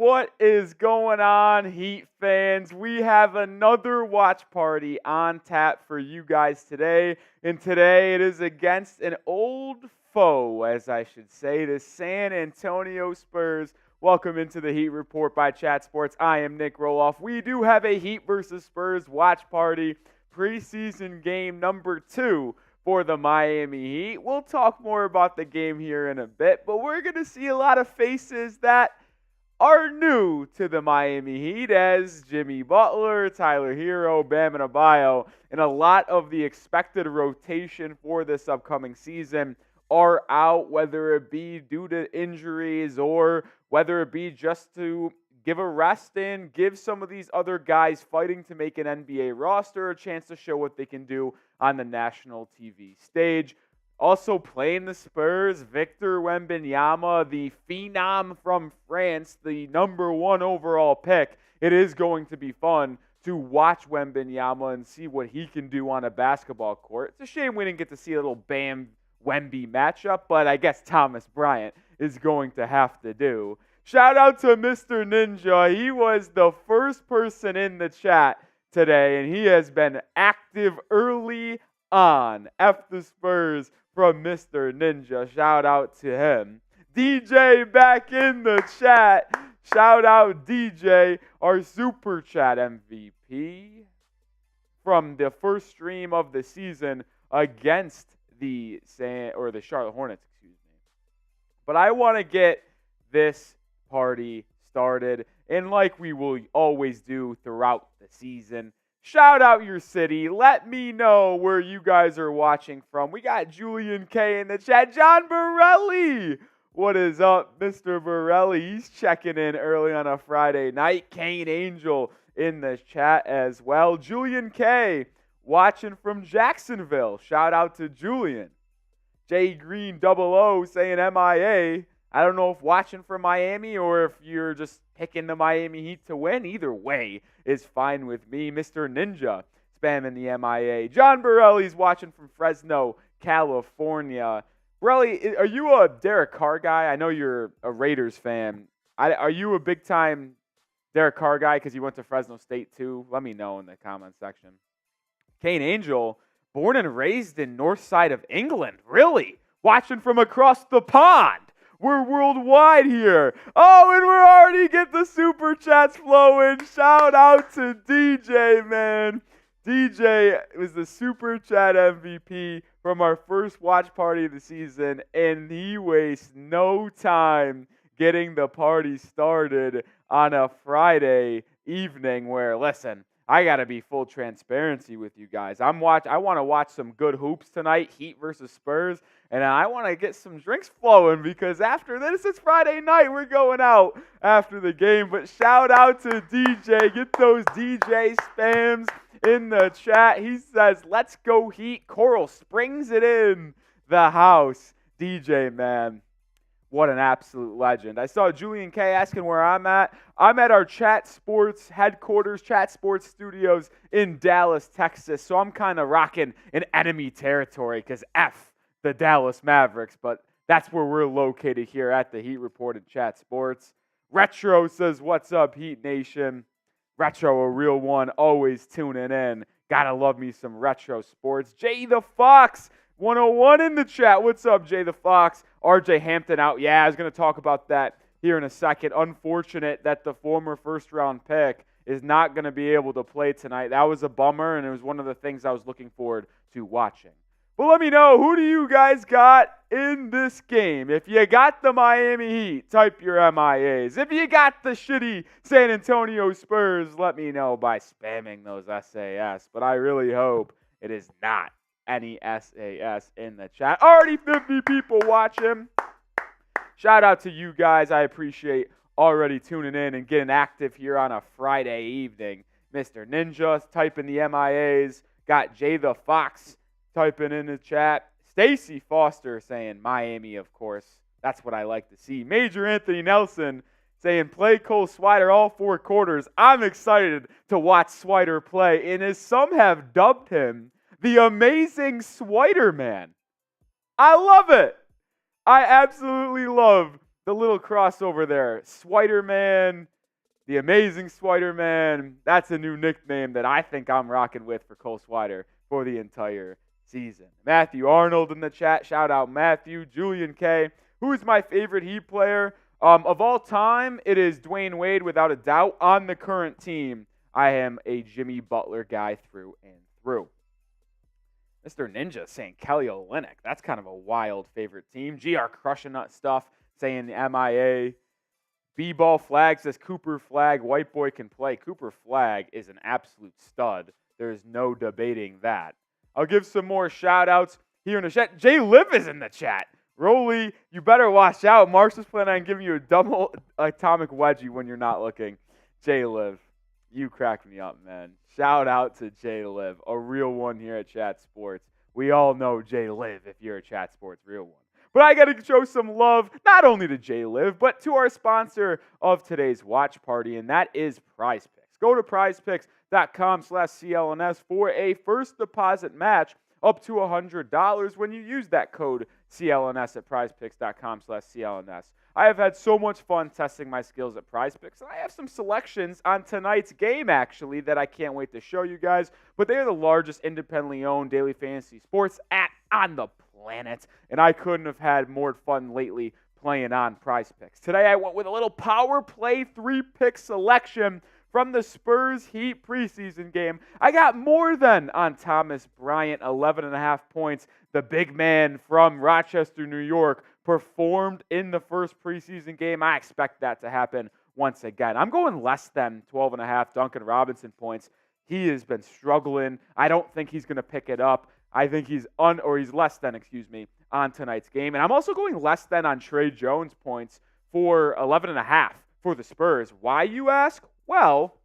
What is going on, Heat fans? We have another watch party on tap for you guys today. And today it is against an old foe, as I should say, the San Antonio Spurs. Welcome into the Heat Report by Chat Sports. I am Nic Rohloff. We do have a Heat versus Spurs watch party, preseason game number 2 for the Miami Heat. We'll talk more about the game here in a bit, but we're going to see a lot of faces that are new to the Miami Heat, as Jimmy Butler, Tyler Herro, Bam Adebayo, and a lot of the expected rotation for this upcoming season are out, whether it be due to injuries or whether it be just to give a rest and give some of these other guys fighting to make an NBA roster a chance to show what they can do on the national TV stage. Also playing the Spurs, Victor Wembanyama, the phenom from France, the number 1 overall pick. It is going to be fun to watch Wembanyama and see what he can do on a basketball court. It's a shame we didn't get to see a little Bam-Wemby matchup, but I guess Thomas Bryant is going to have to do. Shout out to Mr. Ninja. He was the first person in the chat today, and he has been active early on. F the Spurs from Mr. Ninja. Shout out to him. DJ back in the chat. Shout out DJ, our super chat MVP from the first stream of the season against the Charlotte Hornets, But I want to get this party started, and like we will always do throughout the season, shout out your city. Let me know where you guys are watching from. We got Julian K in the chat. John Borelli. What is up, Mr. Borelli? He's checking in early on a Friday night. Kane Angel in the chat as well. Julian K watching from Jacksonville. Shout out to Julian. J Green 00 saying MIA. I don't know if watching from Miami or if you're just picking the Miami Heat to win. Either way is fine with me. Mr. Ninja spamming the MIA. John Borelli's watching from Fresno, California. Borelli, are you a Derek Carr guy? I know you're a Raiders fan. Are you a big-time Derek Carr guy because you went to Fresno State too? Let me know in the comment section. Kane Angel, born and raised in north side of England. Really? Watching from across the pond. We're worldwide here. Oh, and we're already get the super chats flowing. Shout out to DJ, man. DJ was the super chat MVP from our first watch party of the season, and he wastes no time getting the party started on a Friday evening where, listen, I got to be full transparency with you guys. I want to watch some good hoops tonight, Heat versus Spurs, and I want to get some drinks flowing because after this, it's Friday night. We're going out after the game. But shout out to DJ. Get those DJ spams in the chat. He says, let's go Heat. Coral Springs it in the house. DJ, man. What an absolute legend. I saw Julian K asking where I'm at. I'm at our Chat Sports headquarters, Chat Sports Studios in Dallas, Texas. So I'm kind of rocking an enemy territory because F the Dallas Mavericks. But that's where we're located here at the Heat Report and Chat Sports. Retro says, what's up, Heat Nation? Retro, a real one, always tuning in. Gotta love me some retro sports. Jay the Fox 101 in the chat. What's up, Jay the Fox? RJ Hampton out. Yeah, I was going to talk about that here in a second. Unfortunate that the former first-round pick is not going to be able to play tonight. That was a bummer, and it was one of the things I was looking forward to watching. But let me know, who do you guys got in this game? If you got the Miami Heat, type your MIAs. If you got the shitty San Antonio Spurs, let me know by spamming those SAS. But I really hope it is not any SAS in the chat. Already 50 people watching. Shout out to you guys. I appreciate already tuning in and getting active here on a Friday evening. Mr. Ninja typing the MIAs. Got Jay the Fox typing in the chat. Stacy Foster saying Miami, of course. That's what I like to see. Major Anthony Nelson saying play Cole Swider all 4 quarters. I'm excited to watch Swider play. And as some have dubbed him, the amazing Swider Man. I love it. I absolutely love the little crossover there. Swider Man, the amazing Swider Man. That's a new nickname that I think I'm rocking with for Cole Swider for the entire season. Matthew Arnold in the chat. Shout out Matthew. Julian K. Who is my favorite Heat player? Of all time, it is Dwayne Wade without a doubt. On the current team, I am a Jimmy Butler guy through and through. Mr. Ninja saying Kelly Olynyk. That's kind of a wild favorite team. GR crushing that stuff, saying the MIA. B-Ball Flag says Cooper Flag. White boy can play. Cooper Flag is an absolute stud. There's no debating that. I'll give some more shout-outs here in the chat. Jay Liv is in the chat. Rolly, you better watch out. Mark's was planning on giving you a double atomic wedgie when you're not looking. Jay Liv, you crack me up, man. Shout out to Jay Liv, a real one here at Chat Sports. We all know Jay Liv if you're a Chat Sports real one. But I got to show some love, not only to Jay Liv, but to our sponsor of today's watch party, and that is Prize Picks. Go to prizepicks.com/CLNS for a first deposit match up to $100 when you use that code CLNS at prizepicks.com/CLNS. I have had so much fun testing my skills at Prize Picks, and I have some selections on tonight's game, actually, that I can't wait to show you guys. But they are the largest independently owned daily fantasy sports app on the planet, and I couldn't have had more fun lately playing on Prize Picks. Today I went with a little power play 3-pick selection from the Spurs Heat preseason game. I got more than on Thomas Bryant, 11.5 points. The big man from Rochester, New York, performed in the first preseason game. I expect that to happen once again. I'm going less than 12.5 Duncan Robinson points. He has been struggling. I don't think he's going to pick it up. I think he's less than, on tonight's game. And I'm also going less than on Tre Jones points for 11.5 for the Spurs. Why, you ask? Well,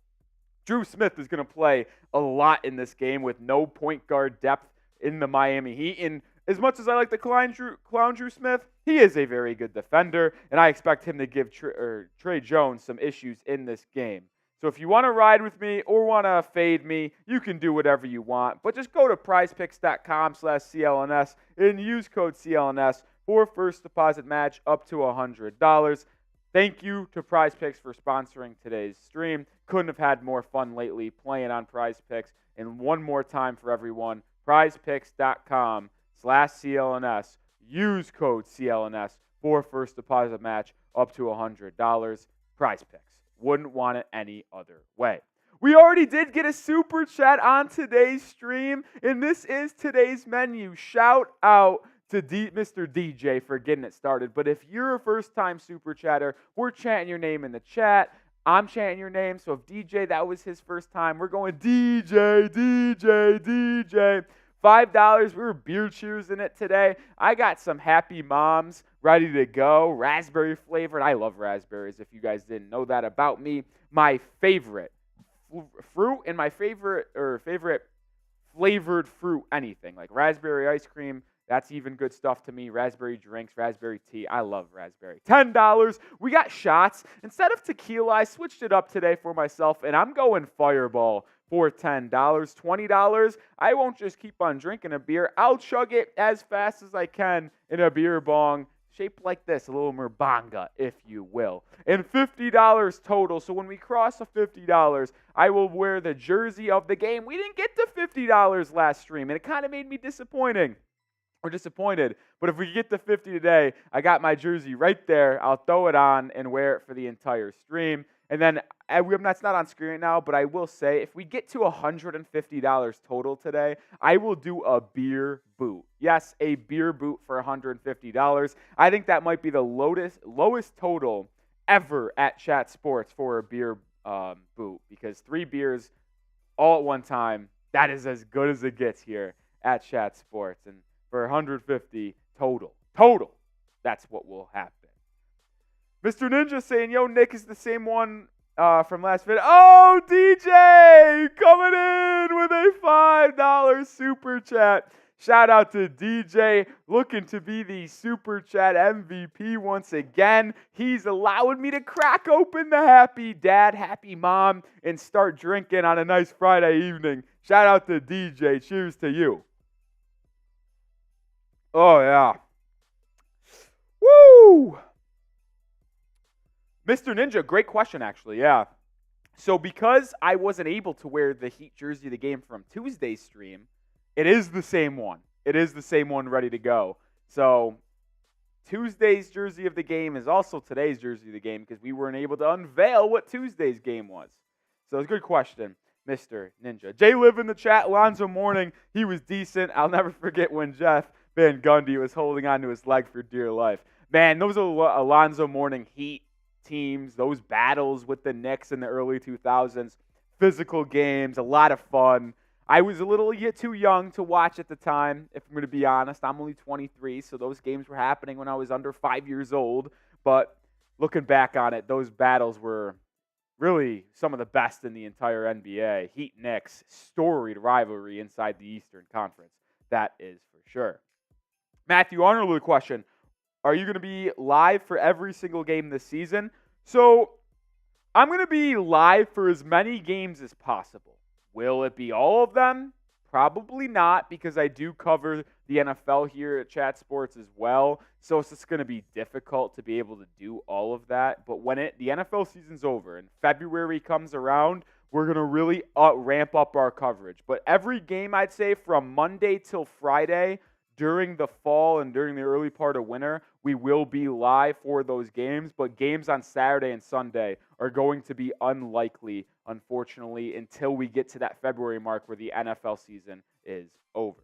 Drew Smith is going to play a lot in this game with no point guard depth in the Miami Heat. And as much as I like to clown Drew Smith, he is a very good defender, and I expect him to give Tre Jones some issues in this game. So if you want to ride with me or want to fade me, you can do whatever you want. But just go to prizepicks.com/CLNS and use code CLNS for first deposit match up to $100. Thank you to Prize Picks for sponsoring today's stream. Couldn't have had more fun lately playing on Prize Picks. And one more time for everyone, prizepicks.com/CLNS. Use code CLNS for first deposit match up to $100. Prize Picks. Wouldn't want it any other way. We already did get a super chat on today's stream, and this is today's menu. Shout out to Mr. DJ for getting it started. But if you're a first-time super chatter, we're chanting your name in the chat. I'm chanting your name, so if DJ, that was his first time, we're going DJ, DJ, DJ. $5, we were beer cheers in it today. I got some Happy Moms ready to go, raspberry flavored. I love raspberries, if you guys didn't know that about me. My favorite fruit and my favorite flavored fruit, anything. Like raspberry ice cream, that's even good stuff to me. Raspberry drinks, raspberry tea. I love raspberry. $10. We got shots. Instead of tequila, I switched it up today for myself, and I'm going Fireball for $10. $20. I won't just keep on drinking a beer. I'll chug it as fast as I can in a beer bong shaped like this, a little Murbanga, if you will. And $50 total. So when we cross a $50, I will wear the jersey of the game. We didn't get to $50 last stream, and it kind of made me disappointed. But if we get to 50 today, I got my jersey right there. I'll throw it on and wear it for the entire stream. And then, that's not on screen right now, but I will say, if we get to $150 total today, I will do a beer boot. Yes, a beer boot for $150. I think that might be the lowest total ever at Chat Sports for a beer boot, because 3 beers all at one time, that is as good as it gets here at Chat Sports. And for $150 total, that's what will happen. Mr. Ninja saying, yo, Nick is the same one from last video. Oh, DJ coming in with a $5 super chat. Shout out to DJ, looking to be the super chat MVP once again. He's allowing me to crack open the Happy Dad, Happy Mom, and start drinking on a nice Friday evening. Shout out to DJ. Cheers to you. Oh, yeah. Woo! Mr. Ninja, great question, actually. Yeah. So because I wasn't able to wear the Heat jersey of the game from Tuesday's stream, it is the same one. It is the same one ready to go. So Tuesday's jersey of the game is also today's jersey of the game because we weren't able to unveil what Tuesday's game was. So it's a good question, Mr. Ninja. Jay Live in the chat, Alonzo Mourning, he was decent. I'll never forget when Jeff Van Gundy was holding on to his leg for dear life. Man, those Alonzo Mourning Heat teams, those battles with the Knicks in the early 2000s, physical games, a lot of fun. I was a little too young to watch at the time, if I'm going to be honest. I'm only 23, so those games were happening when I was under 5 years old. But looking back on it, those battles were really some of the best in the entire NBA. Heat-Knicks, storied rivalry inside the Eastern Conference. That is for sure. Matthew Arnold with a question. Are you going to be live for every single game this season? So I'm going to be live for as many games as possible. Will it be all of them? Probably not, because I do cover the NFL here at Chat Sports as well. So it's just going to be difficult to be able to do all of that. But when the NFL season's over and February comes around, we're going to really ramp up our coverage. But every game, I'd say, from Monday till Friday, during the fall and during the early part of winter, we will be live for those games, but games on Saturday and Sunday are going to be unlikely, unfortunately, until we get to that February mark where the NFL season is over.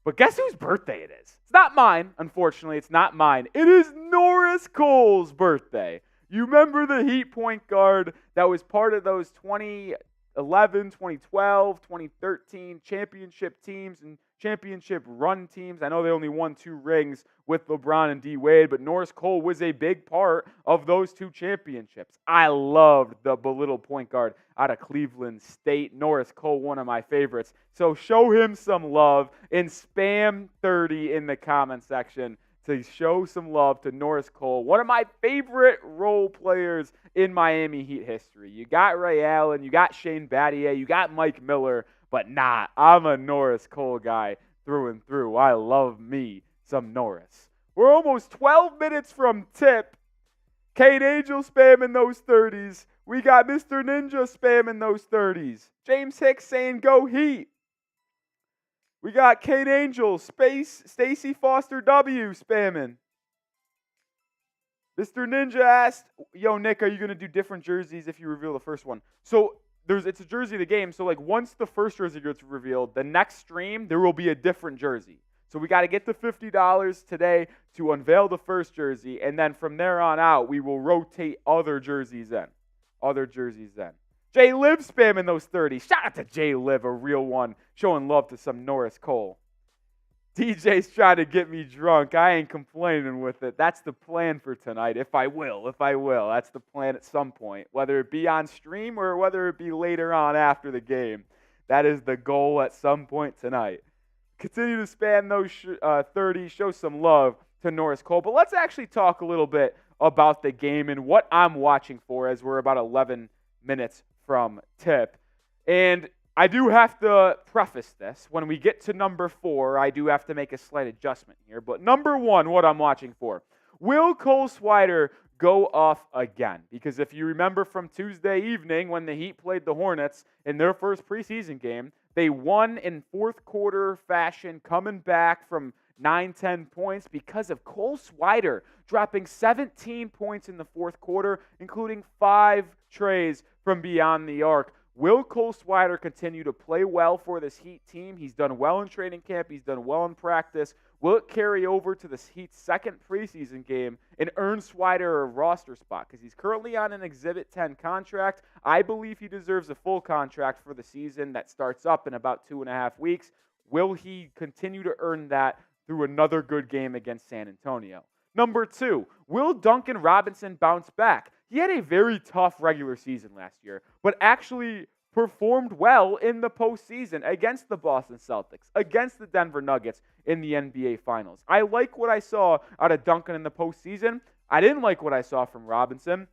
But guess whose birthday it is? It's not mine, unfortunately. It's not mine. It is Norris Cole's birthday. You remember the Heat point guard that was part of those 2011, 2012, 2013 championship teams and championship run teams. I know they only won 2 rings with LeBron and D. Wade, but Norris Cole was a big part of those 2 championships. I loved the belittled point guard out of Cleveland State. Norris Cole, one of my favorites. So show him some love and spam 30 in the comment section to show some love to Norris Cole, one of my favorite role players in Miami Heat history. You got Ray Allen, you got Shane Battier, you got Mike Miller, but nah, I'm a Norris Cole guy through and through. I love me some Norris. We're almost 12 minutes from tip. Kate Angel spamming those 30s. We got Mr. Ninja spamming those 30s. James Hicks saying go Heat. We got Kate Angel, Stacy Foster W spamming. Mr. Ninja asked, yo, Nick, are you going to do different jerseys if you reveal the first one? So it's a jersey of the game. So like once the first jersey gets revealed, the next stream, there will be a different jersey. So we got to get the $50 today to unveil the first jersey. And then from there on out, we will rotate other jerseys in. Jay Liv spamming those 30s. Shout out to Jay Liv, a real one, showing love to some Norris Cole. DJ's trying to get me drunk. I ain't complaining with it. That's the plan for tonight, if I will. That's the plan at some point, whether it be on stream or whether it be later on after the game. That is the goal at some point tonight. Continue to spam those 30s, show some love to Norris Cole. But let's actually talk a little bit about the game and what I'm watching for as we're about 11 minutes from tip. And I do have to preface this. When we get to number 4, I do have to make a slight adjustment here. But number 1, what I'm watching for. Will Cole Swider go off again? Because if you remember from Tuesday evening when the Heat played the Hornets in their first preseason game, they won in fourth quarter fashion, coming back from 9-10 points because of Cole Swider dropping 17 points in the fourth quarter, including 5 trays from beyond the arc. Will Cole Swider continue to play well for this Heat team? He's done well in training camp. He's done well in practice. Will it carry over to this Heat's second preseason game and earn Swider a roster spot? Because he's currently on an Exhibit 10 contract. I believe he deserves a full contract for the season that starts up in about 2.5 weeks. Will he continue to earn that through another good game against San Antonio? Number 2, will Duncan Robinson bounce back? He had a very tough regular season last year, but actually performed well in the postseason against the Boston Celtics, against the Denver Nuggets in the NBA Finals. I like what I saw out of Duncan in the postseason. I didn't like what I saw from Robinson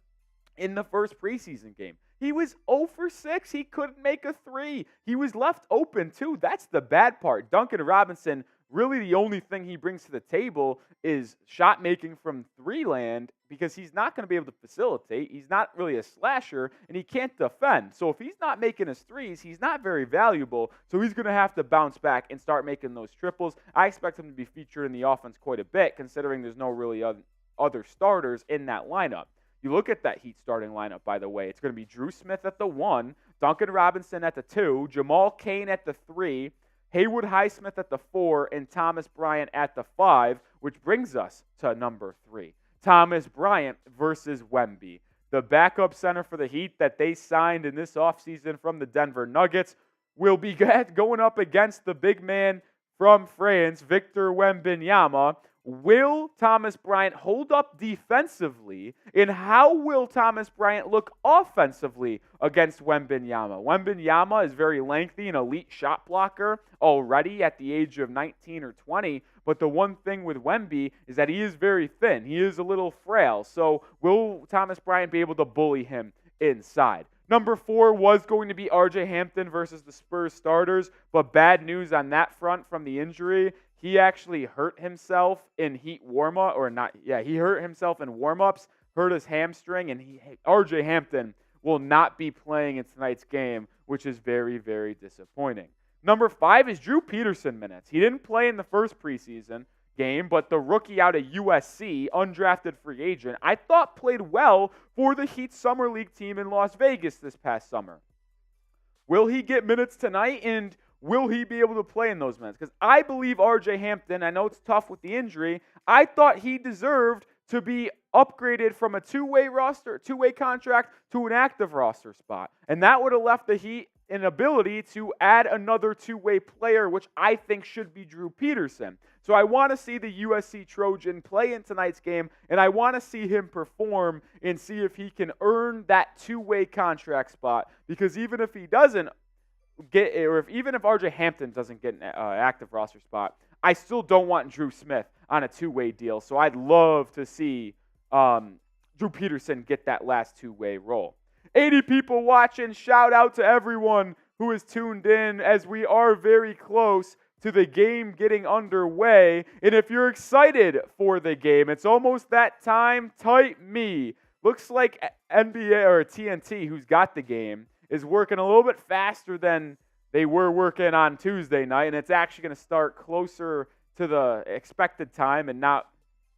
in the first preseason game. He was 0 for 6. He couldn't make a 3. He was left open, too. That's the bad part. Duncan Robinson, really the only thing he brings to the table is shot making from 3 land, because he's not going to be able to facilitate. He's not really a slasher, and he can't defend. So if he's not making his threes, he's not very valuable. So he's going to have to bounce back and start making those triples. I expect him to be featured in the offense quite a bit, considering there's no really other starters in that lineup. You look at that Heat starting lineup, by the way. It's going to be Drew Smith at the 1, Duncan Robinson at the 2, Jamal Cain at the 3, Haywood Highsmith at the 4, and Thomas Bryant at the 5, which brings us to number 3. Thomas Bryant versus Wemby. The backup center for the Heat that they signed in this offseason from the Denver Nuggets will be going up against the big man from France, Victor Wembanyama. Will Thomas Bryant hold up defensively, and how will Thomas Bryant look offensively against Wembanyama? Wembanyama is very lengthy, an elite shot blocker already at the age of 19 or 20, but the one thing with Wemby is that he is very thin. He is a little frail, so will Thomas Bryant be able to bully him inside? Number 4 was going to be R.J. Hampton versus the Spurs starters, but bad news on that front from the injury. He actually hurt himself in Heat warm-up, he hurt himself in warm-ups, hurt his hamstring, and R.J. Hampton will not be playing in tonight's game, which is very, very disappointing. Number 5 is Drew Peterson minutes. He didn't play in the first preseason game, but the rookie out of USC, undrafted free agent, I thought played well for the Heat Summer League team in Las Vegas this past summer. Will he get minutes tonight, and will he be able to play in those minutes? Because I believe R.J. Hampton, I know it's tough with the injury, I thought he deserved to be upgraded from a two-way contract to an active roster spot. And that would have left the Heat an ability to add another two-way player, which I think should be Drew Peterson. So I want to see the USC Trojan play in tonight's game, and I want to see him perform and see if he can earn that two-way contract spot. Because even if he doesn't get, or even if R.J. Hampton doesn't get an active roster spot, I still don't want Drew Smith on a two-way deal. So I'd love to see Drew Peterson get that last two-way role. 80 people watching. Shout out to everyone who is tuned in as we are very close to the game getting underway. And if you're excited for the game, it's almost that time. Type me. Looks like NBA or TNT, who's got the game, is working a little bit faster than they were working on Tuesday night, and it's actually going to start closer to the expected time and not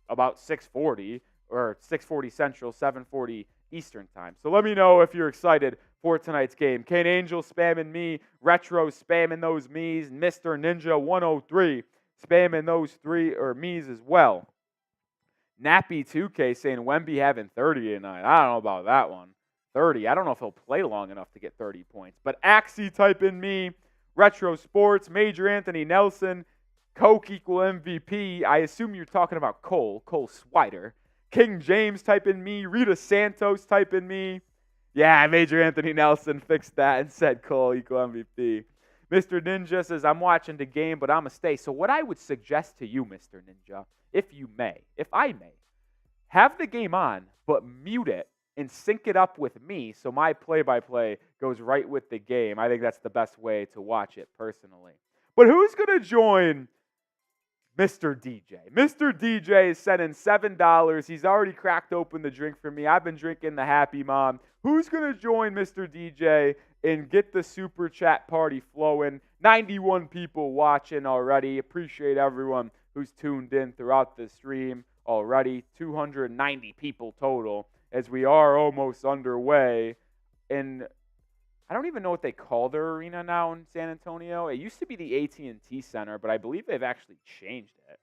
about 6:40 or 6:40 Central, 7:40 Eastern time. So let me know if you're excited for tonight's game. Kane Angel spamming me, Retro spamming those me's, Mr. Ninja 103 spamming those me's as well. Nappy 2K saying Wemby having 30 tonight. I don't know about that one. 30. I don't know if he'll play long enough to get 30 points. But Axie type in me, Retro Sports, Major Anthony Nelson, Coke equal MVP. I assume you're talking about Cole Swider. King James type in me, Rita Santos type in me. Yeah, Major Anthony Nelson fixed that and said Cole equal MVP. Mr. Ninja says, I'm watching the game, but I'm going to stay. So what I would suggest to you, Mr. Ninja, if I may, have the game on, but mute it and sync it up with me so my play-by-play goes right with the game. I think that's the best way to watch it personally. But who's going to join Mr. DJ? Mr. DJ is sending $7. He's already cracked open the drink for me. I've been drinking the Happy Mom. Who's going to join Mr. DJ and get the super chat party flowing? 91 people watching already. Appreciate everyone who's tuned in throughout the stream already. 290 people total as we are almost underway. And I don't even know what they call their arena now in San Antonio. It used to be the AT&T Center, but I believe they've actually changed it.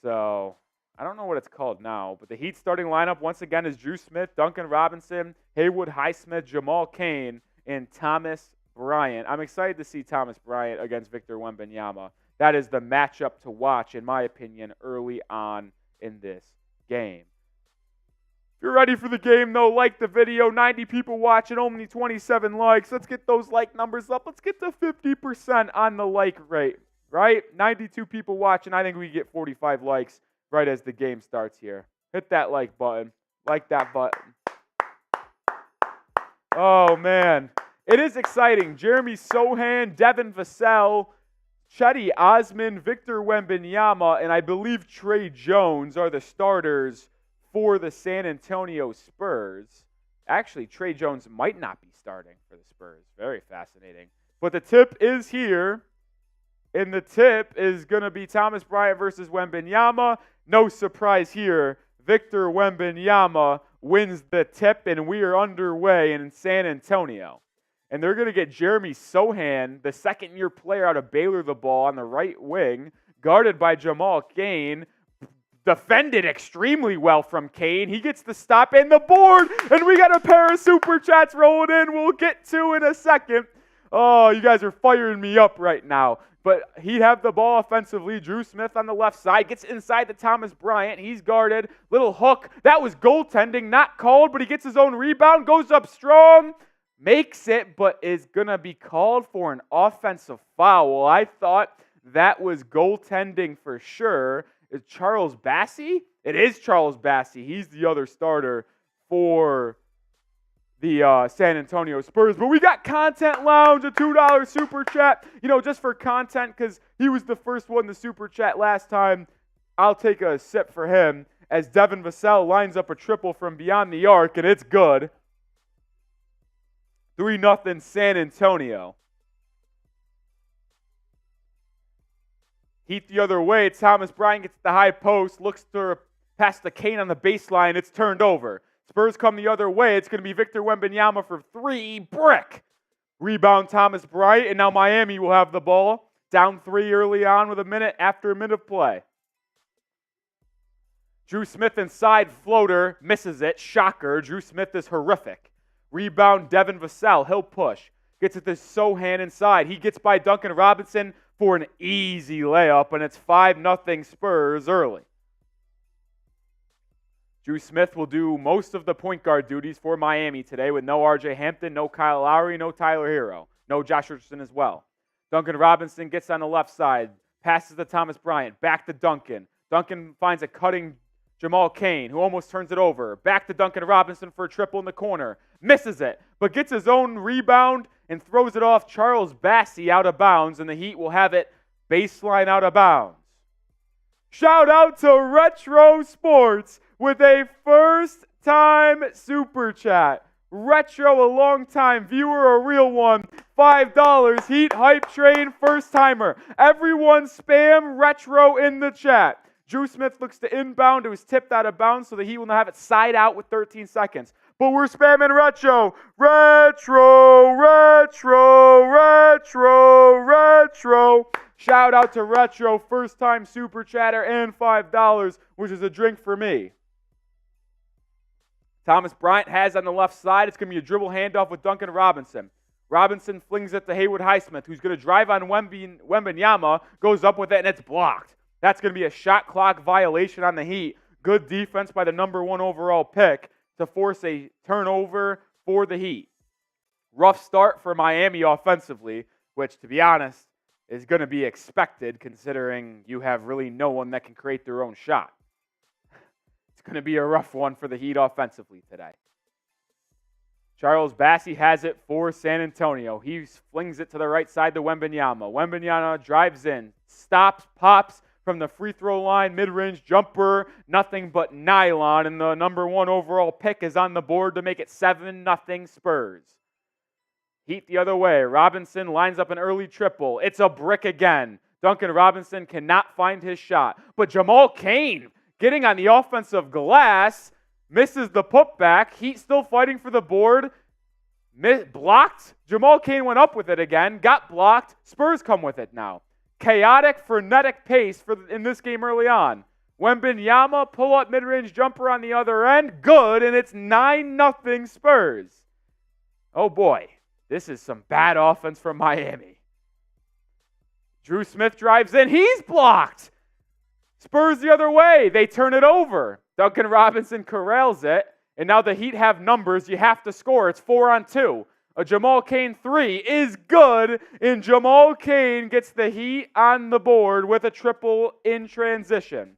So I don't know what it's called now. But the Heat starting lineup once again is Drew Smith, Duncan Robinson, Haywood Highsmith, Jamal Cain, and Thomas Bryant. I'm excited to see Thomas Bryant against Victor Wembanyama. That is the matchup to watch, in my opinion, early on in this game. If you're ready for the game, though, like the video. 90 people watching, only 27 likes. Let's get those like numbers up. Let's get to 50% on the like rate, right? 92 people watching. I think we get 45 likes right as the game starts here. Hit that like button. Like that button. Oh, man. It is exciting. Jeremy Sohan, Devin Vassell, Chetty Osman, Victor Wembanyama, and I believe Trey Jones are the starters for the San Antonio Spurs. Actually, Trey Jones might not be starting for the Spurs. Very fascinating. But the tip is here. And the tip is going to be Thomas Bryant versus Wembanyama. No surprise here. Victor Wembanyama wins the tip, and we are underway in San Antonio. And they're going to get Jeremy Sohan, the second-year player out of Baylor, the ball on the right wing, guarded by Jamal Cain. Defended extremely well from Cain. He gets the stop and the board, and we got a pair of super chats rolling in. We'll get to in a second. Oh, you guys are firing me up right now. But he'd have the ball offensively. Drew Smith on the left side. Gets inside to Thomas Bryant. He's guarded. Little hook. That was goaltending. Not called, but he gets his own rebound. Goes up strong. Makes it, but is going to be called for an offensive foul. I thought that was goaltending for sure. Is Charles Bassey? It is Charles Bassey. He's the other starter for the San Antonio Spurs. But we got Content Lounge, a $2 super chat. You know, just for content, because he was the first one to super chat last time. I'll take a sip for him as Devin Vassell lines up a triple from beyond the arc, and it's good. 3-0 San Antonio. Heat the other way. Thomas Bryant gets the high post, looks to pass the Cain on the baseline. It's turned over. Spurs come the other way. It's going to be Victor Wembanyama for 3. Brick. Rebound Thomas Bryant, and now Miami will have the ball. Down 3 early on with a minute of play. Drew Smith inside floater. Misses it. Shocker. Drew Smith is horrific. Rebound Devin Vassell. He'll push. Gets it to Sohan inside. He gets by Duncan Robinson for an easy layup, and it's 5-0 Spurs early. Drew Smith will do most of the point guard duties for Miami today with no R.J. Hampton, no Kyle Lowry, no Tyler Herro, no Josh Richardson as well. Duncan Robinson gets on the left side, passes to Thomas Bryant, back to Duncan. Duncan finds a cutting Jamal Cain, who almost turns it over. Back to Duncan Robinson for a triple in the corner. Misses it, but gets his own rebound and throws it off Charles Bassey out of bounds, and the Heat will have it baseline out of bounds. Shout out to Retro Sports with a first-time super chat. Retro, a long-time viewer, a real one. $5, Heat Hype Train, first-timer. Everyone spam Retro in the chat. Drew Smith looks to inbound. It was tipped out of bounds, so the Heat will now have it side out with 13 seconds. But we're spamming Retro. Retro, Retro, Retro, Retro. Shout out to Retro, first-time super chatter, and $5, which is a drink for me. Thomas Bryant has on the left side. It's going to be a dribble handoff with Duncan Robinson. Robinson flings it to Haywood Highsmith, who's going to drive on Wembanyama, goes up with it, and it's blocked. That's going to be a shot clock violation on the Heat. Good defense by the number 1 overall pick to force a turnover for the Heat. Rough start for Miami offensively, which, to be honest, is going to be expected considering you have really no one that can create their own shot. It's going to be a rough one for the Heat offensively today. Charles Bassey has it for San Antonio. He flings it to the right side to Wembanyama. Wembanyama drives in, stops, pops from the free throw line, mid-range jumper, nothing but nylon, and the number 1 overall pick is on the board to make it 7-0 Spurs. Heat the other way. Robinson lines up an early triple. It's a brick again. Duncan Robinson cannot find his shot. But Jamal Cain, getting on the offensive glass, misses the putback. Heat still fighting for the board. Blocked. Jamal Cain went up with it again. Got blocked. Spurs come with it now. Chaotic, frenetic pace in this game early on. Wembanyama, pull-up mid-range jumper on the other end. Good, and it's 9-0 Spurs. Oh, boy. This is some bad offense from Miami. Drew Smith drives in. He's blocked. Spurs the other way. They turn it over. Duncan Robinson corrals it. And now the Heat have numbers. You have to score. It's 4-on-2. A Jamal Cain 3 is good. And Jamal Cain gets the Heat on the board with a triple in transition.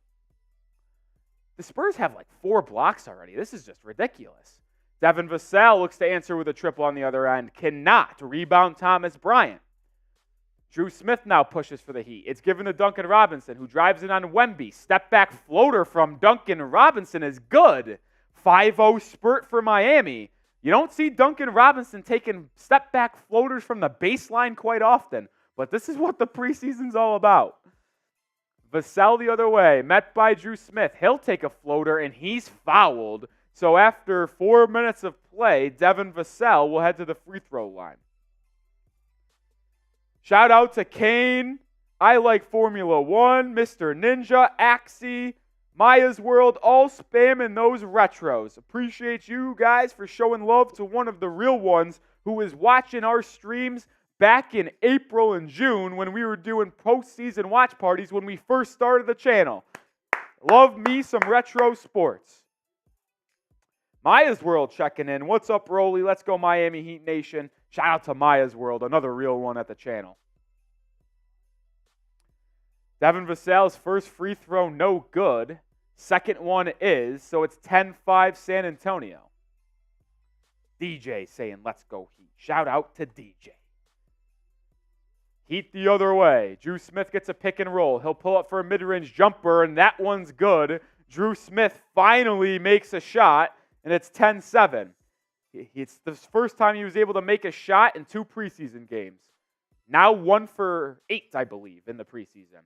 The Spurs have like 4 blocks already. This is just ridiculous. Devin Vassell looks to answer with a triple on the other end. Cannot. Rebound Thomas Bryant. Drew Smith now pushes for the Heat. It's given to Duncan Robinson, who drives it on Wemby. Step back floater from Duncan Robinson is good. 5-0 spurt for Miami. You don't see Duncan Robinson taking step back floaters from the baseline quite often, but this is what the preseason's all about. Vassell the other way, met by Drew Smith. He'll take a floater, and he's fouled. So after 4 minutes of play, Devin Vassell will head to the free throw line. Shout out to Kane. I like Formula One, Mr. Ninja, Axie, Maya's World, all spamming those retros. Appreciate you guys for showing love to one of the real ones who was watching our streams back in April and June when we were doing postseason watch parties when we first started the channel. Love me some retro sports. Maya's World checking in. What's up, Rolly? Let's go Miami Heat Nation. Shout out to Maya's World, another real one at the channel. Devin Vassell's first free throw, no good. Second one is, so it's 10-5 San Antonio. DJ saying, let's go Heat. Shout out to DJ. Heat the other way. Drew Smith gets a pick and roll. He'll pull up for a mid-range jumper, and that one's good. Drew Smith finally makes a shot, and it's 10-7. It's the first time he was able to make a shot in 2 preseason games. Now 1 for 8, I believe, in the preseason.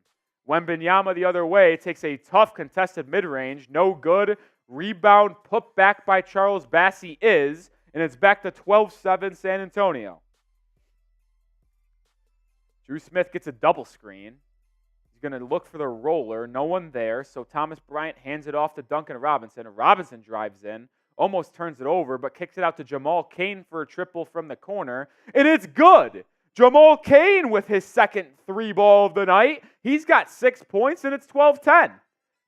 Wembanyama the other way takes a tough contested mid-range. No good. Rebound put back by Charles Bassey is, and it's back to 12-7 San Antonio. Drew Smith gets a double screen. He's going to look for the roller. No one there, so Thomas Bryant hands it off to Duncan Robinson. Robinson drives in, almost turns it over, but kicks it out to Jamal Cain for a triple from the corner, and it's good. Jamal Cain with his second 3-ball of the night. He's got 6 points, and it's 12-10.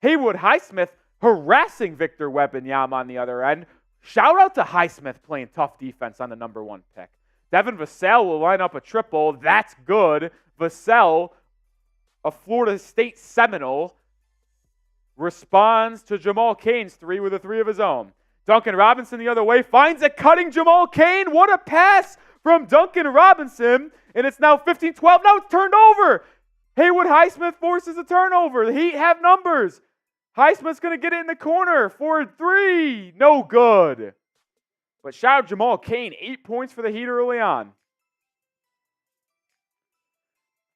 Haywood Highsmith harassing Victor Wembanyama on the other end. Shout out to Highsmith playing tough defense on the number 1 pick. Devin Vassell will line up a triple. That's good. Vassell, a Florida State Seminole, responds to Jamal Cain's 3 with a 3 of his own. Duncan Robinson the other way finds a cutting Jamal Cain. What a pass from Duncan Robinson. And it's now 15-12. Now it's turned over. Haywood Highsmith forces a turnover. The Heat have numbers. Highsmith's going to get it in the corner for 3. No good. But shout out Jamal Cain. 8 points for the Heat early on.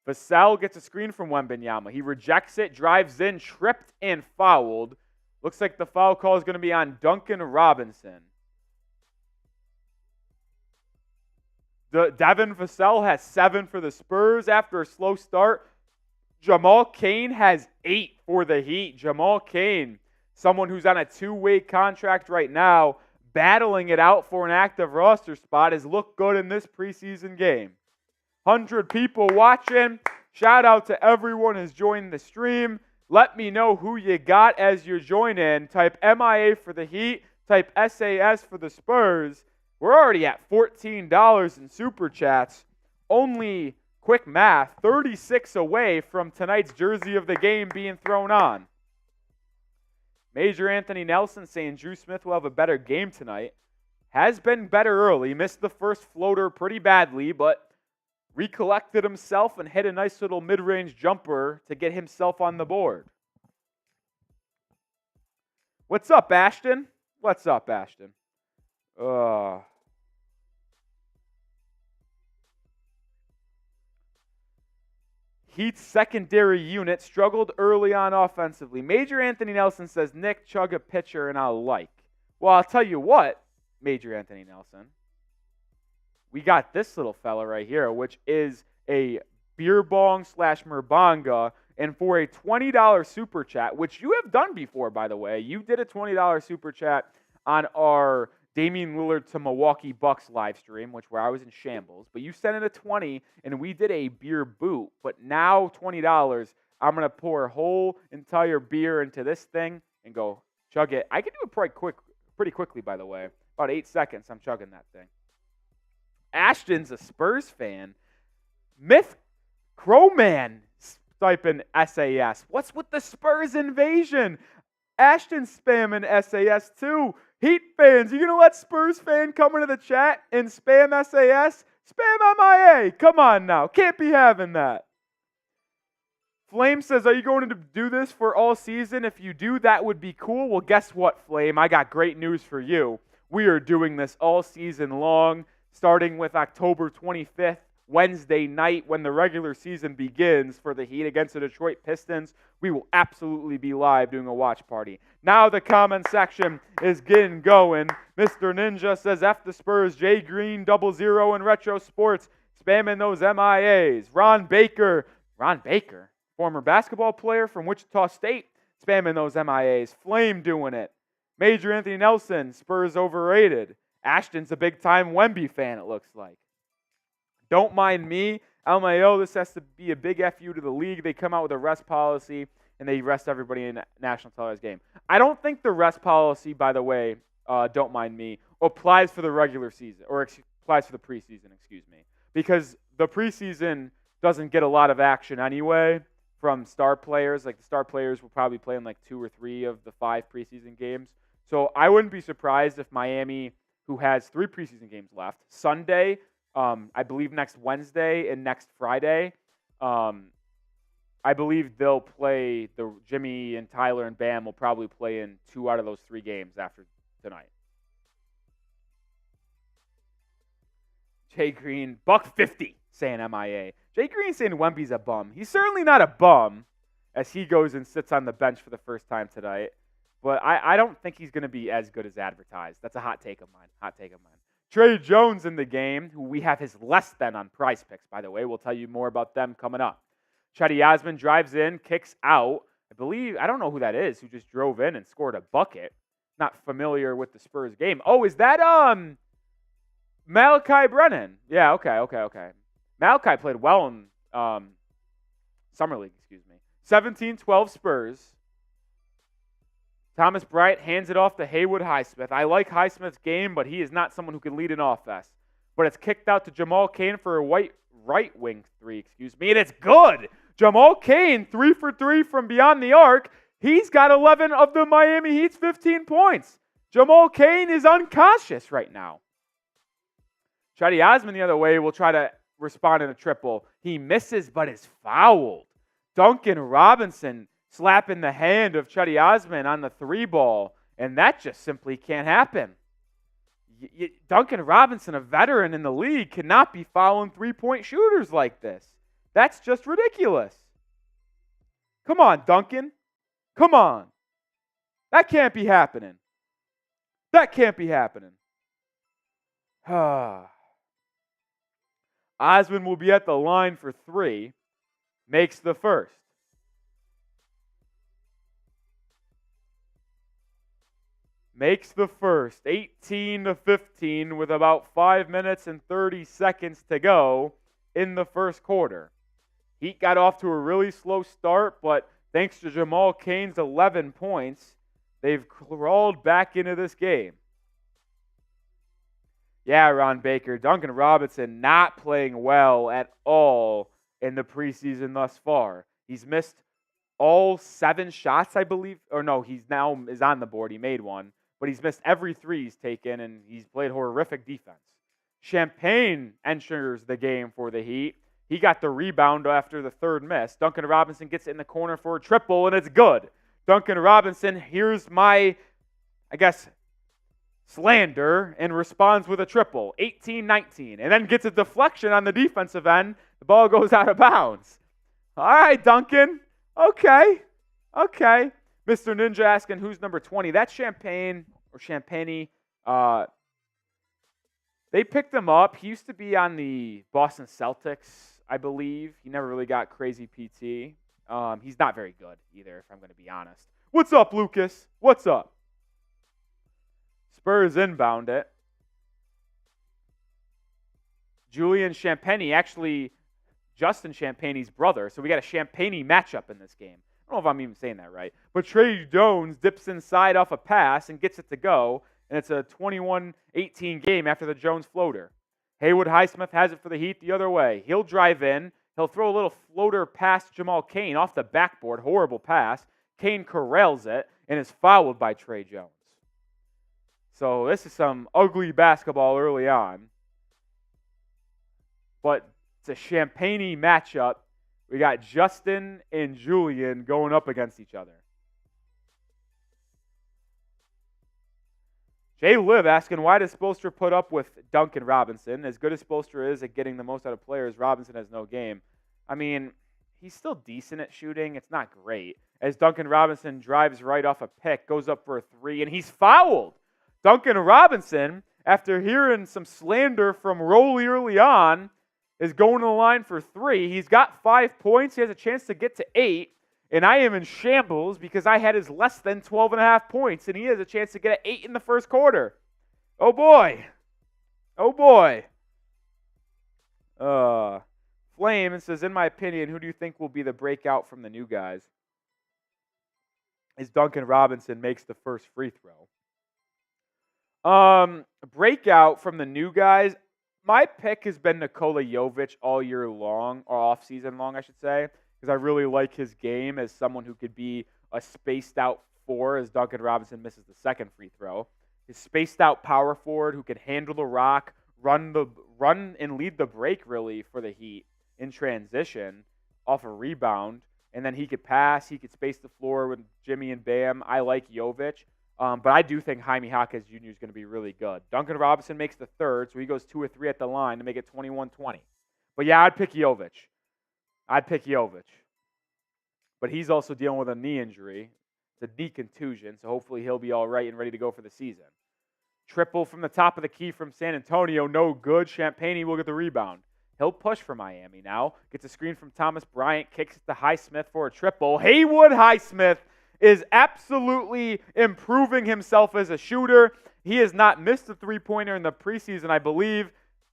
Vassell gets a screen from Wembanyama. He rejects it, drives in, tripped, and fouled. Looks like the foul call is going to be on Duncan Robinson. Devin Vassell has 7 for the Spurs after a slow start. Jamal Cain has 8 for the Heat. Jamal Cain, someone who's on a 2-way contract right now, battling it out for an active roster spot, has looked good in this preseason game. 100 people watching. Shout out to everyone who's joined the stream. Let me know who you got as you join in. Type MIA for the Heat. Type SAS for the Spurs. We're already at $14 in Super Chats. Only, quick math, 36 away from tonight's jersey of the game being thrown on. Major Anthony Nelson saying Drew Smith will have a better game tonight. Has been better early. Missed the first floater pretty badly, but recollected himself and hit a nice little mid-range jumper to get himself on the board. What's up, Ashton? What's up, Ashton? Heat's secondary unit struggled early on offensively. Major Anthony Nelson says, Nick, chug a pitcher and I'll like. Well, I'll tell you what, Major Anthony Nelson. We got this little fella right here, which is a beer bong / Merbanga. And for a $20 super chat, which you have done before, by the way, you did a $20 super chat on our Damian Lillard to Milwaukee Bucks live stream, where I was in shambles. But you sent in a 20, and we did a beer boot. But now $20, I'm going to pour a whole entire beer into this thing and go chug it. I can do it pretty quickly, by the way. About 8 seconds, I'm chugging that thing. Ashton's a Spurs fan. Myth Crowman typing SAS. What's with the Spurs invasion? Ashton's spamming SAS too. Heat fans, you going to let Spurs fan come into the chat and spam SAS? Spam MIA. Come on now. Can't be having that. Flame says, are you going to do this for all season? If you do, that would be cool. Well, guess what, Flame? I got great news for you. We are doing this all season long, starting with October 25th, Wednesday night, when the regular season begins for the Heat against the Detroit Pistons. We will absolutely be live doing a watch party. Now the comment section is getting going. Mr. Ninja says, F the Spurs, Jay Green, 00 in Retro Sports, spamming those MIAs. Ron Baker, former basketball player from Wichita State, spamming those MIAs. Flame doing it. Major Anthony Nelson, Spurs overrated. Ashton's a big-time Wemby fan, it looks like. Don't mind me. LMAO, this has to be a big FU to the league. They come out with a rest policy, and they rest everybody in a national televised game. I don't think the rest policy, by the way, don't mind me, applies for the regular season, or applies for the preseason, because the preseason doesn't get a lot of action anyway from star players. Like, the star players will probably play in like 2 or 3 of the 5 preseason games. So I wouldn't be surprised if Miami, who has 3 preseason games left, Sunday, I believe next Wednesday and next Friday, I believe they'll play, the Jimmy and Tyler and Bam will probably play in 2 out of those 3 games after tonight. Jay Green, $1.50 saying MIA. Jay Green saying Wemby's a bum. He's certainly not a bum as he goes and sits on the bench for the first time tonight. But I don't think he's going to be as good as advertised. That's a hot take of mine. Trey Jones in the game, who we have his less than on Prize Picks, by the way. We'll tell you more about them coming up. Chetty Osman drives in, kicks out. I don't know who that is, who just drove in and scored a bucket. Not familiar with the Spurs game. Oh, is that Malachi Brennan? Yeah, okay. Malachi played well in Summer League, 17-12 Spurs. Thomas Bryant hands it off to Haywood Highsmith. I like Highsmith's game, but he is not someone who can lead an offense. But it's kicked out to Jamal Cain for a right wing three, and it's good. Jamal Cain, 3 for 3 from beyond the arc. He's got 11 of the Miami Heat's 15 points. Jamal Cain is unconscious right now. Chetty Osman the other way will try to respond in a triple. He misses, but is fouled. Duncan Robinson slapping the hand of Chetty Osman on the 3 ball, and that just simply can't happen. Duncan Robinson, a veteran in the league, cannot be fouling 3-point shooters like this. That's just ridiculous. Come on, Duncan. Come on. That can't be happening. Osman will be at the line for 3. Makes the first. Makes the first, 18-15 with about 5 minutes and 30 seconds to go in the first quarter. Heat got off to a really slow start, but thanks to Jamal Cain's 11 points, they've crawled back into this game. Yeah, Ron Baker, Duncan Robinson not playing well at all in the preseason thus far. He's missed all 7 shots, I believe. Or no, he's now is on the board. He made one. But he's missed every 3 he's taken, and he's played horrific defense. Champagne enters the game for the Heat. He got the rebound after the 3rd miss. Duncan Robinson gets it in the corner for a triple, and it's good. Duncan Robinson hears my, slander and responds with a triple, 18-19, and then gets a deflection on the defensive end. The ball goes out of bounds. All right, Duncan. Okay. Mr. Ninja asking who's number 20. That's Champagne or Champagne. They picked him up. He used to be on the Boston Celtics, I believe. He never really got crazy PT. He's not very good either, if I'm going to be honest. What's up, Lucas? What's up? Spurs inbound it. Julian Champagne, actually Justin Champagne's brother. So we got a Champagne matchup in this game. I don't know if I'm even saying that right. But Trey Jones dips inside off a pass and gets it to go. And it's a 21-18 game after the Jones floater. Haywood Highsmith has it for the Heat the other way. He'll drive in. He'll throw a little floater past Jamal Cain off the backboard. Horrible pass. Cain corrals it and is fouled by Trey Jones. So this is some ugly basketball early on. but it's a Champagne matchup. We got Justin and Julian going up against each other. Jay Liv asking, why does Spoelstra put up with Duncan Robinson? As good as Spoelstra is at getting the most out of players, Robinson has no game. I mean, he's still decent at shooting. It's not great. As Duncan Robinson drives right off a pick, goes up for a three, and he's fouled. Duncan Robinson, after hearing some slander from Rolly early on, is going to the line for three. He's got 5 points. He has a chance to get to 8. And I am in shambles because I had his less than 12.5 points, and he has a chance to get an 8 in the first quarter. Oh, boy. Oh, boy. Flame says, in my opinion, who do you think will be the breakout from the new guys? Is Duncan Robinson makes the first free throw. Breakout from the new guys, my pick has been Nikola Jovic all year long, or off season long, I should say, because I really like his game as someone who could be a spaced out 4 as Duncan Robinson misses the second free throw. His spaced out power forward who can handle the rock, run and lead the break really for the Heat in transition off a rebound, and then he could pass, he could space the floor with Jimmy and Bam. I like Jovic. But I do think Jaime Jaquez Jr. is going to be really good. Duncan Robinson makes the third, so he goes 2 or 3 at the line to make it 21-20. But yeah, I'd pick Jovic. But he's also dealing with a knee injury. It's a knee contusion, so hopefully he'll be all right and ready to go for the season. Triple from the top of the key from San Antonio, no good. Champagne will get the rebound. He'll push for Miami now. Gets a screen from Thomas Bryant, kicks it to Highsmith for a triple. Haywood Highsmith is absolutely improving himself as a shooter. He has not missed a three-pointer in the preseason, I believe.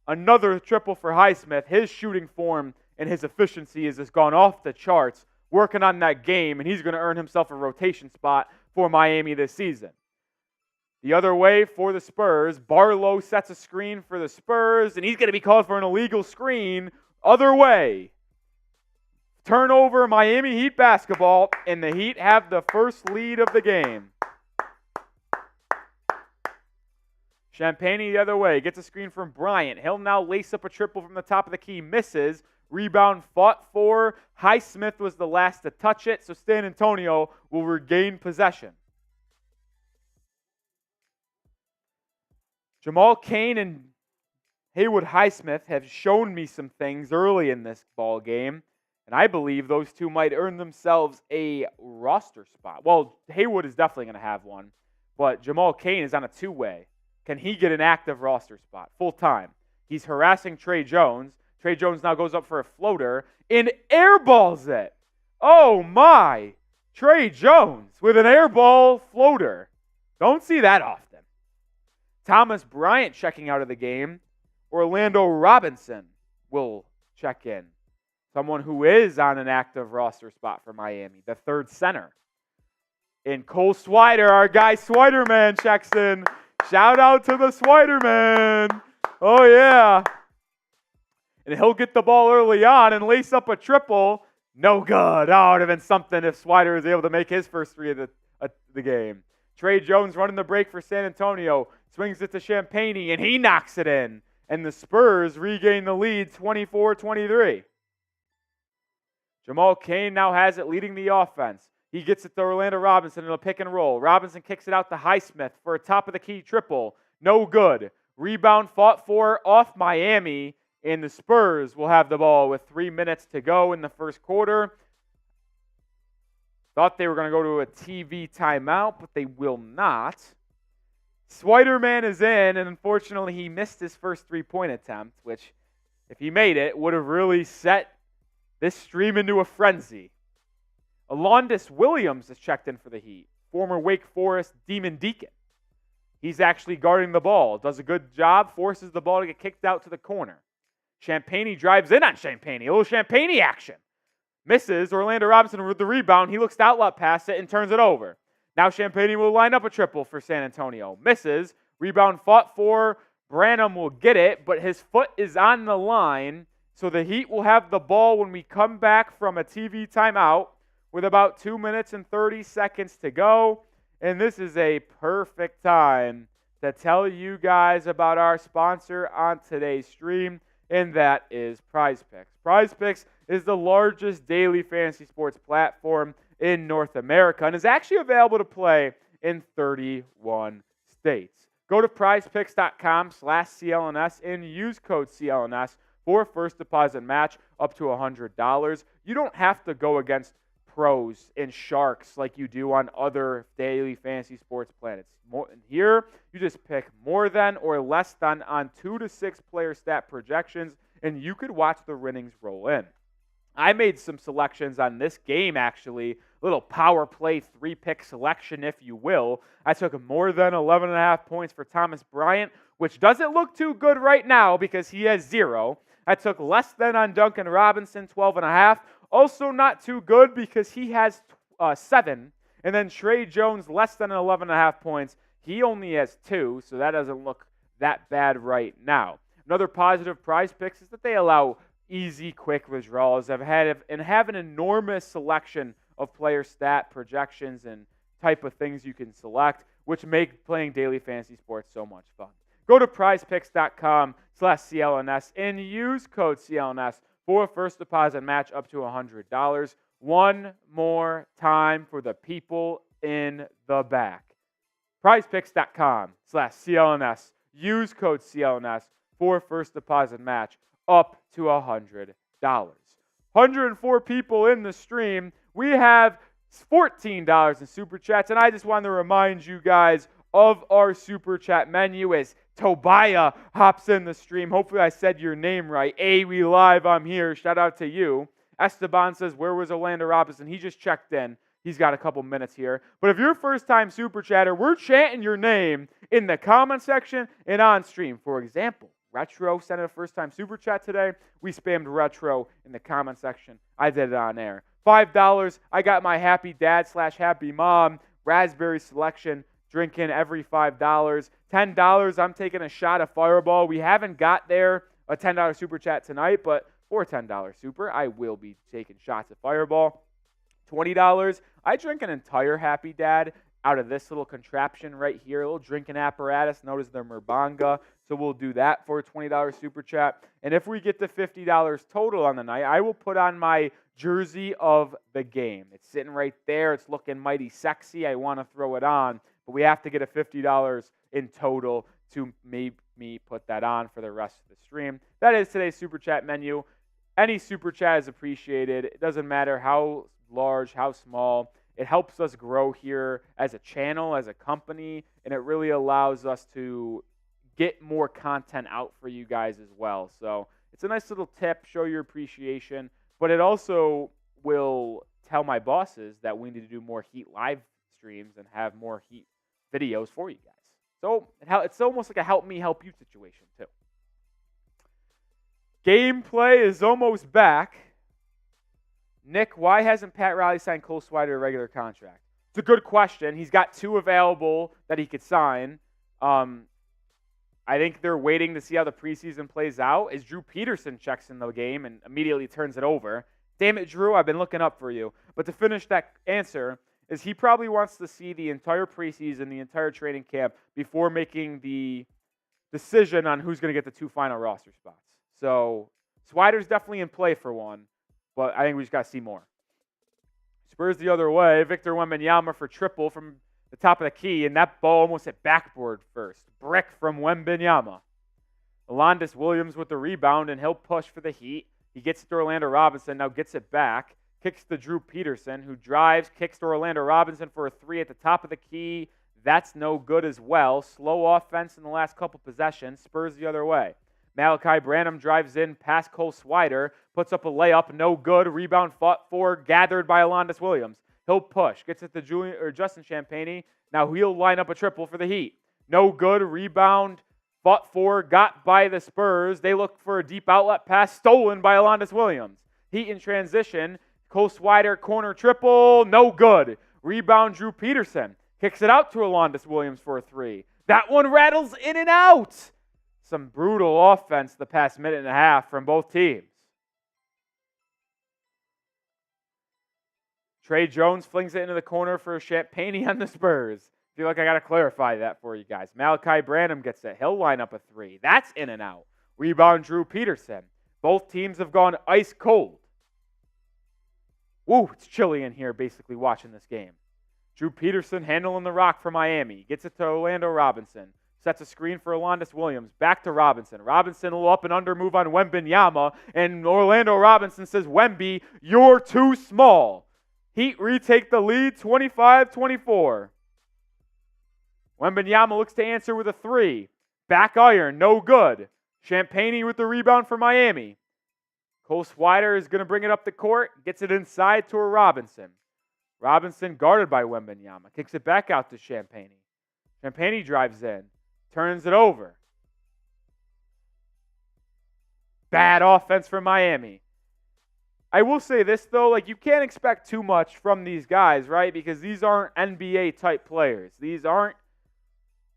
Another triple for Highsmith. His shooting form and his efficiency has just gone off the charts, working on that game, and he's going to earn himself a rotation spot for Miami this season. The other way for the Spurs, Barlow sets a screen for the Spurs, and he's going to be called for an illegal screen. Other way. Turnover, Miami Heat basketball, and the Heat have the first lead of the game. Champagne the other way, gets a screen from Bryant. He'll now lace up a triple from the top of the key, misses. Rebound fought for. Highsmith was the last to touch it, so San Antonio will regain possession. Jamal Cain and Haywood Highsmith have shown me some things early in this ball game, and I believe those two might earn themselves a roster spot. Well, Haywood is definitely going to have one, but Jamal Cain is on a two-way. Can he get an active roster spot full-time? He's harassing Trey Jones. Trey Jones now goes up for a floater and airballs it. Oh, my. Trey Jones with an airball floater. Don't see that often. Thomas Bryant checking out of the game. Orlando Robinson will check in. Someone who is on an active roster spot for Miami, the third center. And Cole Swider, our guy Swider Man, checks in. Shout out to the Swider Man. Oh, yeah. And he'll get the ball early on and lace up a triple. No good. Oh, it would have been something if Swider was able to make his first three of the game. Trey Jones running the break for San Antonio. Swings it to Champagne, and he knocks it in. And the Spurs regain the lead 24-23. Jamal Cain now has it leading the offense. He gets it to Orlando Robinson in a pick and roll. Robinson kicks it out to Highsmith for a top-of-the-key triple. No good. Rebound fought for off Miami, and the Spurs will have the ball with 3 minutes to go in the first quarter. Thought they were going to go to a TV timeout, but they will not. Swiderman is in, and unfortunately he missed his first three-point attempt, which, if he made it, would have really set this stream into a frenzy. Alondis Williams has checked in for the Heat, former Wake Forest Demon Deacon. He's actually guarding the ball, does a good job, forces the ball to get kicked out to the corner. Champagne drives in on Champagne, a little Champagne action. Misses. Orlando Robinson with the rebound. He looks to outlet pass it and turns it over. Now Champagne will line up a triple for San Antonio. Misses. Rebound fought for. Branham will get it, but his foot is on the line. So the Heat will have the ball when we come back from a TV timeout with about 2 minutes and 30 seconds to go. And this is a perfect time to tell you guys about our sponsor on today's stream. and that is Prize Picks. Prize Picks is the largest daily fantasy sports platform in North America and is actually available to play in 31 states. Go to prizepicks.com/CLNS and use code CLNS for first deposit match up to $100. You don't have to go against pros and sharks like you do on other daily fantasy sports planets. Here, you just pick more than or less than on 2 to 6 player stat projections, and you could watch the winnings roll in. I made some selections on this game, actually. A little power play 3-pick selection, if you will. I took more than 11.5 points for Thomas Bryant, which doesn't look too good right now because he has 0. I took less than on Duncan Robinson, 12.5. Also not too good because he has 7. And then Trey Jones, less than 11.5 points. He only has 2, so that doesn't look that bad right now. Another positive Prize Picks is that they allow easy, quick withdrawals. Have an enormous selection of player stat projections and type of things you can select, which make playing daily fantasy sports so much fun. Go to prizepicks.com/CLNS and use code CLNS for a first deposit match up to $100. One more time for the people in the back. prizepicks.com/CLNS. Use code CLNS for a first deposit match up to $100. 104 people in the stream. We have $14 in Super Chats, and I just want to remind you guys of our Super Chat menu as Tobiah hops in the stream. Hopefully I said your name right. We live, I'm here. Shout out to you. Esteban says, where was Orlando Robinson? He just checked in. He's got a couple minutes here. But if you're a first-time Super Chatter, we're chanting your name in the comment section and on stream. For example, Retro sent a first-time Super Chat today. We spammed Retro in the comment section. I did it on air. $5, I got my happy dad/happy mom raspberry selection drinking every $5. $10, I'm taking a shot of Fireball. We haven't got there a $10 Super Chat tonight, but for a $10 Super, I will be taking shots of Fireball. $20, I drink an entire Happy Dad out of this little contraption right here, a little drinking apparatus known as the Merbanga. So we'll do that for a $20 Super Chat. And if we get to $50 total on the night, I will put on my jersey of the game. It's sitting right there. It's looking mighty sexy. I want to throw it on, but we have to get a $50 in total to make me put that on for the rest of the stream. That is today's Super Chat menu. Any Super Chat is appreciated. It doesn't matter how large, how small. It helps us grow here as a channel, as a company, and it really allows us to get more content out for you guys as well. So it's a nice little tip, show your appreciation, but it also will tell my bosses that we need to do more Heat live streams and have more Heat videos for you guys. So it's almost like a help me, help you situation too. Gameplay is almost back. Nick, why hasn't Pat Riley signed Cole Swider a regular contract? It's a good question. He's got 2 available that he could sign. I think they're waiting to see how the preseason plays out as Drew Peterson checks in the game and immediately turns it over. Damn it, Drew, I've been looking up for you. But to finish that answer is he probably wants to see the entire preseason, the entire training camp before making the decision on who's going to get the 2 final roster spots. So Swider's definitely in play for one. But I think we just got to see more. Spurs the other way. Victor Wembanyama for triple from the top of the key, and that ball almost hit backboard first. Brick from Wembanyama. Alondas Williams with the rebound, and he'll push for the Heat. He gets it to Orlando Robinson, now gets it back. Kicks to Drew Peterson, who drives, kicks to Orlando Robinson for a 3 at the top of the key. That's no good as well. Slow offense in the last couple possessions. Spurs the other way. Malachi Branham drives in past Cole Swider, puts up a layup, no good. Rebound fought for, gathered by Alondas Williams. He'll push, gets it to Justin Champagnie. Now he'll line up a triple for the Heat. No good. Rebound fought for, got by the Spurs. They look for a deep outlet pass, stolen by Alondas Williams. Heat in transition. Cole Swider corner triple, no good. Rebound Drew Peterson. Kicks it out to Alondas Williams for a 3. That one rattles in and out. Some brutal offense the past minute and a half from both teams. Trey Jones flings it into the corner for Champagnie on the Spurs. I feel like I got to clarify that for you guys. Malachi Branham gets it. He'll line up a 3. That's in and out. Rebound, Drew Peterson. Both teams have gone ice cold. Woo, it's chilly in here basically watching this game. Drew Peterson handling the rock for Miami. Gets it to Orlando Robinson. Sets a screen for Alondes Williams. Back to Robinson. Robinson will up and under move on Wembanyama. And Orlando Robinson says, Wemby, you're too small. Heat retake the lead 25-24. Wembanyama looks to answer with a three. Back iron, no good. Champagnie with the rebound for Miami. Cole Swider is going to bring it up the court. Gets it inside to a Robinson. Robinson guarded by Wembanyama. Kicks it back out to Champagnie. Champagnie drives in. Turns it over. Bad offense for Miami. I will say this, though. Like, you can't expect too much from these guys, right? Because these aren't NBA-type players. These aren't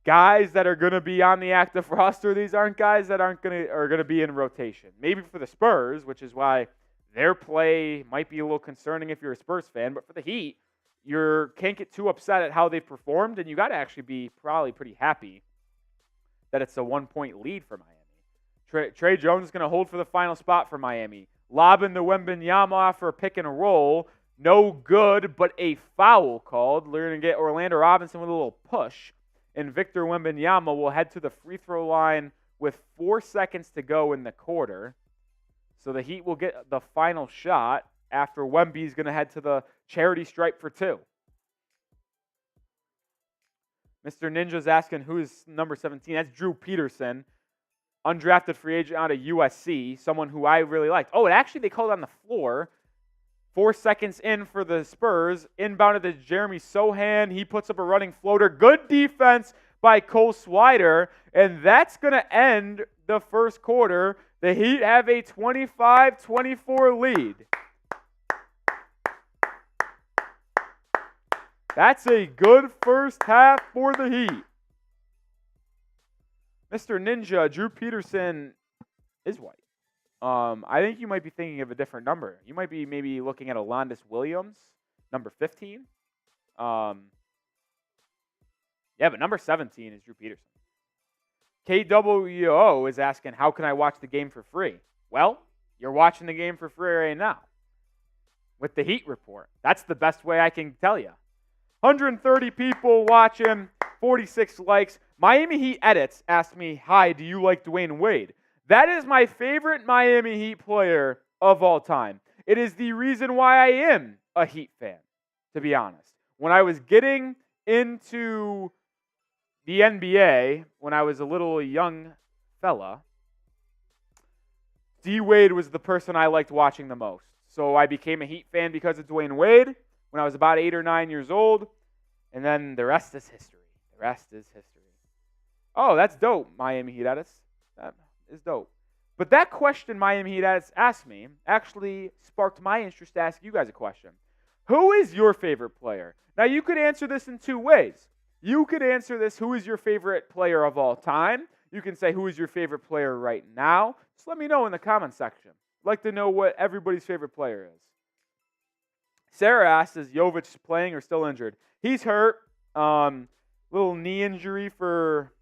guys that are going to be on the active roster. These aren't guys that are going to be in rotation. Maybe for the Spurs, which is why their play might be a little concerning if you're a Spurs fan. But for the Heat, you can't get too upset at how they've performed, and you got to actually be probably pretty happy that it's a 1-point lead for Miami. Trey Jones is going to hold for the final spot for Miami. Lobbing the Wembanyama for a pick and a roll. No good, but a foul called. They're going to get Orlando Robinson with a little push. And Victor Wembanyama will head to the free throw line with 4 seconds to go in the quarter. So the Heat will get the final shot after Wemby's going to head to the charity stripe for two. Mr. Ninja's asking who is number 17. That's Drew Peterson, undrafted free agent out of USC, someone who I really liked. Oh, and actually they called on the floor. 4 seconds in for the Spurs. Inbounded to Jeremy Sohan. He puts up a running floater. Good defense by Cole Swider. And that's going to end the first quarter. The Heat have a 25-24 lead. That's a good first half for the Heat. Mr. Ninja, Drew Peterson is white. I think you might be thinking of a different number. You might be maybe looking at Alondes Williams, number 15. Yeah, but number 17 is Drew Peterson. KWO is asking, how can I watch the game for free? Well, you're watching the game for free right now with the Heat Report. That's the best way I can tell you. 130 people watching, 46 likes. Miami Heat Edits asked me, hi, do you like Dwayne Wade? That is my favorite Miami Heat player of all time. It is the reason why I am a Heat fan, to be honest. When I was getting into the NBA, when I was a little young fella, D. Wade was the person I liked watching the most. So I became a Heat fan because of Dwayne Wade when I was about 8 or 9 years old. And then the rest is history. The rest is history. Oh, that's dope, Miami Heat Edits. That is dope. But that question Miami Heat Edits asked me actually sparked my interest to ask you guys a question. Who is your favorite player? Now, you could answer this in two ways. You could answer this, who is your favorite player of all time? You can say, who is your favorite player right now? Just let me know in the comment section. I'd like to know what everybody's favorite player is. Sarah asks, is Jovic playing or still injured? He's hurt. Little knee injury for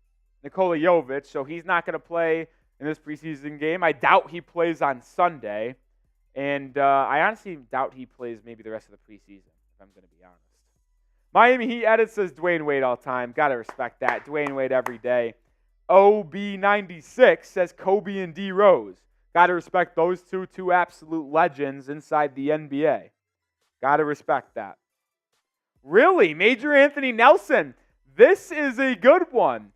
Nikola Jovic, so he's not going to play in this preseason game. I doubt he plays on Sunday, and I honestly doubt he plays maybe the rest of the preseason, if I'm going to be honest. Miami Heat Edit says Dwayne Wade all time. Got to respect that. Dwayne Wade every day. OB96 says Kobe and D. Rose. Got to respect those two absolute legends inside the NBA. Got to respect that. Really? Major Anthony Nelson. This is a good one.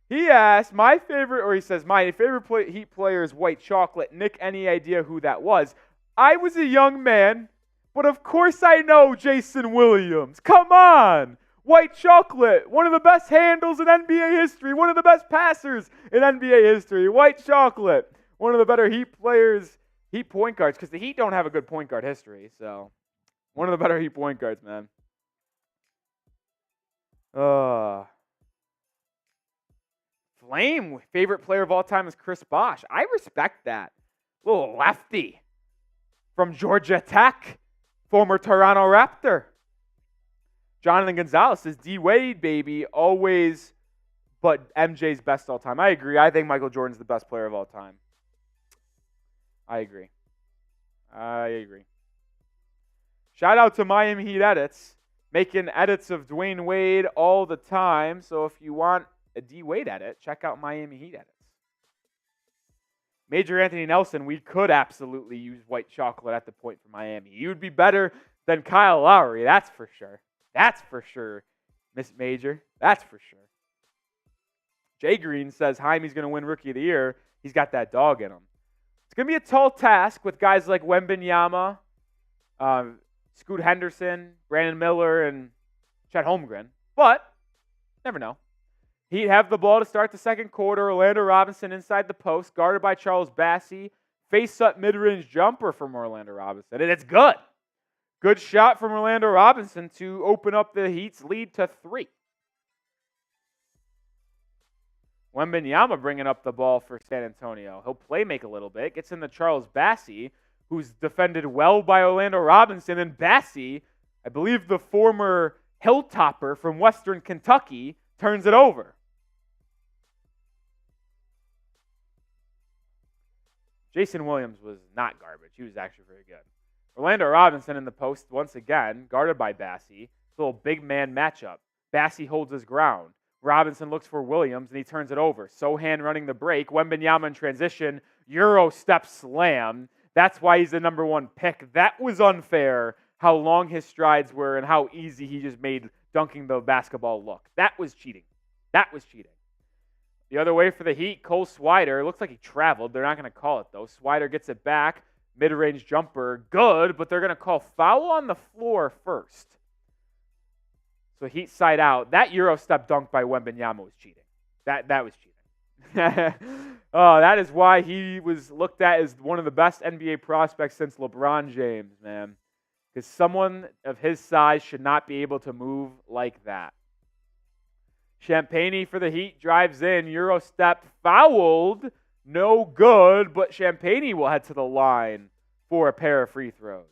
He asked, my favorite Heat player is White Chocolate. Nick, any idea who that was? I was a young man, but of course I know Jason Williams. Come on. White Chocolate, one of the best handles in NBA history, one of the best passers in NBA history. White Chocolate, one of the better Heat players, Heat point guards, because the Heat don't have a good point guard history, so one of the better Heat point guards, man. Flame, favorite player of all time is Chris Bosh. I respect that. Little lefty from Georgia Tech, former Toronto Raptor. Jonathan Gonzalez says, D. Wade, baby, always but MJ's best all time. I agree. I think Michael Jordan's the best player of all time. I agree. Shout out to Miami Heat Edits, making edits of Dwayne Wade all the time. So if you want a D Wade edit, check out Miami Heat Edits. Major Anthony Nelson, we could absolutely use white chocolate at the point for Miami. He would be better than Kyle Lowry, that's for sure. That's for sure, Miss Major. That's for sure. Jay Green says Jaime's going to win Rookie of the Year. He's got that dog in him. It's going to be a tall task with guys like Wembanyama, Scoot Henderson, Brandon Miller, and Chet Holmgren. But, never know. He'd have the ball to start the second quarter. Orlando Robinson inside the post, guarded by Charles Bassey. Face-up mid-range jumper from Orlando Robinson, and it's good. Good shot from Orlando Robinson to open up the Heat's lead to 3. Wembanyama bringing up the ball for San Antonio. He'll play make a little bit. Gets into Charles Bassey, who's defended well by Orlando Robinson. And Bassey, I believe the former Hilltopper from Western Kentucky, turns it over. Jason Williams was not garbage. He was actually very good. Orlando Robinson in the post once again, guarded by Bassey. It's a little big man matchup. Bassey holds his ground. Robinson looks for Williams, and he turns it over. Sohan running the break. Wembanyama in transition. Euro step slam. That's why he's the number 1 pick. That was unfair, how long his strides were and how easy he just made dunking the basketball look. That was cheating. The other way for the Heat, Cole Swider. Looks like he traveled. They're not going to call it, though. Swider gets it back. Mid-range jumper. Good, but they're going to call foul on the floor first. So Heat side out. That Euro step dunk by Wembanyama was cheating. That was cheating. That is why he was looked at as one of the best NBA prospects since LeBron James, man. Because someone of his size should not be able to move like that. Champagny for the Heat drives in. Euro step fouled. No good, but Champagny will head to the line for a pair of free throws.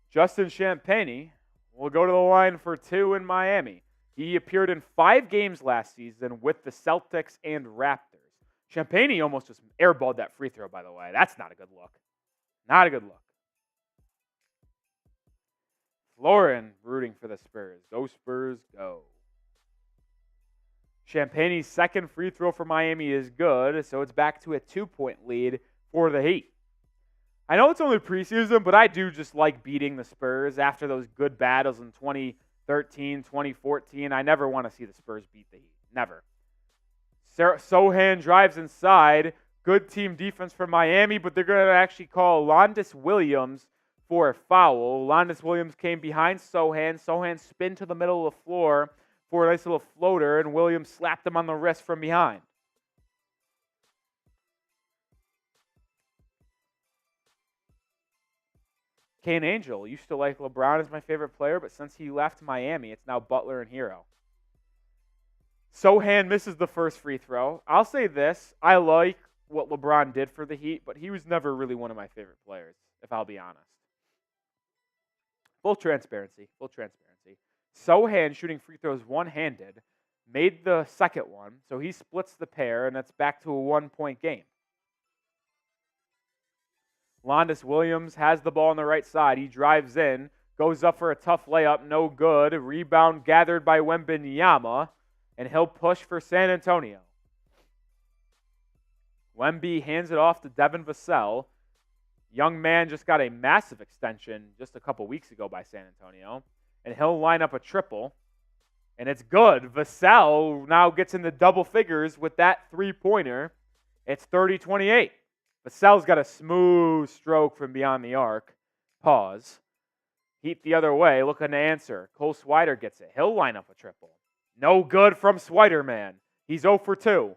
Justin Champagny will go to the line for 2 in Miami. He appeared in 5 games last season with the Celtics and Raptors. Champagny almost just airballed that free throw, by the way. That's not a good look. Not a good look. Lauren rooting for the Spurs. Go Spurs, go. Champagny's second free throw for Miami is good, so it's back to a 2-point lead for the Heat. I know it's only preseason, but I do just like beating the Spurs after those good battles in 2013, 2014. I never want to see the Spurs beat the Heat. Never. Sohan drives inside. Good team defense for Miami, but they're going to actually call Londis Williams for a foul. Londis Williams came behind Sohan. Sohan spin to the middle of the floor for a nice little floater, and Williams slapped him on the wrist from behind. Kane Angel used to like LeBron as my favorite player, but since he left Miami, it's now Butler and Herro. Sohan misses the first free throw. I'll say this. I like what LeBron did for the Heat, but he was never really one of my favorite players, if I'll be honest. Full transparency. Sohan shooting free throws one-handed, made the second one, so he splits the pair, and it's back to a 1-point game. Londis Williams has the ball on the right side. He drives in, goes up for a tough layup, no good. Rebound gathered by Wembanyama, and he'll push for San Antonio. Wemby hands it off to Devin Vassell. Young man just got a massive extension just a couple weeks ago by San Antonio, and he'll line up a triple, and it's good. Vassell now gets into double figures with that three-pointer. It's 30-28. Vassell's got a smooth stroke from beyond the arc. Pause. Heat the other way, looking to answer. Cole Swider gets it. He'll line up a triple. No good from Swider, man. He's 0 for 2.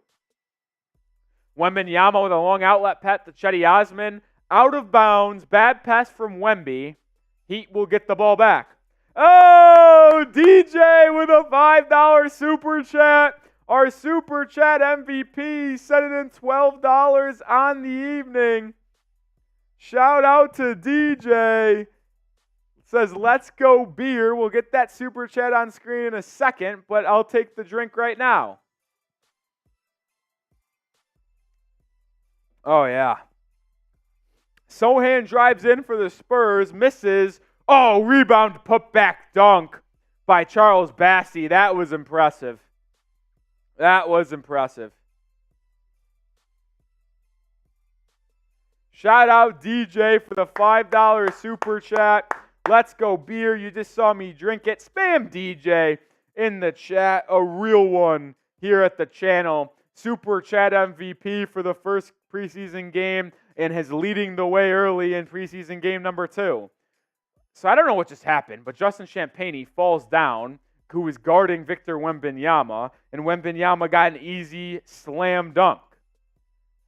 Wembanyama with a long outlet pass to Chetty Osman. Out of bounds. Bad pass from Wemby. Heat will get the ball back. Oh, DJ with a $5 super chat. Our super chat MVP sending in $12 on the evening. Shout out to DJ. says, let's go beer. We'll get that super chat on screen in a second, but I'll take the drink right now. Oh, yeah. Sohan drives in for the Spurs, misses. Oh, rebound, put back dunk by Charles Bassey. That was impressive. That was impressive. Shout out DJ for the $5 super chat. Let's go beer. You just saw me drink it. Spam DJ in the chat. A real one here at the channel. Super chat MVP for the first preseason game and is leading the way early in preseason game number 2. So I don't know what just happened, but Justin Champagnie falls down, who was guarding Victor Wembanyama, and Wembanyama got an easy slam dunk.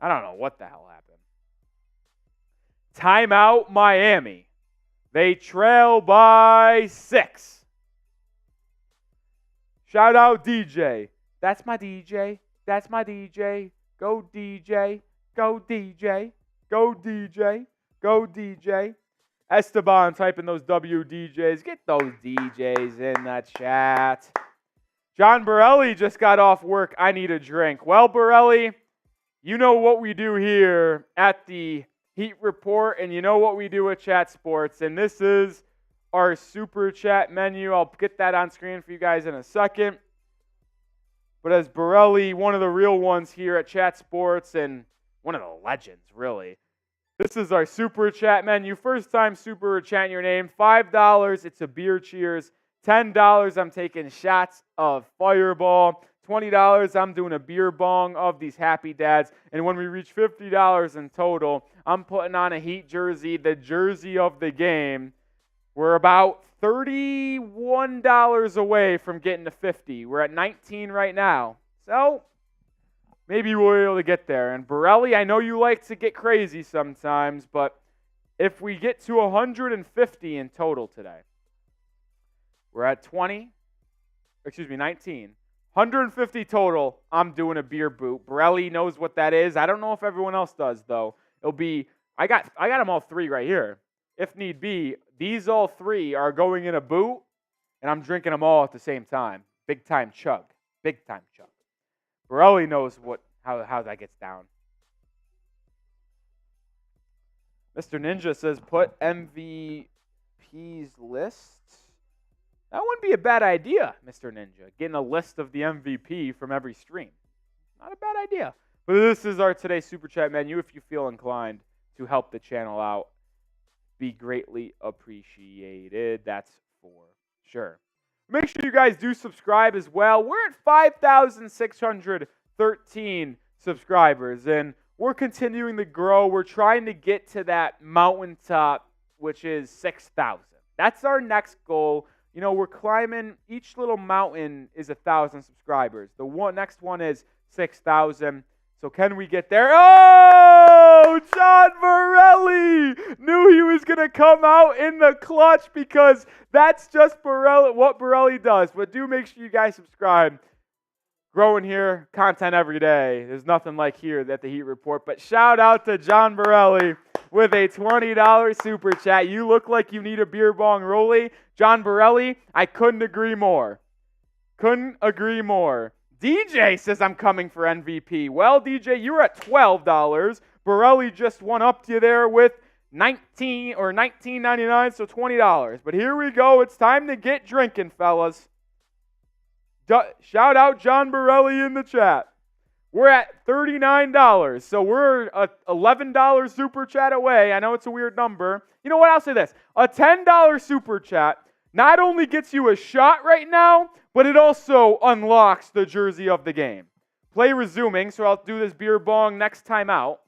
I don't know what the hell happened. Timeout Miami. They trail by 6. Shout out DJ. That's my DJ. That's my DJ. Go DJ. Go DJ. Go DJ. Go DJ. Esteban typing those WDJs. Get those DJs in the chat. John Borelli just got off work. I need a drink. Well, Borelli, you know what we do here at the Heat Report, and you know what we do at Chat Sports, and this is our super chat menu. I'll get that on screen for you guys in a second. But as Borelli, one of the real ones here at Chat Sports, and one of the legends, really, this is our super chat menu. First time super chatting your name. $5, it's a beer cheers. $10, I'm taking shots of Fireball. $20, I'm doing a beer bong of these Happy Dads. And when we reach $50 in total, I'm putting on a Heat jersey, the jersey of the game. We're about $31 away from getting to 50. We're at 19 right now. So maybe we'll be able to get there. And Borelli, I know you like to get crazy sometimes, but if we get to 150 in total today, we're at 19. 150 total, I'm doing a beer boot. Borelli knows what that is. I don't know if everyone else does, though. It'll be, I got them all 3 right here. If need be, these all 3 are going in a boot, and I'm drinking them all at the same time. Big time chug. Big time chug. Borelli knows how that gets down. Mr. Ninja says, put MVP's list. That wouldn't be a bad idea, Mr. Ninja. Getting a list of the MVP from every stream. Not a bad idea. But this is our today's Super Chat menu. If you feel inclined to help the channel out, be greatly appreciated. That's for sure. Make sure you guys do subscribe as well. We're at 5,613 subscribers, and we're continuing to grow. We're trying to get to that mountaintop, which is 6,000. That's our next goal. You know, we're climbing. Each little mountain is 1,000 subscribers. The next one is 6,000. So can we get there? Oh, John Borelli knew he was going to come out in the clutch because that's just what Borelli does. But do make sure you guys subscribe. Growing here, content every day. There's nothing like here at the Heat Report. But shout out to John Borelli with a $20 super chat. You look like you need a beer bong rollie. John Borelli, I couldn't agree more. Couldn't agree more. DJ says I'm coming for MVP. Well, DJ, you were at $12. Borelli just went up to you there with $19 or $19.99, so $20. But here we go. It's time to get drinking, fellas. Shout out John Borelli in the chat. We're at $39, so we're a $11 super chat away. I know it's a weird number. You know what? I'll say this. A $10 super chat not only gets you a shot right now, but it also unlocks the jersey of the game. Play resuming, so I'll do this beer bong next time out.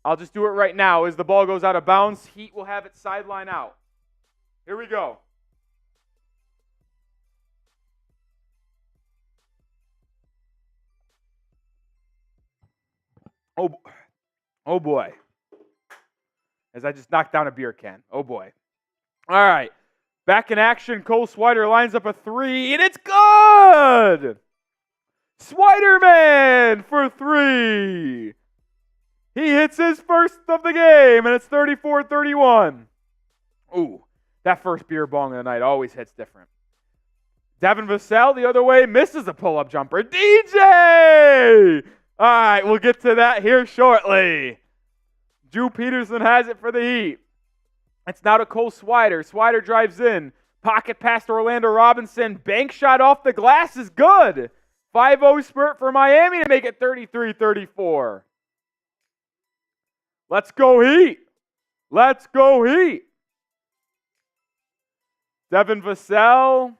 I'll just do it right now. As the ball goes out of bounds, Heat will have it sideline out. Here we go. Oh boy. As I just knocked down a beer can. Oh boy. All right. Back in action. Cole Swider lines up a 3, and it's good! Swider-Man for 3. He hits his first of the game, and it's 34-31. Ooh, that first beer bong of the night always hits different. Devin Vassell the other way misses a pull-up jumper. DJ! All right, we'll get to that here shortly. Drew Peterson has it for the Heat. It's now to Cole Swider. Swider drives in. Pocket pass to Orlando Robinson. Bank shot off the glass is good. 5-0 spurt for Miami to make it 33-34. Let's go Heat. Let's go Heat. Devin Vassell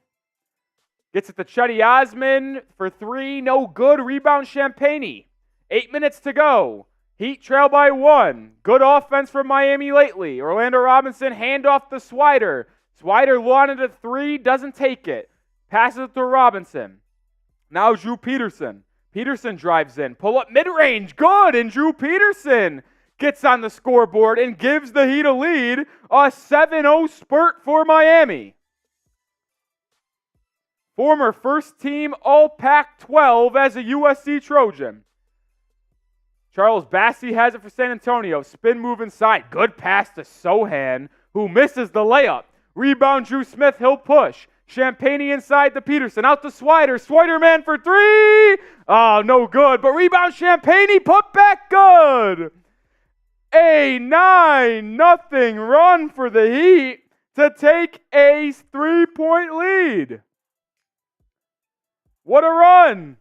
gets it to Chetty Osman for 3. No good. Rebound Champagnie. 8 minutes to go. Heat trail by 1. Good offense from Miami lately. Orlando Robinson handoff to Swider. Swider wanted a 3. Doesn't take it. Passes it to Robinson. Now Drew Peterson. Peterson drives in. Pull up mid-range. Good. And Drew Peterson gets on the scoreboard and gives the Heat a lead. A 7-0 spurt for Miami. Former first-team All-Pac-12 as a USC Trojan. Charles Bassey has it for San Antonio. Spin move inside. Good pass to Sohan, who misses the layup. Rebound Drew Smith. He'll push. Champagnie inside to Peterson. Out to Swider. Swider man for 3. Oh, no good. But rebound Champagnie. Put back good. A 9-0 run for the Heat to take a 3-point lead. What a run.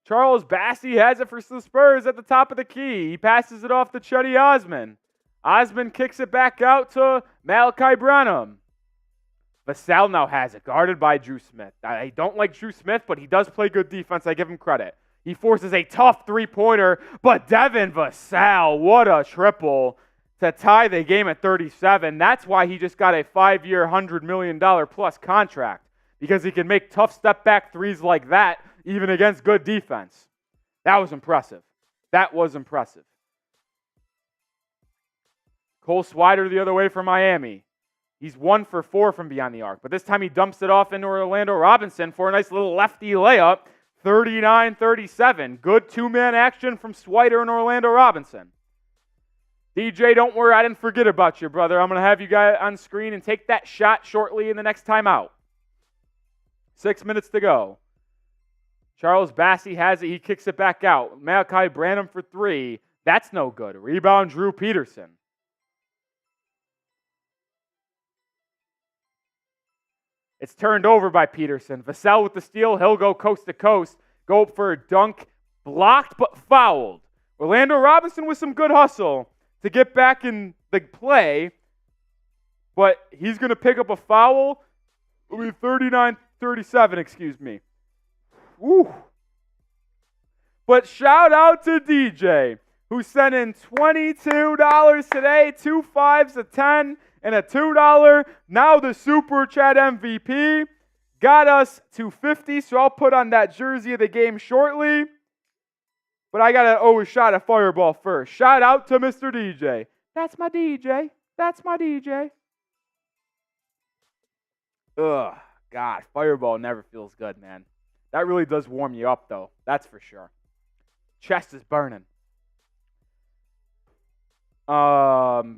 Charles Bassey has it for the Spurs at the top of the key. He passes it off to Chetty Osman. Osman kicks it back out to Malachi Branham. Vassell now has it, guarded by Drew Smith. I don't like Drew Smith, but he does play good defense. I give him credit. He forces a tough three-pointer, but Devin Vassell, what a triple to tie the game at 37. That's why he just got a 5-year, $100 million plus contract, because he can make tough step-back threes like that, even against good defense. That was impressive. That was impressive. Cole Swider the other way for Miami. He's 1 for 4 from beyond the arc, but this time he dumps it off into Orlando Robinson for a nice little lefty layup, 39-37. Good two-man action from Swider and Orlando Robinson. DJ, don't worry, I didn't forget about you, brother. I'm going to have you guys on screen and take that shot shortly in the next timeout. 6 minutes to go. Charles Bassey has it. He kicks it back out. Malachi Branham for 3. That's no good. Rebound, Drew Peterson. It's turned over by Peterson. Vassell with the steal. He'll go coast to coast. Go for a dunk. Blocked but fouled. Orlando Robinson with some good hustle to get back in the play. But he's going to pick up a foul. It'll be 39-37, excuse me. Woo. But shout out to DJ, who sent in $22 today, 2 5s, a 10, and a $2. Now the Super Chat MVP got us to 50, so I'll put on that jersey of the game shortly. But I got to owe a shot at Fireball first. Shout out to Mr. DJ. That's my DJ. That's my DJ. Ugh, God, Fireball never feels good, man. That really does warm you up, though. That's for sure. Chest is burning. Vassell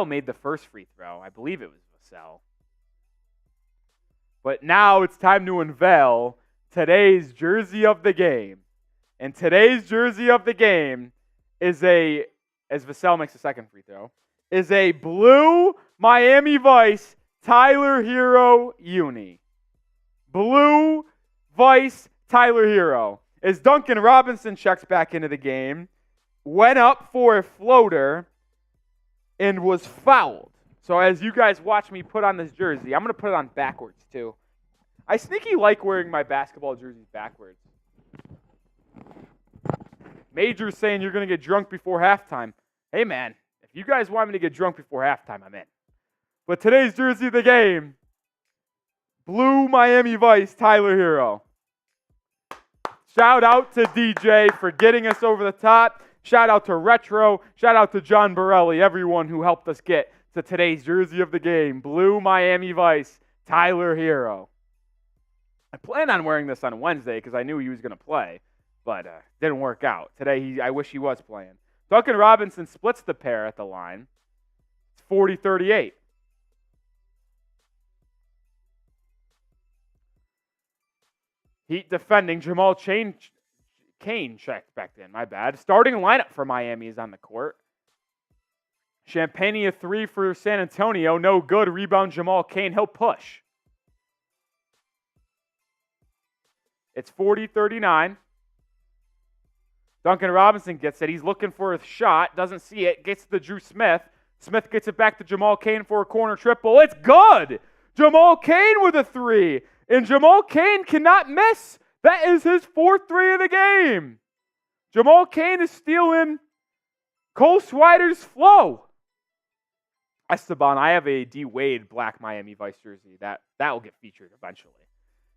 made the first free throw. I believe it was Vassell. But now it's time to unveil today's jersey of the game. And today's jersey of the game is as Vassell makes the second free throw, is a blue Miami Vice Tyler Herro uni. Blue Vice Tyler Herro. As Duncan Robinson checks back into the game, went up for a floater, and was fouled. So as you guys watch me put on this jersey, I'm going to put it on backwards too. I sneaky like wearing my basketball jerseys backwards. Major's saying you're going to get drunk before halftime. Hey man, if you guys want me to get drunk before halftime, I'm in. But today's jersey of the game, blue Miami Vice Tyler Herro. Shout out to DJ for getting us over the top. Shout out to Retro. Shout out to John Borelli, everyone who helped us get to today's jersey of the game. Blue Miami Vice, Tyler Herro. I planned on wearing this on Wednesday because I knew he was going to play, but didn't work out. Today, I wish he was playing. Duncan Robinson splits the pair at the line. 40-38. Heat defending. Jamal Kane checked back in. My bad. Starting lineup for Miami is on the court. Champagnie 3 for San Antonio. No good. Rebound Jamal Kane. He'll push. It's 40-39. Duncan Robinson gets it. He's looking for a shot. Doesn't see it. Gets to Drew Smith. Smith gets it back to Jamal Kane for a corner triple. It's good! Jamal Kane with a 3. And Jamal Kane cannot miss. That is his 4th 3 of the game. Jamal Kane is stealing Cole Swider's flow. Esteban, I have a D. Wade black Miami Vice jersey. That will get featured eventually.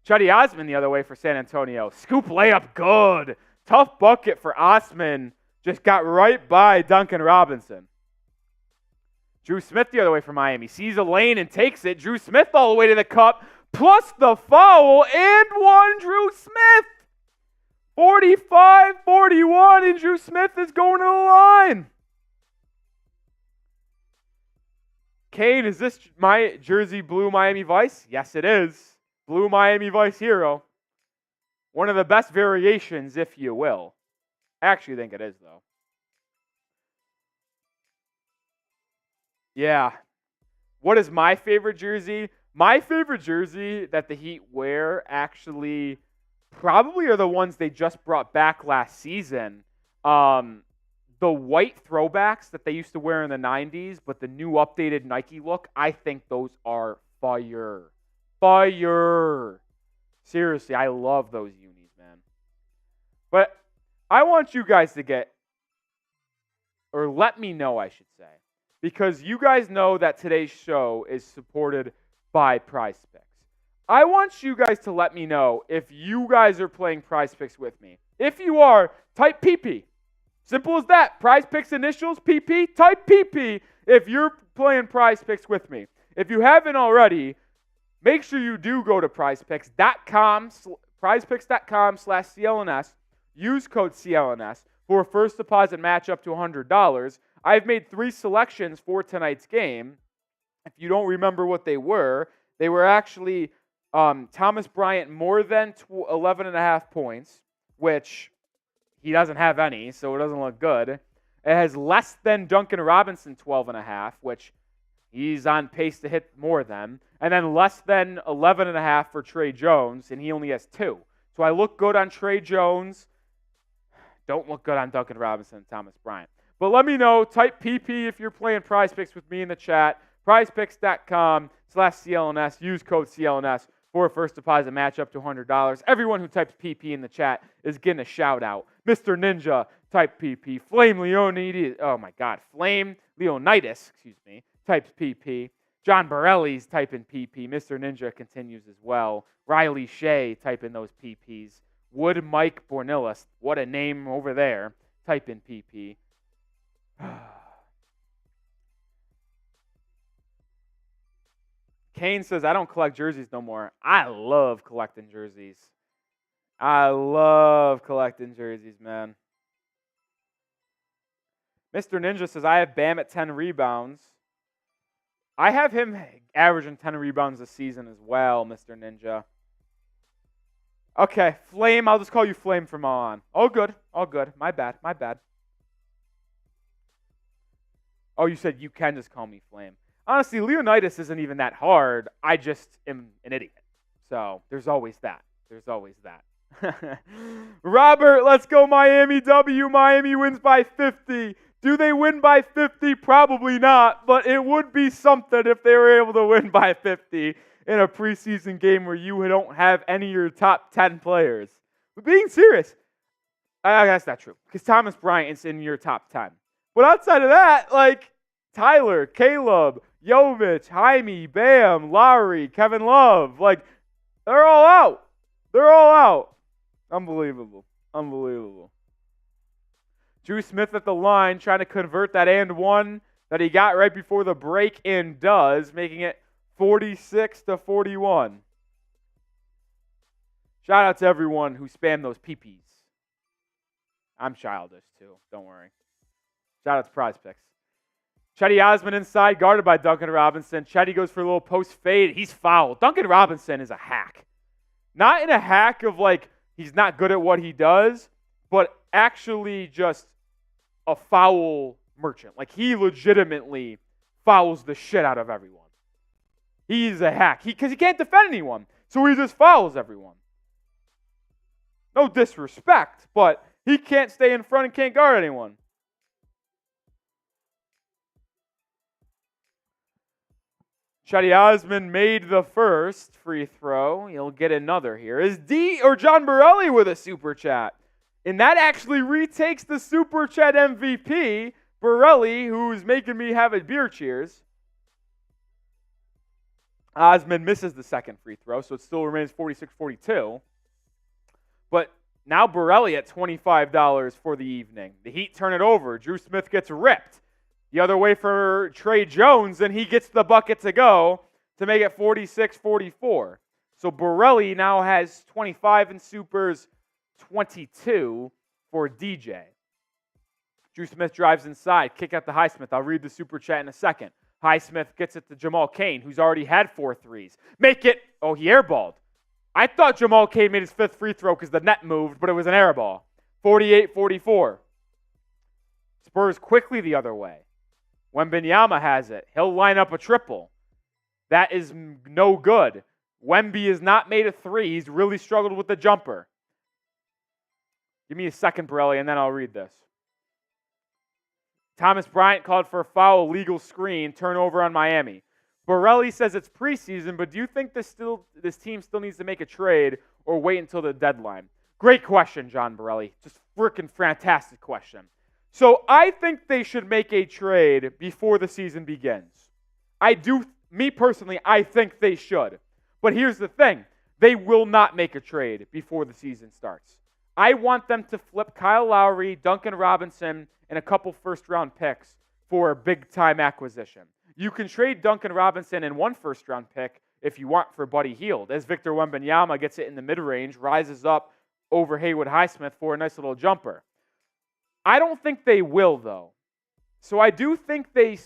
Chetty Osman the other way for San Antonio. Scoop layup, good. Tough bucket for Osman. Just got right by Duncan Robinson. Drew Smith the other way for Miami. Sees a lane and takes it. Drew Smith all the way to the cup. Plus the foul and one Drew Smith. 45-41 and Drew Smith is going to the line. Kane, is this my jersey blue Miami Vice? Yes, it is. Blue Miami Vice Herro. One of the best variations, if you will. I actually think it is, though. Yeah. What is my favorite jersey? My favorite jersey that the Heat wear actually probably are the ones they just brought back last season. The white throwbacks that they used to wear in the 90s, but the new updated Nike look, I think those are fire. Fire. Seriously, I love those unis, man. But I want you guys to get, or let me know, I should say, because you guys know that today's show is supported by Prize Picks. I want you guys to let me know if you guys are playing Prize Picks with me. If you are, type PP. Simple as that. Prize Picks initials, PP, type PP if you're playing Prize Picks with me. If you haven't already, make sure you do go to prizepicks.com, prizepicks.com/CLNS. Use code CLNS for a first deposit match up to $100. I've made 3 selections for tonight's game. If you don't remember what they were actually Thomas Bryant more than 11.5 points, which he doesn't have any, so it doesn't look good. It has less than Duncan Robinson 12.5, which he's on pace to hit more than. And then less than 11.5 for Trey Jones, and he only has 2. So I look good on Trey Jones. Don't look good on Duncan Robinson and Thomas Bryant. But let me know. Type PP if you're playing Prize Picks with me in the chat. prizepicks.com/CLNS. Use code CLNS for a first deposit match up to $100. Everyone who types PP in the chat is getting a shout out. Mr. Ninja, type PP. Flame Leonidas, types PP. John Borelli's typing PP. Mr. Ninja continues as well. Riley Shea typing those PPs. Wood Mike Bornillis, what a name over there, typing PP. Kane says, I don't collect jerseys no more. I love collecting jerseys. Man. Mr. Ninja says, I have Bam at 10 rebounds. I have him averaging 10 rebounds a season as well, Mr. Ninja. Okay, Flame, I'll just call you Flame from on. All good. My bad. Oh, you said you can just call me Flame. Honestly, Leonidas isn't even that hard. I just am an idiot. So there's always that. Robert, let's go Miami W. Miami wins by 50. Do they win by 50? Probably not, but it would be something if they were able to win by 50 in a preseason game where you don't have any of your top 10 players. But being serious, that's not true because Thomas Bryant is in your top 10. But outside of that, like Tyler, Caleb, Jovic, Jaime, Bam, Lowry, Kevin Love, like they're all out. Unbelievable. Drew Smith at the line trying to convert that and one that he got right before the break and does, making it 46-41. Shout out to everyone who spammed those PPs. I'm childish too, don't worry. Shout out to Prize Picks. Chetty Osman inside, guarded by Duncan Robinson. Chetty goes for a little post fade. He's fouled. Duncan Robinson is a hack. Not in a hack of like he's not good at what he does, but actually just a foul merchant. Like he legitimately fouls the shit out of everyone. He's a hack. Because he can't defend anyone. So he just fouls everyone. No disrespect, but he can't stay in front and can't guard anyone. Chetty Osman made the first free throw. He'll get another here. Is John Borelli with a super chat? And that actually retakes the super chat MVP, Borelli, who's making me have a beer cheers. Osman misses the second free throw, so it still remains 46-42. But now Borelli at $25 for the evening. The Heat turn it over. Drew Smith gets ripped. The other way for Trey Jones, and he gets the bucket to go to make it 46-44. So Borelli now has 25 in supers, 22 for DJ. Drew Smith drives inside, kick out to Highsmith. I'll read the super chat in a second. Highsmith gets it to Jamal Cain, who's already had 4 threes. Make it. Oh, he airballed. I thought Jamal Cain made his 5th free throw because the net moved, but it was an airball. 48-44. Spurs quickly the other way. Wembanyama has it. He'll line up a triple. That is no good. Wemby has not made a 3. He's really struggled with the jumper. Give me a second, Borelli, and then I'll read this. Thomas Bryant called for a foul, legal screen, turnover on Miami. Borelli says it's preseason, but do you think this team still needs to make a trade or wait until the deadline? Great question, John Borelli. Just freaking fantastic question. So I think they should make a trade before the season begins. Me personally, I think they should. But here's the thing. They will not make a trade before the season starts. I want them to flip Kyle Lowry, Duncan Robinson, and a couple first-round picks for a big-time acquisition. You can trade Duncan Robinson and 1 first-round pick if you want for Buddy Hield, as Victor Wembanyama gets it in the mid-range, rises up over Haywood Highsmith for a nice little jumper. I don't think they will, though. So I do think they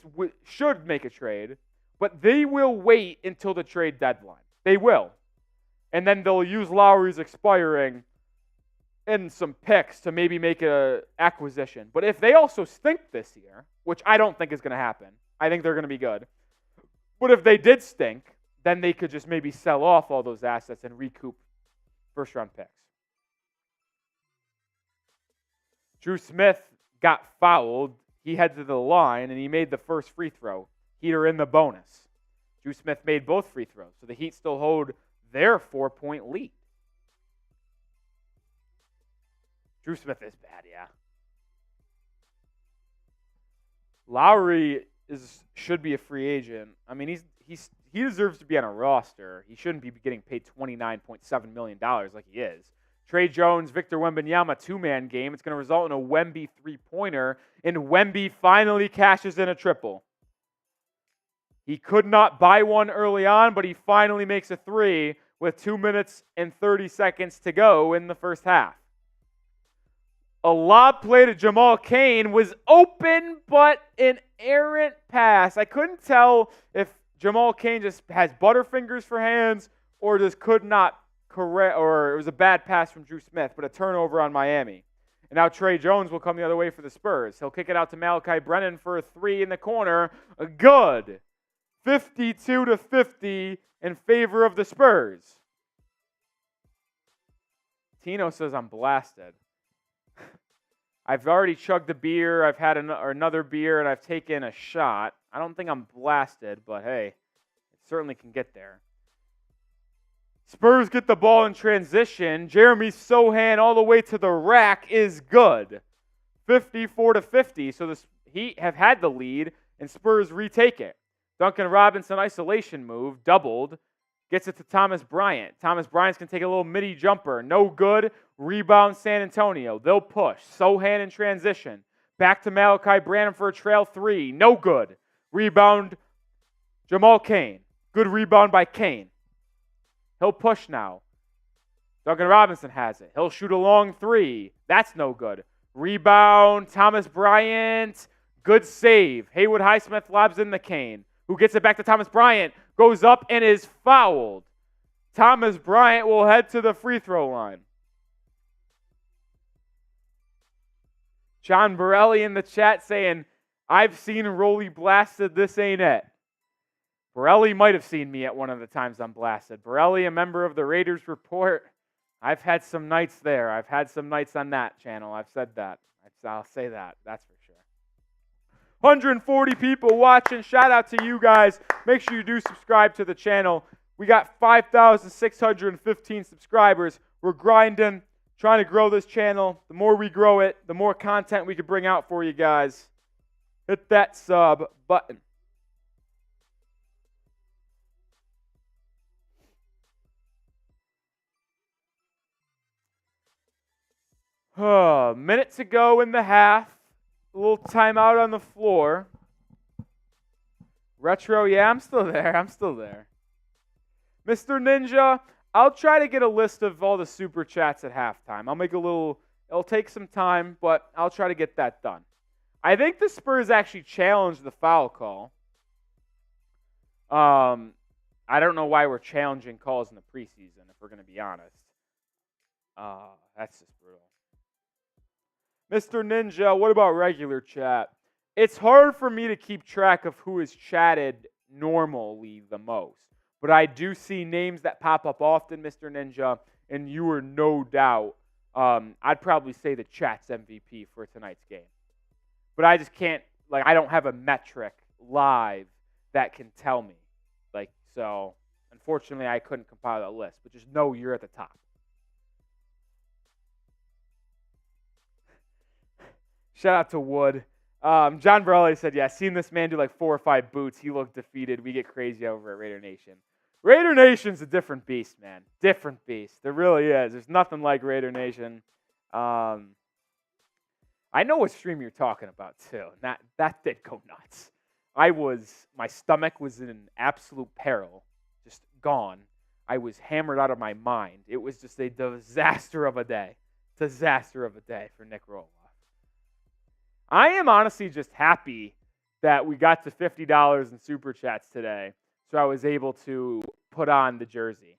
should make a trade, but they will wait until the trade deadline. They will. And then they'll use Lowry's expiring and some picks to maybe make an acquisition. But if they also stink this year, which I don't think is going to happen, I think they're going to be good. But if they did stink, then they could just maybe sell off all those assets and recoup first-round picks. Drew Smith got fouled. He headed to the line, and he made the first free throw. Heat are in the bonus. Drew Smith made both free throws, so the Heat still hold their 4-point lead. Drew Smith is bad, yeah. Lowry should be a free agent. I mean, he deserves to be on a roster. He shouldn't be getting paid $29.7 million like he is. Trey Jones, Victor Wembanyama, 2-man game. It's going to result in a Wemby 3-pointer, and Wemby finally cashes in a triple. He could not buy one early on, but he finally makes a 3 with 2 minutes and 30 seconds to go in the first half. A lob play to Jamal Cain was open, but an errant pass. I couldn't tell if Jamal Cain just has butterfingers for hands or just could not correct, or it was a bad pass from Drew Smith, but a turnover on Miami. And now Trey Jones will come the other way for the Spurs. He'll kick it out to Malachi Brennan for a 3 in the corner. Good. 52-50 in favor of the Spurs. Tino says I'm blasted. I've already chugged a beer. I've had another beer, and I've taken a shot. I don't think I'm blasted, but hey, it certainly can get there. Spurs get the ball in transition. Jeremy Sohan all the way to the rack is good. 54-50. So the Heat have had the lead, and Spurs retake it. Duncan Robinson isolation move, doubled. Gets it to Thomas Bryant. Thomas Bryant's going to take a little midi jumper. No good. Rebound San Antonio. They'll push. Sohan in transition. Back to Malachi Branham for a trail 3. No good. Rebound Jamal Cain. Good rebound by Cain. He'll push now. Duncan Robinson has it. He'll shoot a long 3. That's no good. Rebound Thomas Bryant. Good save. Haywood Highsmith lobs in the cane. Who gets it back to Thomas Bryant. Goes up and is fouled. Thomas Bryant will head to the free throw line. John Borelli in the chat saying, I've seen Rolly blasted, this ain't it. Borelli might have seen me at one of the times I'm blasted. Borelli, a member of the Raiders Report. I've had some nights there. I've had some nights on that channel. I've said that. I'll say that. That's for sure. 140 people watching. Shout out to you guys. Make sure you do subscribe to the channel. We got 5,615 subscribers. We're grinding, trying to grow this channel. The more we grow it, the more content we can bring out for you guys. Hit that sub button. Minute to go in the half. A little timeout on the floor. Retro, yeah, I'm still there. Mr. Ninja, I'll try to get a list of all the super chats at halftime. I'll make it'll take some time, but I'll try to get that done. I think the Spurs actually challenged the foul call. I don't know why we're challenging calls in the preseason, if we're going to be honest. That's just brutal. Mr. Ninja, what about regular chat? It's hard for me to keep track of who is chatted normally the most. But I do see names that pop up often, Mr. Ninja, and you are no doubt, I'd probably say the chat's MVP for tonight's game. But I just can't, I don't have a metric live that can tell me. So, unfortunately, I couldn't compile that list. But just know you're at the top. Shout out to Wood. John Borelli said, yeah, seen this man do 4 or 5 boots. He looked defeated. We get crazy over at Raider Nation. Raider Nation's a different beast, man. Different beast. There really is. There's nothing like Raider Nation. I know what stream you're talking about, too. That did go nuts. My stomach was in absolute peril. Just gone. I was hammered out of my mind. It was just a disaster of a day. Disaster of a day for Nic Rohloff. I am honestly just happy that we got to $50 in Super Chats today, so I was able to put on the jersey.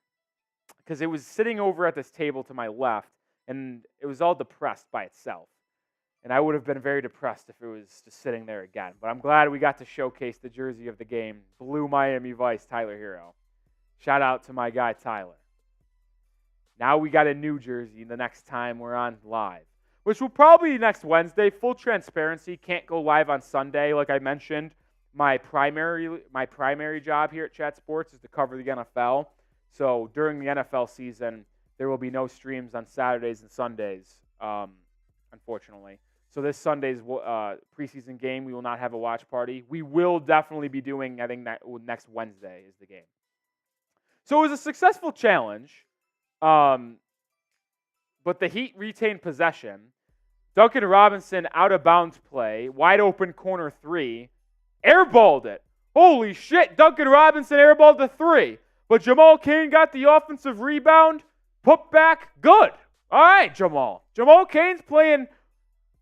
Because it was sitting over at this table to my left, and it was all depressed by itself. And I would have been very depressed if it was just sitting there again. But I'm glad we got to showcase the jersey of the game. Blue Miami Vice, Tyler Herro. Shout out to my guy, Tyler. Now we got a new jersey the next time we're on live, which will probably be next Wednesday. Full transparency, can't go live on Sunday. Like I mentioned, my primary job here at Chat Sports is to cover the NFL. So during the NFL season, there will be no streams on Saturdays and Sundays, unfortunately. So this Sunday's preseason game, we will not have a watch party. We will definitely be doing, I think, next Wednesday is the game. So it was a successful challenge, but the Heat retained possession. Duncan Robinson, out of bounds play, wide open corner 3, airballed it. Holy shit, Duncan Robinson airballed the 3. But Jamal Cain got the offensive rebound, put back, good. All right, Jamal. Jamal Cain's playing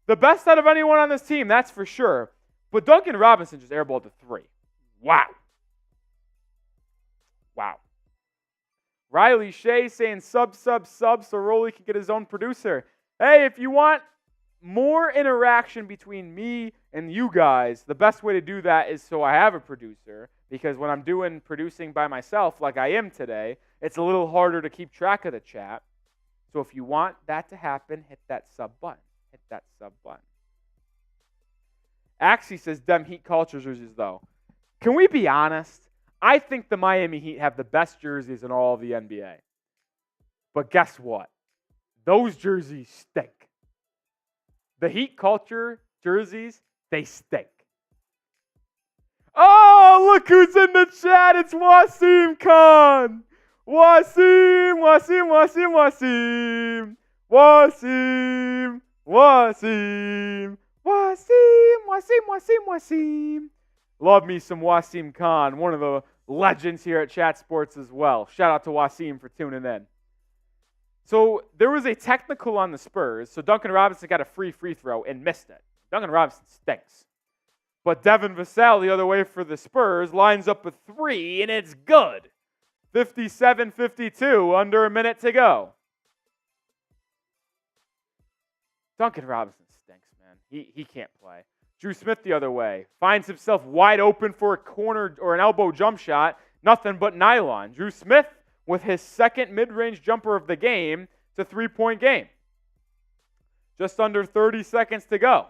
the best out of anyone on this team, that's for sure. But Duncan Robinson just airballed the 3. Wow. Wow. Riley Shea saying sub, so Rolly can get his own producer. Hey, if you want more interaction between me and you guys, the best way to do that is so I have a producer, because when I'm doing producing by myself like I am today, it's a little harder to keep track of the chat. So if you want that to happen, hit that sub button. Hit that sub button. Axie says, dem Heat culture jerseys, though. Can we be honest? I think the Miami Heat have the best jerseys in all of the NBA. But guess what? Those jerseys stink. The Heat culture jerseys, they stink. Oh, look who's in the chat. It's Wasim Khan. Wasim. Love me some Wasim Khan, one of the legends here at Chat Sports as well. Shout out to Wasim for tuning in. So there was a technical on the Spurs, so Duncan Robinson got a free throw and missed it. Duncan Robinson stinks. But Devin Vassell, the other way for the Spurs, lines up a three, and it's good. 57-52, under a minute to go. Duncan Robinson stinks, man. He can't play. Drew Smith the other way. Finds himself wide open for a corner or an elbow jump shot. Nothing but nylon. Drew Smith with his second mid-range jumper of the game. It's a three-point game. Just under 30 seconds to go.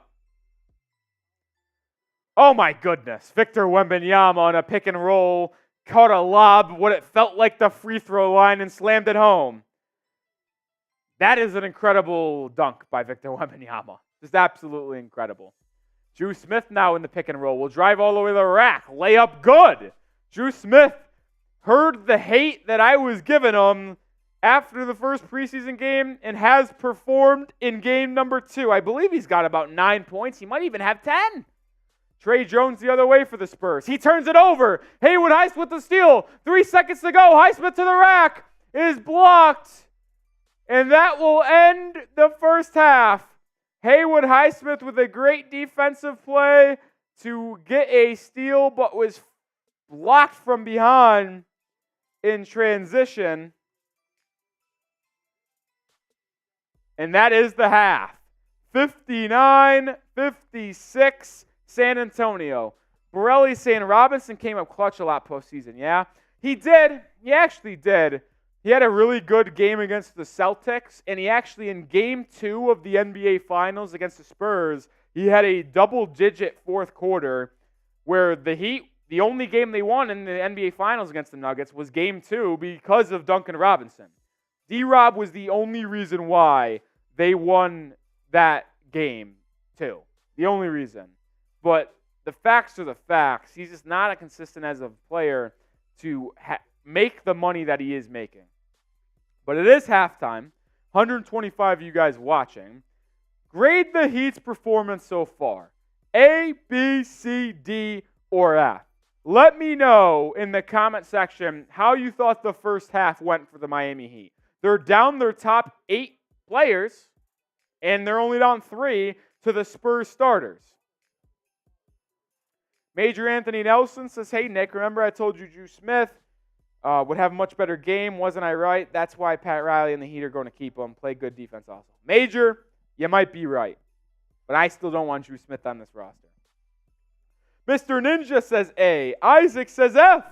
Oh my goodness. Victor Wembanyama on a pick and roll. Caught a lob, what it felt like the free throw line, and slammed it home. That is an incredible dunk by Victor Wembanyama. Just absolutely incredible. Drew Smith now in the pick and roll. Will drive all the way to the rack. Layup good. Drew Smith heard the hate that I was giving him after the first preseason game and has performed in game number 2. I believe he's got about 9 points. He might even have 10. Trey Jones the other way for the Spurs. He turns it over. Haywood Highsmith with the steal. 3 seconds to go. Highsmith to the rack. Is blocked. And that will end the first half. Haywood Highsmith with a great defensive play to get a steal, but was blocked from behind in transition. And that is the half. 59-56, San Antonio. Borelli saying Robinson came up clutch a lot postseason. Yeah, he did. He actually did. He had a really good game against the Celtics, and he actually, in Game 2 of the NBA Finals against the Spurs, he had a double-digit fourth quarter where the Heat, the only game they won in the NBA Finals against the Nuggets was Game 2 because of Duncan Robinson. D-Rob was the only reason why they won that game, too. The only reason. But the facts are the facts. He's just not a consistent as a player to make the money that he is making. But it is halftime. 125 of you guys watching. Grade the Heat's performance so far. A, B, C, D, or F. Let me know in the comment section how you thought the first half went for the Miami Heat. They're down their top 8 players, and they're only down 3 to the Spurs starters. Major Anthony Nelson says, hey, Nick, remember I told you Drew Smith would have a much better game. Wasn't I right? That's why Pat Riley and the Heat are going to keep him. Play good defense also. Major, you might be right. But I still don't want Drew Smith on this roster. Mr. Ninja says A. Isaac says F.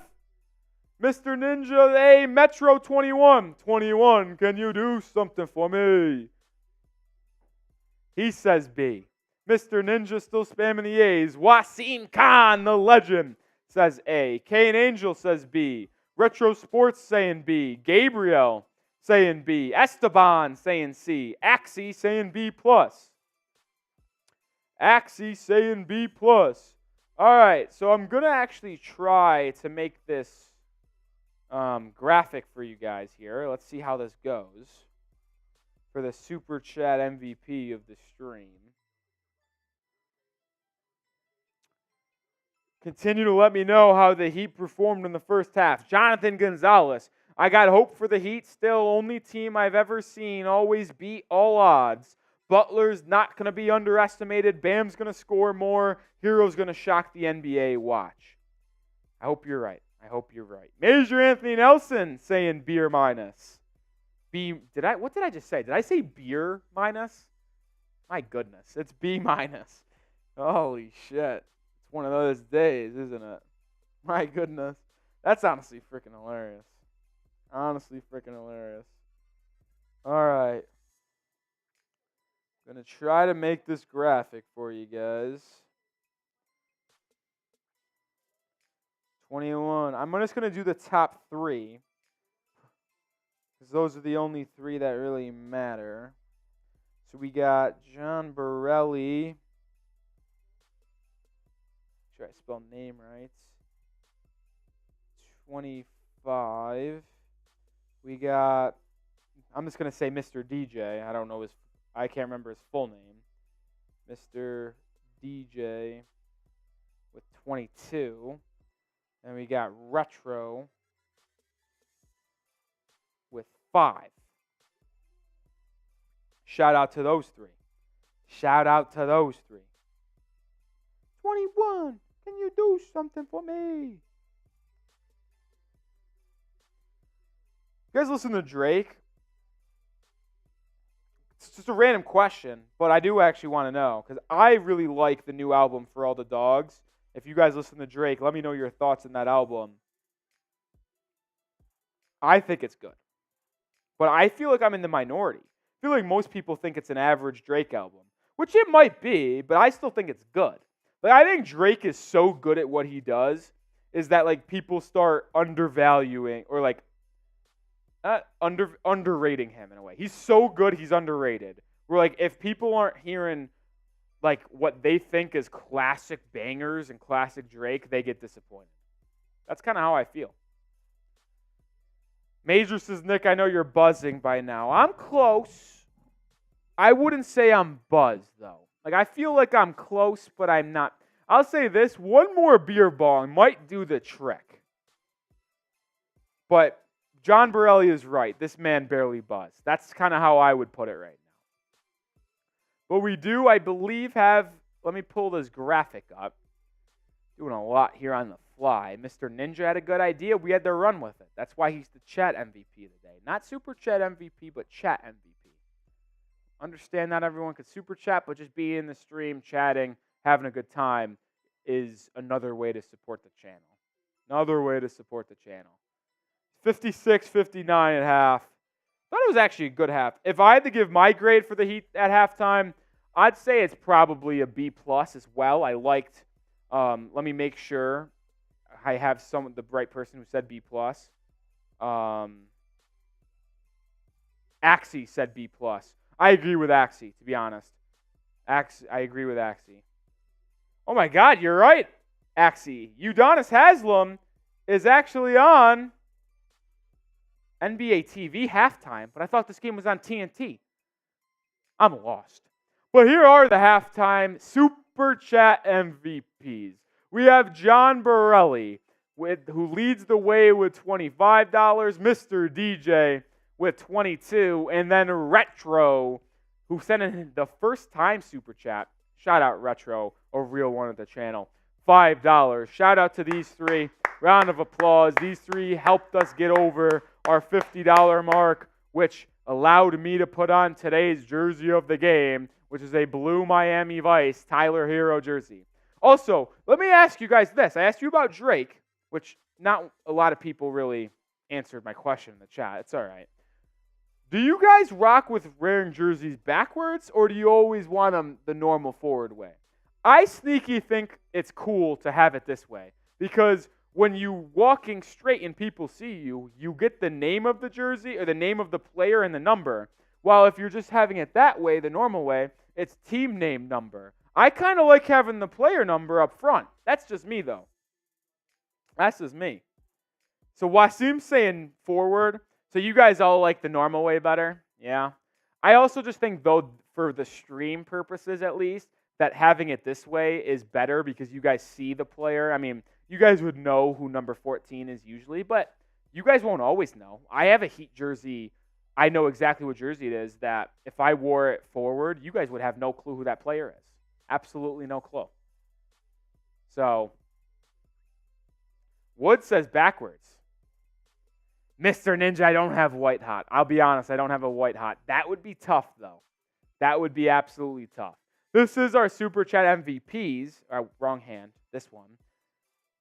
Mr. Ninja A. Metro 21. 21, can you do something for me? He says B. Mr. Ninja still spamming the A's. Wasim Khan, the legend, says A. Kane Angel says B. Retro Sports saying B. Gabriel saying B. Esteban saying C. Axie saying B+. Axie saying B+. All right, so I'm going to actually try to make this graphic for you guys here. Let's see how this goes for the Super Chat MVP of the stream. Continue to let me know how the Heat performed in the first half. Jonathan Gonzalez, I got hope for the Heat still. Only team I've ever seen always beat all odds. Butler's not going to be underestimated. Bam's going to score more. Herro's going to shock the NBA. Watch. I hope you're right. I hope you're right. Major Anthony Nelson saying beer minus. B. What did I just say? Did I say beer minus? My goodness. It's B minus. Holy shit. It's one of those days, isn't it? My goodness. That's honestly freaking hilarious. Honestly freaking hilarious. All right. I'm going to try to make this graphic for you guys. 21. I'm just going to do the top 3. Because those are the only 3 that really matter. So we got John Borelli. Make sure I spell name right. 25. We got, I'm just going to say Mr. DJ. I can't remember his full name. Mr. DJ with 22. And we got Retro with 5. Shout out to those 3. Shout out to those 3. 21. Can you do something for me? You guys listen to Drake? It's just a random question, but I do actually want to know because I really like the new album For All the Dogs. If you guys listen to Drake, let me know your thoughts on that album. I think it's good, but I feel like I'm in the minority. I feel like most people think it's an average Drake album, which it might be, but I still think it's good. Like, I think Drake is so good at what he does is that like people start undervaluing or like underrating him in a way. He's so good, he's underrated. We're like, if people aren't hearing like what they think is classic bangers and classic Drake, they get disappointed. That's kind of how I feel. Major says, Nick, I know you're buzzing by now. I'm close. I wouldn't say I'm buzzed, though. Like, I feel like I'm close, but I'm not. I'll say this. One more beer bong might do the trick. But John Borelli is right. This man barely buzzed. That's kind of how I would put it right now. But we do, I believe, have, let me pull this graphic up. Doing a lot here on the fly. Mr. Ninja had a good idea. We had to run with it. That's why he's the chat MVP today. Not Super Chat MVP, but chat MVP. Understand not everyone could Super Chat, but just be in the stream, chatting, having a good time is another way to support the channel. Another way to support the channel. 56-59 at half. Thought it was actually a good half. If I had to give my grade for the Heat at halftime, I'd say it's probably a B+ as well. I liked, let me make sure I have the right person who said B+. Axie said B+. I agree with Axie, to be honest. I agree with Axie. Oh my God, you're right, Axie. Udonis Haslem is actually on NBA TV halftime, but I thought this game was on TNT. I'm lost. But here are the halftime Super Chat MVPs. We have John Borelli, who leads the way with $25, Mr. DJ with $22, and then Retro, who sent in the first time Super Chat. Shout out Retro, a real one of the channel. $5. Shout out to these three. Round of applause. These three helped us get over our $50 mark, which allowed me to put on today's jersey of the game, which is a blue Miami Vice Tyler Herro jersey. Also, let me ask you guys this. I asked you about Drake, which not a lot of people really answered my question in the chat. It's all right. Do you guys rock with wearing jerseys backwards, or do you always want them the normal forward way? I sneaky think it's cool to have it this way because when you walking straight and people see you, you get the name of the jersey or the name of the player and the number. While if you're just having it that way, the normal way, it's team name number. I kind of like having the player number up front. That's just me, though. That's just me. So Wasim's saying forward. So you guys all like the normal way better? Yeah. I also just think, though, for the stream purposes at least, that having it this way is better because you guys see the player. I mean, you guys would know who number 14 is usually, but you guys won't always know. I have a Heat jersey. I know exactly what jersey it is that if I wore it forward, you guys would have no clue who that player is. Absolutely no clue. So, Wood says backwards. Mr. Ninja, I don't have white hot. I'll be honest, I don't have a white hot. That would be tough, though. That would be absolutely tough. This is our Super Chat MVPs. Wrong hand. This one.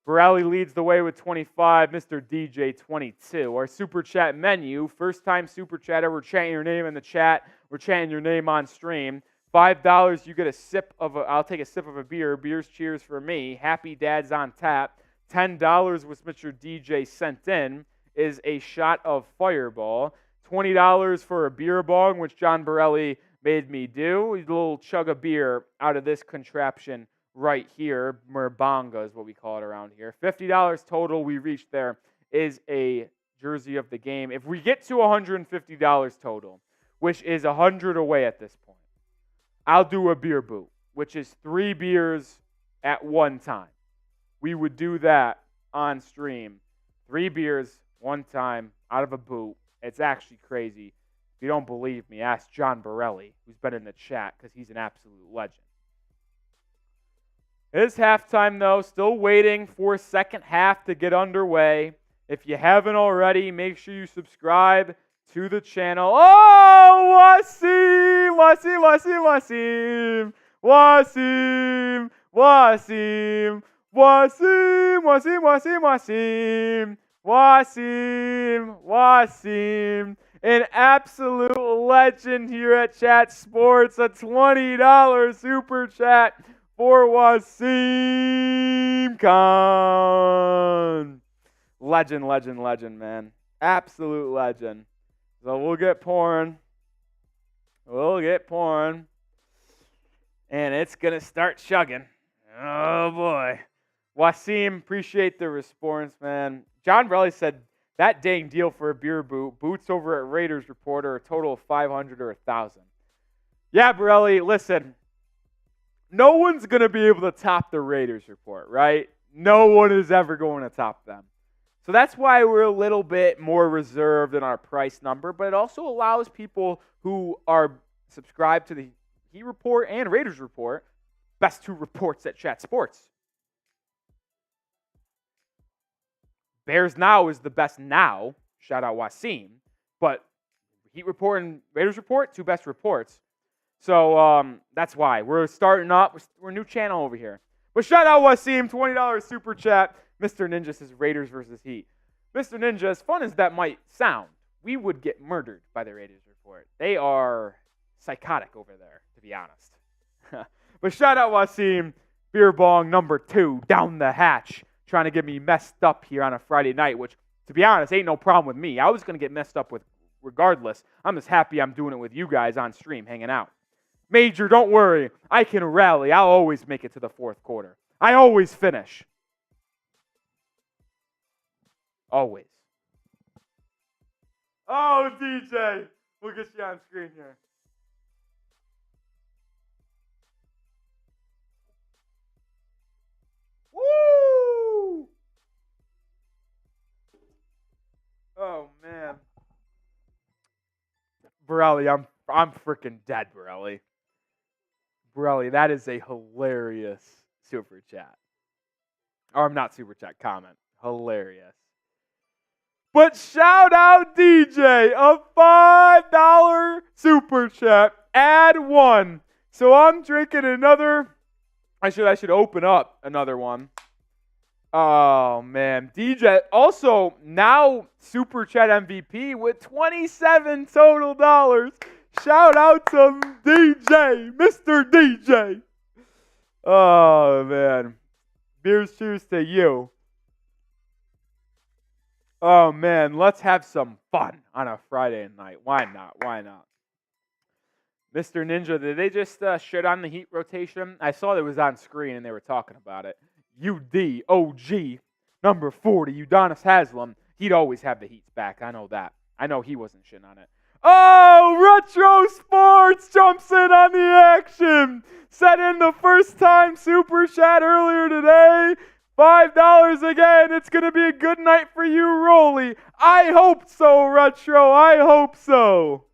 Borelli leads the way with 25. Mr. DJ 22. Our Super Chat menu. First time Super Chatter. We're chatting your name in the chat. We're chatting your name on stream. $5, you get a sip of I'll take a sip of a beer. Beers cheers for me. Happy Dad's on tap. $10 was Mr. DJ sent in is a shot of Fireball. $20 for a beer bong, which John Borelli made me do. A little chug of beer out of this contraption right here. Merbonga is what we call it around here. $50 total we reached there is a jersey of the game. If we get to $150 total, which is 100 away at this point, I'll do a beer boot, which is 3 beers at one time. We would do that on stream. 3 beers, one time, out of a boot. It's actually crazy. If you don't believe me, ask John Borelli, who's been in the chat, because he's an absolute legend. It is halftime, though. Still waiting for second half to get underway. If you haven't already, make sure you subscribe to the channel. Oh, Wasim! Wasim, Wasim, Wasim! Wasim! Wasim! Wasim! Wasim, Wasim, Wasim! Wasim! Wasim! An absolute legend here at Chat Sports. A $20 super chat for Wasim Khan. Legend, legend, legend, man. Absolute legend. So we'll get pouring. We'll get pouring. And it's going to start chugging. Oh, boy. Wasim, appreciate the response, man. John Relly said, that dang deal for a beer boot. Boots over at Raiders Reporter, a total of 500 or 1,000. Yeah, Borelli, listen. No one's going to be able to top the Raiders Report, right? No one is ever going to top them. So that's why we're a little bit more reserved in our price number, but it also allows people who are subscribed to the Heat Report and Raiders Report, best two reports at Chat Sports. Bears Now is the best now. Shout out Wasim. But Heat Report and Raiders Report, two best reports. So that's why. We're starting up. We're a new channel over here. But shout out Wasim, $20 super chat. Mr. Ninja says Raiders versus Heat. Mr. Ninja, as fun as that might sound, we would get murdered by the Raiders Report. They are psychotic over there, to be honest. But shout out Wasim, beer bong number 2, down the hatch, trying to get me messed up here on a Friday night, which, to be honest, ain't no problem with me. I was going to get messed up with regardless. I'm just happy I'm doing it with you guys on stream, hanging out. Major, don't worry. I can rally. I'll always make it to the fourth quarter. I always finish. Always. Oh, DJ. We'll get you on screen here. Woo! Oh, man. Borelli, I'm freaking dead, Borelli. Borelli, that is a hilarious super chat. Or not super chat, comment. Hilarious. But shout out DJ, a $5 super chat. Add one. So I'm drinking another. I should open up another one. Oh, man. DJ, also now super chat MVP with 27 total dollars. Shout out to DJ, Mr. DJ. Oh, man. Beers cheers to you. Oh, man. Let's have some fun on a Friday night. Why not? Why not? Mr. Ninja, did they just shit on the Heat rotation? I saw it was on screen and they were talking about it. UD, OG, number 40, Udonis Haslem. He'd always have the Heat's back. I know that. I know he wasn't shitting on it. Oh, Retro Sports jumps in on the action. Set in the first time super chat earlier today. $5 again. It's going to be a good night for you, Rolly. I hope so, Retro. I hope so.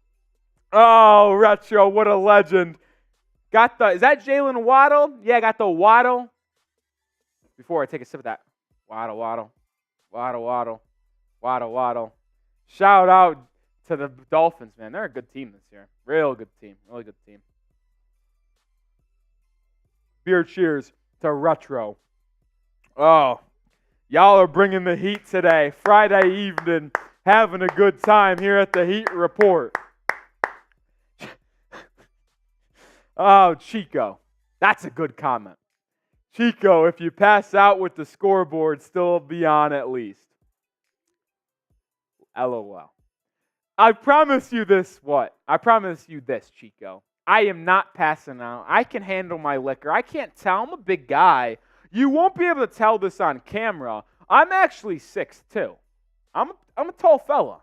Oh, Retro, what a legend. Is that Jalen Waddle? Yeah, I got the Waddle. Before I take a sip of that. Waddle, Waddle. Waddle, Waddle. Waddle, Waddle. Shout out to the Dolphins, man. They're a good team this year. Real good team. Really good team. Beer cheers to Retro. Oh, y'all are bringing the heat today. Friday evening, having a good time here at the Heat Report. Oh, Chico. That's a good comment. Chico, if you pass out with the scoreboard, still be on at least. LOL. I promise you this, what? I promise you this, Chico. I am not passing out. I can handle my liquor. I can't tell. I'm a big guy. You won't be able to tell this on camera. I'm actually 6'2". I'm a tall fella.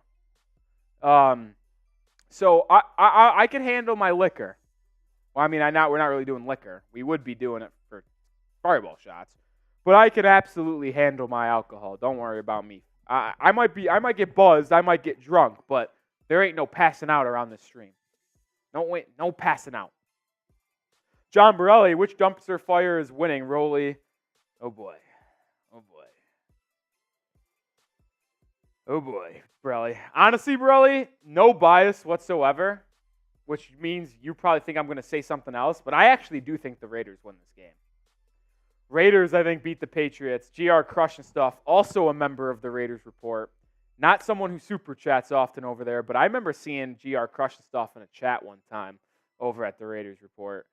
So I can handle my liquor. Well, I mean, we're not really doing liquor. We would be doing it for fireball shots. But I can absolutely handle my alcohol. Don't worry about me. I might get buzzed. I might get drunk, but there ain't no passing out around this stream. No passing out. John Borelli, which dumpster fire is winning? Rolly. Oh boy. Oh boy. Oh boy, Borelli. Honestly, Borelli, no bias whatsoever, which means you probably think I'm going to say something else, but I actually do think the Raiders win this game. Raiders, I think, beat the Patriots. GR Crush and stuff, also a member of the Raiders Report. Not someone who super chats often over there, but I remember seeing GR Crush and stuff in a chat one time over at the Raiders Report.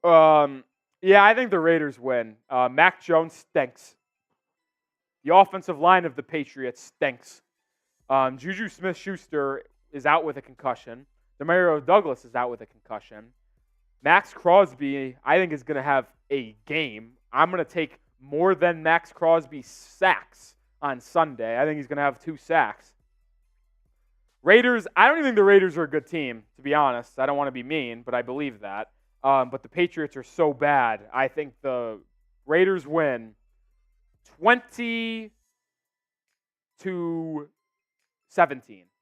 Yeah, I think the Raiders win. Mac Jones stinks. The offensive line of the Patriots stinks. Juju Smith-Schuster is out with a concussion. Demario Douglas is out with a concussion. Max Crosby, I think, is going to have a game. I'm going to take more than Max Crosby sacks on Sunday. I think he's going to have 2 sacks. Raiders, I don't even think the Raiders are a good team, to be honest. I don't want to be mean, but I believe that. But the Patriots are so bad. I think the Raiders win 20-17.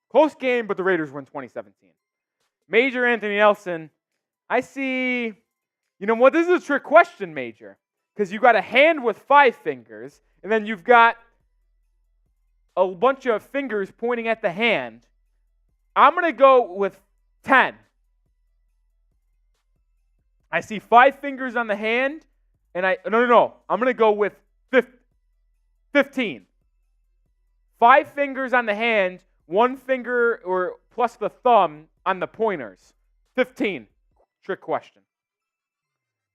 Close game, but the Raiders win 20-17. Major Anthony Nelson, I see, you know what, this is a trick question, Major, because you've got a hand with 5 fingers, and then you've got a bunch of fingers pointing at the hand. I'm going to go with 10. I see 5 fingers on the hand, and no. I'm going to go with 15. 5 fingers on the hand, 1 finger or plus the thumb on the pointers. 15. Trick question.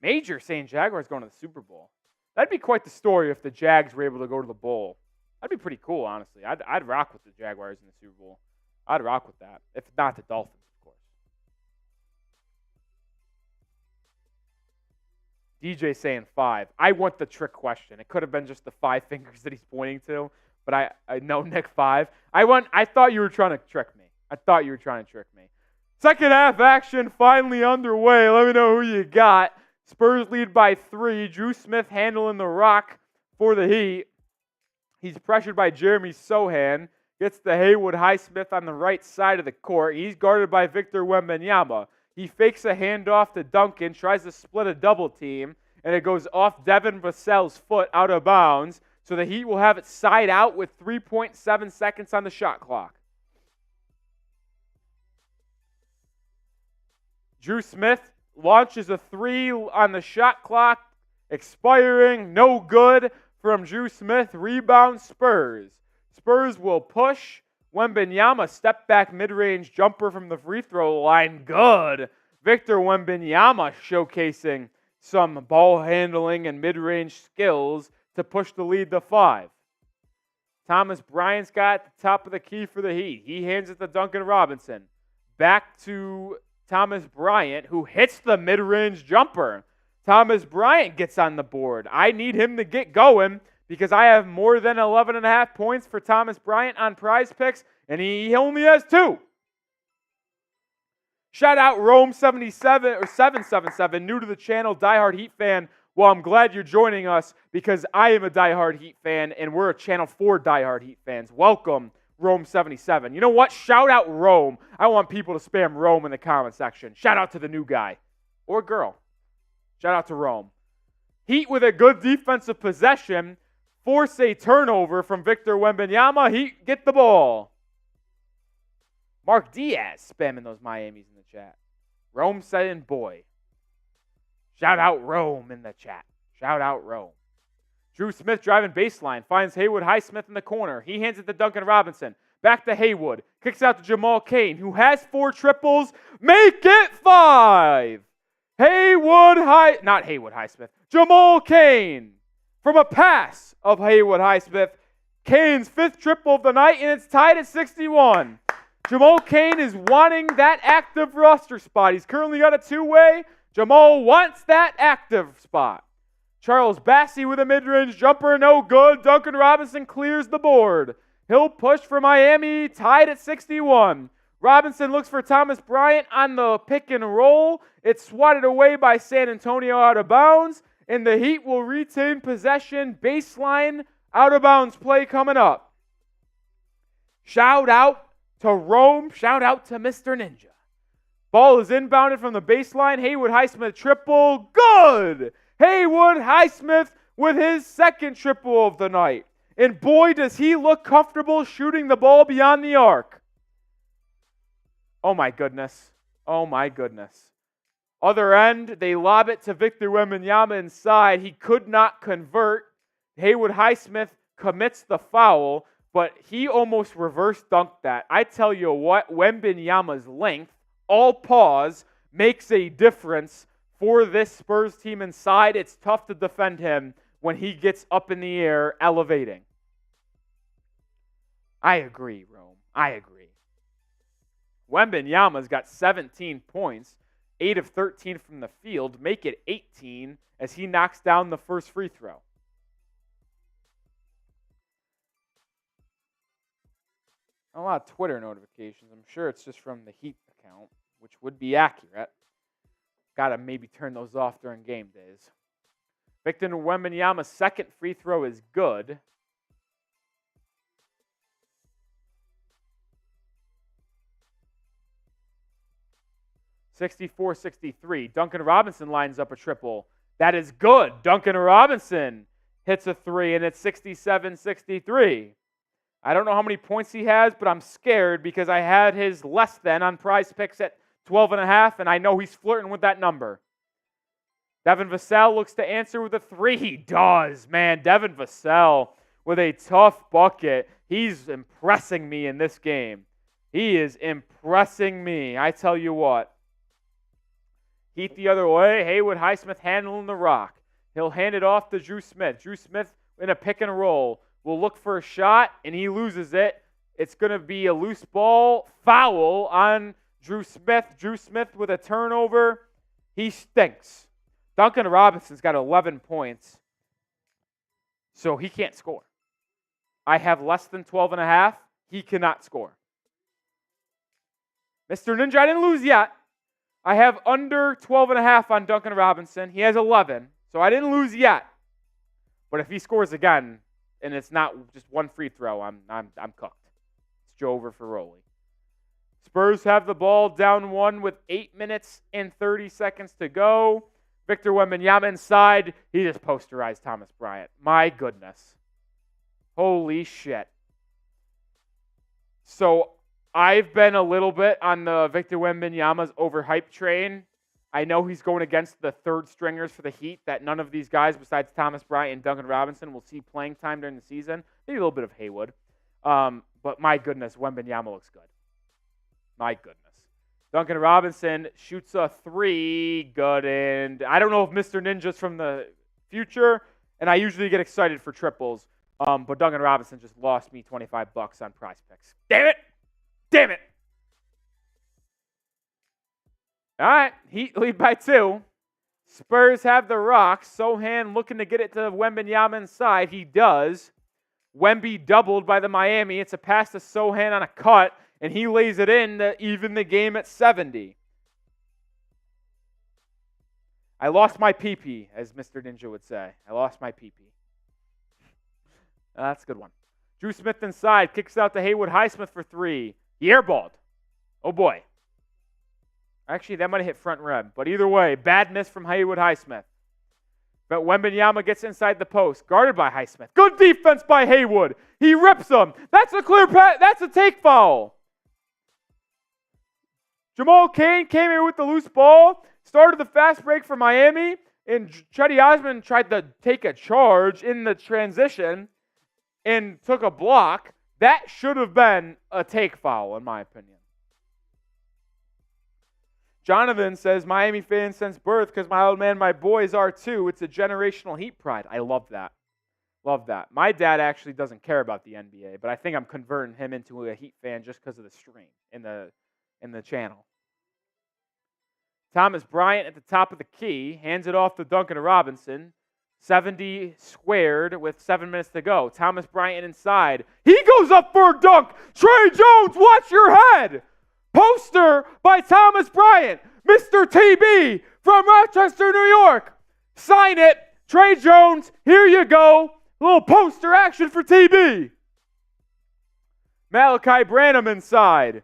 Major saying Jaguars going to the Super Bowl. That'd be quite the story if the Jags were able to go to the bowl. That'd be pretty cool, honestly. I'd rock with the Jaguars in the Super Bowl. I'd rock with that. If not the Dolphins, of course. DJ saying 5. I want the trick question. It could have been just the 5 fingers that he's pointing to, but I know Nick 5. I thought you were trying to trick me. Second half action finally underway. Let me know who you got. Spurs lead by 3. Drew Smith handling the rock for the Heat. He's pressured by Jeremy Sohan. Gets the Haywood Highsmith on the right side of the court. He's guarded by Victor Wembanyama. He fakes a handoff to Duncan, tries to split a double team, and it goes off Devin Vassell's foot out of bounds, so the Heat will have it side out with 3.7 seconds on the shot clock. Drew Smith launches a 3 on the shot clock, expiring, no good from Drew Smith. Rebound Spurs. Spurs will push. Wembanyama step back mid-range jumper from the free throw line. Good. Victor Wembanyama showcasing some ball handling and mid-range skills to push the lead to 5. Thomas Bryant's got at the top of the key for the Heat. He hands it to Duncan Robinson. Back to Thomas Bryant, who hits the mid-range jumper. Thomas Bryant gets on the board. I need him to get going because I have more than 11.5 points for Thomas Bryant on Prize Picks, and he only has 2. Shout out Rome77 or 777, new to the channel, diehard Heat fan. Well, I'm glad you're joining us because I am a diehard Heat fan, and we're a channel for diehard Heat fans. Welcome, Rome77. You know what? Shout out Rome. I want people to spam Rome in the comment section. Shout out to the new guy or girl. Shout out to Rome. Heat with a good defensive possession. Force a turnover from Victor Wembanyama. Heat get the ball. Mark Diaz spamming those Miamis in the chat. Rome saying boy. Shout out Rome in the chat. Shout out Rome. Drew Smith driving baseline. Finds Haywood Highsmith in the corner. He hands it to Duncan Robinson. Back to Haywood. Kicks out to Jamal Cain, who has 4 triples. Make it 5. Not Haywood Highsmith. Jamal Cain. From a pass of Haywood Highsmith. Cain's 5th triple of the night, and it's tied at 61. Jamal Cain is wanting that active roster spot. He's currently got a 2-way. Jamal wants that active spot. Charles Bassey with a mid-range jumper, no good. Duncan Robinson clears the board. He'll push for Miami, tied at 61. Robinson looks for Thomas Bryant on the pick and roll. It's swatted away by San Antonio out of bounds, and the Heat will retain possession. Baseline out of bounds play coming up. Shout out to Rome. Shout out to Mr. Ninja. Ball is inbounded from the baseline. Haywood Highsmith triple. Good! Haywood Highsmith with his second triple of the night. And boy, does he look comfortable shooting the ball beyond the arc. Oh my goodness. Oh my goodness. Other end, they lob it to Victor Wembanyama inside. He could not convert. Haywood Highsmith commits the foul, but he almost reverse dunked that. I tell you what, Wembanyama's length, all pause, makes a difference for this Spurs team inside. It's tough to defend him when he gets up in the air, elevating. I agree, Rome. I agree. Wembanyama's got 17 points, 8 of 13 from the field, make it 18 as he knocks down the first free throw. A lot of Twitter notifications. I'm sure it's just from the Heat account, which would be accurate. Got to maybe turn those off during game days. Victor Wembanyama's second free throw is good. (64-63). Duncan Robinson lines up a triple. That is good. Duncan Robinson hits a three, and it's 67-63. I don't know how many points he has, but I'm scared because I had his less than on Prize Picks at 12.5, and I know he's flirting with that number. Devin Vassell looks to answer with a three. He does, man. Devin Vassell with a tough bucket. He's impressing me in this game. He is impressing me. I tell you what. Heat the other way. Haywood Highsmith handling the rock. He'll hand it off to Drew Smith. Drew Smith in a pick and roll will look for a shot, and he loses it. It's going to be a loose ball foul on Drew Smith. Drew Smith with a turnover. He stinks. Duncan Robinson's got 11 points, so he can't score. I have less than 12.5. He cannot score. Mr. Ninja, I didn't lose yet. I have under 12.5 on Duncan Robinson. He has 11, so I didn't lose yet. But if he scores again, and it's not just one free throw, I'm cooked. It's Joe over for Rolly. Spurs have the ball down one with 8 minutes and 30 seconds to go. Victor Wembanyama inside. He just posterized Thomas Bryant. My goodness. Holy shit. So I've been a little bit on the Victor Wembanyama's overhyped train. I know he's going against the third stringers for the Heat that none of these guys besides Thomas Bryant and Duncan Robinson will see playing time during the season. Maybe a little bit of Haywood. But my goodness, Wembanyama looks good. My goodness. Duncan Robinson shoots a three. Good. And I don't know if Mr. Ninja's from the future, and I usually get excited for triples. But Duncan Robinson just lost me $25 on Prize Picks. Damn it! Damn it! All right, Heat lead by 2. Spurs have the rock. Sohan looking to get it to Wembanyama inside. He does. Wemby doubled by the Miami. It's a pass to Sohan on a cut, and he lays it in to even the game at 70. I lost my pee-pee, as Mr. Ninja would say. I lost my pee-pee. That's a good one. Drew Smith inside. Kicks out to Haywood Highsmith for three. He airballed. Oh, boy. Actually, that might have hit front rim. But either way, bad miss from Haywood Highsmith. But Wembanyama gets inside the post, guarded by Highsmith. Good defense by Haywood. He rips him. That's a clear pass. That's a take foul. Jamal Cain came in with the loose ball, started the fast break for Miami, and Chetty Osman tried to take a charge in the transition and took a block. That should have been a take foul, in my opinion. Jonathan says, Miami fan since birth because my old man, my boys are too. It's a generational Heat pride. I love that. Love that. My dad actually doesn't care about the NBA, but I think I'm converting him into a Heat fan just because of the stream in the channel. Thomas Bryant at the top of the key, hands it off to Duncan Robinson. 70 squared with 7 minutes to go. Thomas Bryant inside. He goes up for a dunk. Trey Jones, watch your head. Poster by Thomas Bryant, Mr. TB from Rochester, New York. Sign it. Trey Jones, here you go. A little poster action for TB. Malachi Branham inside.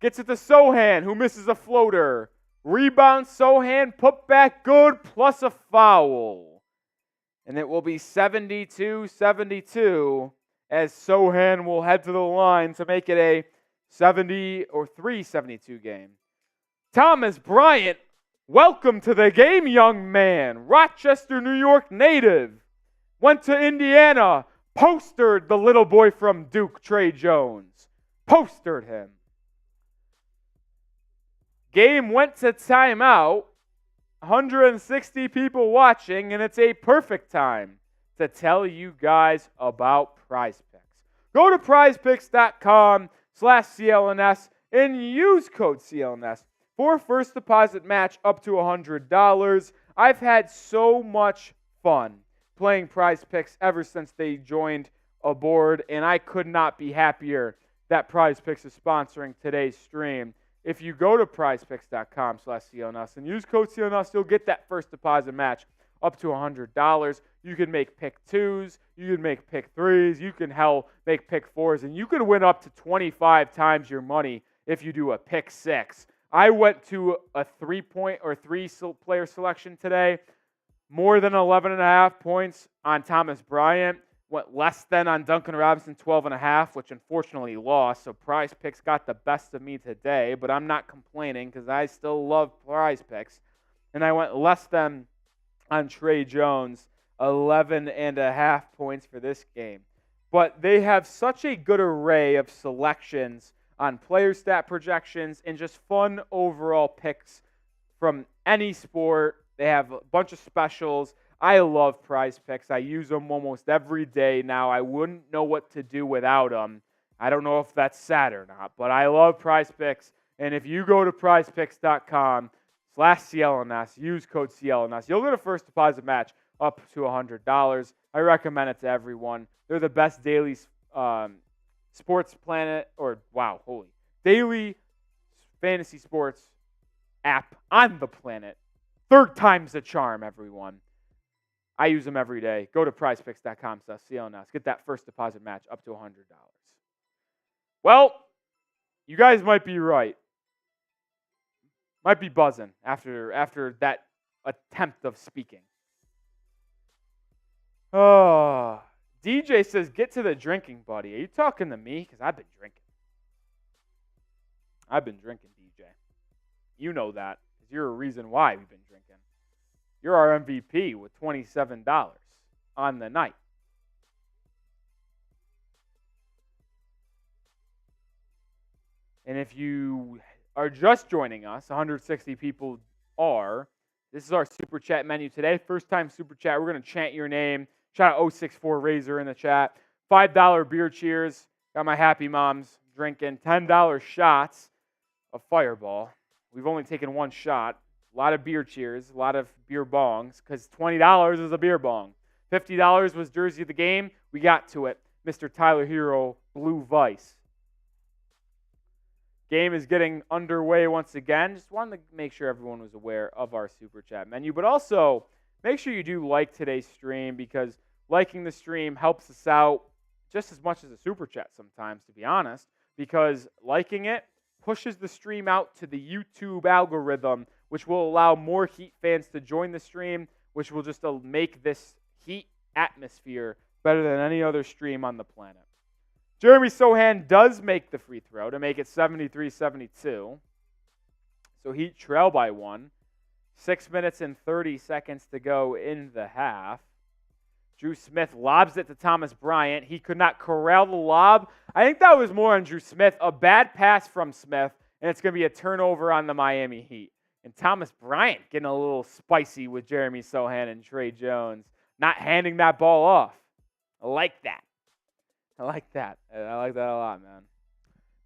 Gets it to Sochan, who misses a floater. Rebound, Sochan, put back good, plus a foul. And it will be 72-72 as Sochan will head to the line to make it a 3-72 game. Thomas Bryant, welcome to the game, young man. Rochester, New York native. Went to Indiana, postered the little boy from Duke, Trey Jones. Postered him. Game went to timeout. 160 people watching, and it's a perfect time to tell you guys about Prize Picks. Go to prizepicks.com/CLNS and use code CLNS for first deposit match up to $100. I've had so much fun playing Prize Picks ever since they joined aboard, and I could not be happier that Prize Picks is sponsoring today's stream. If you go to prizepicks.com/CLNS and use code CLNS, you'll get that first deposit match up to $100. You can make pick twos, you can make pick threes, you can make pick fours, and you can win up to 25 times your money if you do a pick six. I went to a 3-player selection today, more than 11.5 points on Thomas Bryant. Went less than on Duncan Robinson, 12.5, which unfortunately lost. So Prize Picks got the best of me today, but I'm not complaining because I still love Prize Picks. And I went less than on Trey Jones, 11.5 points for this game. But they have such a good array of selections on player stat projections and just fun overall picks from any sport. They have a bunch of specials. I love Prize Picks. I use them almost every day now. I wouldn't know what to do without them. I don't know if that's sad or not, but I love Prize Picks. And if you go to prizepicks.com/CLNS, use code CLNS, you'll get a first deposit match up to $100. I recommend it to everyone. They're the best daily sports planet, daily fantasy sports app on the planet. Third time's the charm, everyone. I use them every day. Go to prizepicks.com/CLNS. Get that first deposit match up to $100. Well, you guys might be right. Might be buzzing after that attempt of speaking. Oh, DJ says, get to the drinking, buddy. Are you talking to me? Because I've been drinking. I've been drinking, DJ. You know that because you're a reason why we've been drinking. You're our MVP with $27 on the night. And if you are just joining us, 160 people are. This is our Super Chat menu today. First time Super Chat. We're going to chant your name. Shout out 064 Razor in the chat. $5 beer cheers. Got my happy moms drinking. $10 shots of Fireball. We've only taken one shot. A lot of beer cheers, a lot of beer bongs, because $20 is a beer bong. $50 was jersey of the game. We got to it. Mr. Tyler Herro, Blue Vice. Game is getting underway once again. Just wanted to make sure everyone was aware of our Super Chat menu. But also, make sure you do like today's stream, because liking the stream helps us out just as much as a Super Chat sometimes, to be honest, because liking it pushes the stream out to the YouTube algorithm, which will allow more Heat fans to join the stream, which will just make this Heat atmosphere better than any other stream on the planet. Jeremy Sochan does make the free throw to make it 73-72. So Heat trail by one. 6 minutes and 30 seconds to go in the half. Drew Smith lobs it to Thomas Bryant. He could not corral the lob. I think that was more on Drew Smith. A bad pass from Smith, and it's going to be a turnover on the Miami Heat. And Thomas Bryant getting a little spicy with Jeremy Sochan and Trey Jones, not handing that ball off. I like that. I like that a lot, man.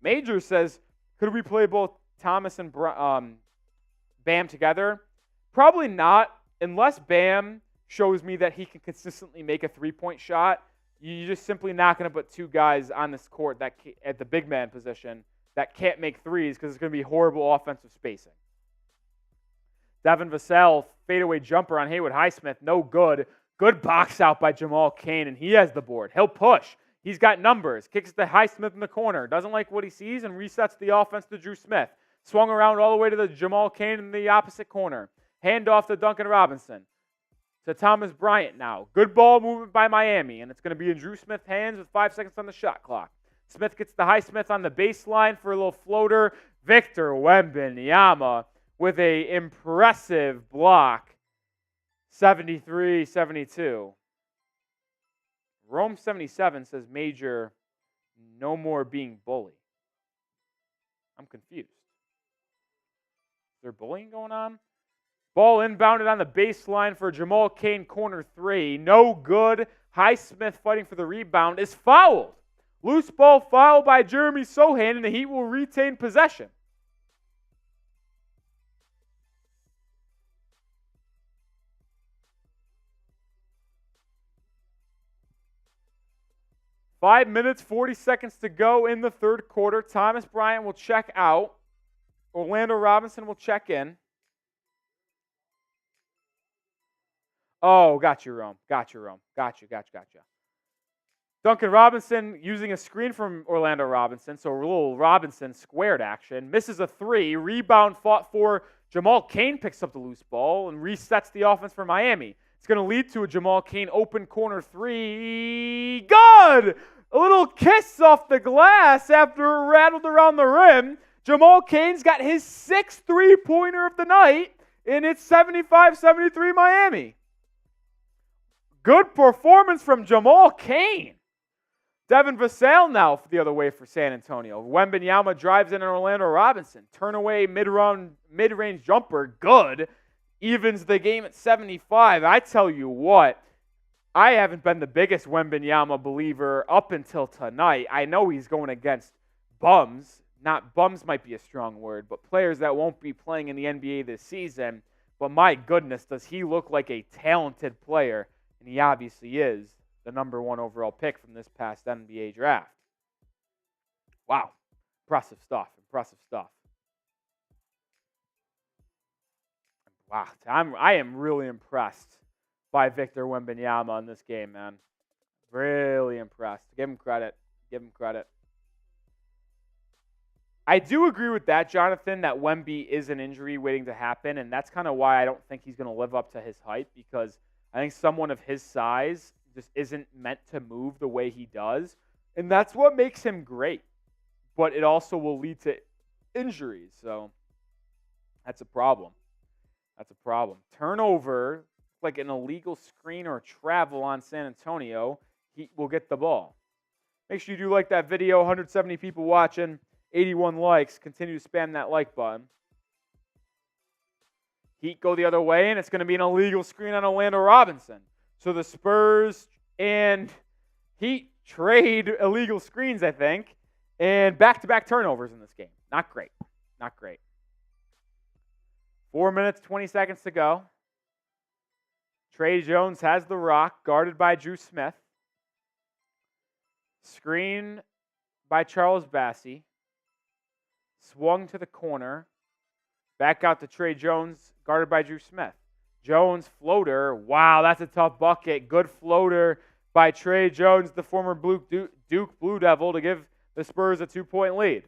Major says, could we play both Thomas and Bam together? Probably not, unless Bam shows me that he can consistently make a three-point shot. You're just simply not going to put two guys on this court that at the big man position that can't make threes, because it's going to be horrible offensive spacing. Devin Vassell, fadeaway jumper on Haywood Highsmith, no good. Good box out by Jamal Cain, and he has the board. He'll push. He's got numbers. Kicks it to Highsmith in the corner. Doesn't like what he sees and resets the offense to Drew Smith. Swung around all the way to the Jamal Cain in the opposite corner. Hand off to Duncan Robinson. To Thomas Bryant now. Good ball movement by Miami, and it's going to be in Drew Smith's hands with 5 seconds on the shot clock. Smith gets the Highsmith on the baseline for a little floater. Victor Wembanyama with an impressive block. 73-72. Rome 77 says Major, no more being bully. I'm confused. Is there bullying going on? Ball inbounded on the baseline for Jamal Cain, corner 3. No good. Highsmith fighting for the rebound is fouled. Loose ball foul by Jeremy Sohan, and the Heat will retain possession. Five minutes, 40 seconds to go in the third quarter. Thomas Bryant will check out. Orlando Robinson will check in. Oh, got you, Rome. Got you. Duncan Robinson using a screen from Orlando Robinson, so a little Robinson squared action. Misses a 3. Rebound fought for. Jamal Cain picks up the loose ball and resets the offense for Miami. It's going to lead to a Jamal Cain open corner 3. Good! A little kiss off the glass after it rattled around the rim. Jamal Cain's got his 6th three-pointer of the night, and it's 75-73 Miami. Good performance from Jamal Cain. Devin Vassell now the other way for San Antonio. Wembanyama drives in on Orlando Robinson. Turn-away mid-range jumper, good. Evens the game at 75. I tell you what, I haven't been the biggest Wembanyama believer up until tonight. I know he's going against bums. Not bums might be a strong word, but players that won't be playing in the NBA this season. But my goodness, does he look like a talented player? And he obviously is the number 1 overall pick from this past NBA draft. Wow. Impressive stuff. Wow. I am really impressed by Victor Wembanyama in this game, man. Really impressed. Give him credit. I do agree with that, Jonathan, that Wemby is an injury waiting to happen, and that's kind of why I don't think he's going to live up to his hype, because I think someone of his size just isn't meant to move the way he does, and that's what makes him great. But it also will lead to injuries, so that's a problem. Turnover, like an illegal screen or travel on San Antonio. Heat will get the ball. Make sure you do like that video. 170 people watching, 81 likes. Continue to spam that like button. Heat go the other way, and it's going to be an illegal screen on Orlando Robinson. So the Spurs and Heat trade illegal screens, I think, and back-to-back turnovers in this game. Not great. 4 minutes, 20 seconds to go. Tre Jones has the rock, guarded by Drew Smith. Screen by Charles Bassey. Swung to the corner. Back out to Tre Jones, guarded by Drew Smith. Jones floater. Wow, that's a tough bucket. Good floater by Tre Jones, the former Duke Blue Devil, to give the Spurs a 2-point lead.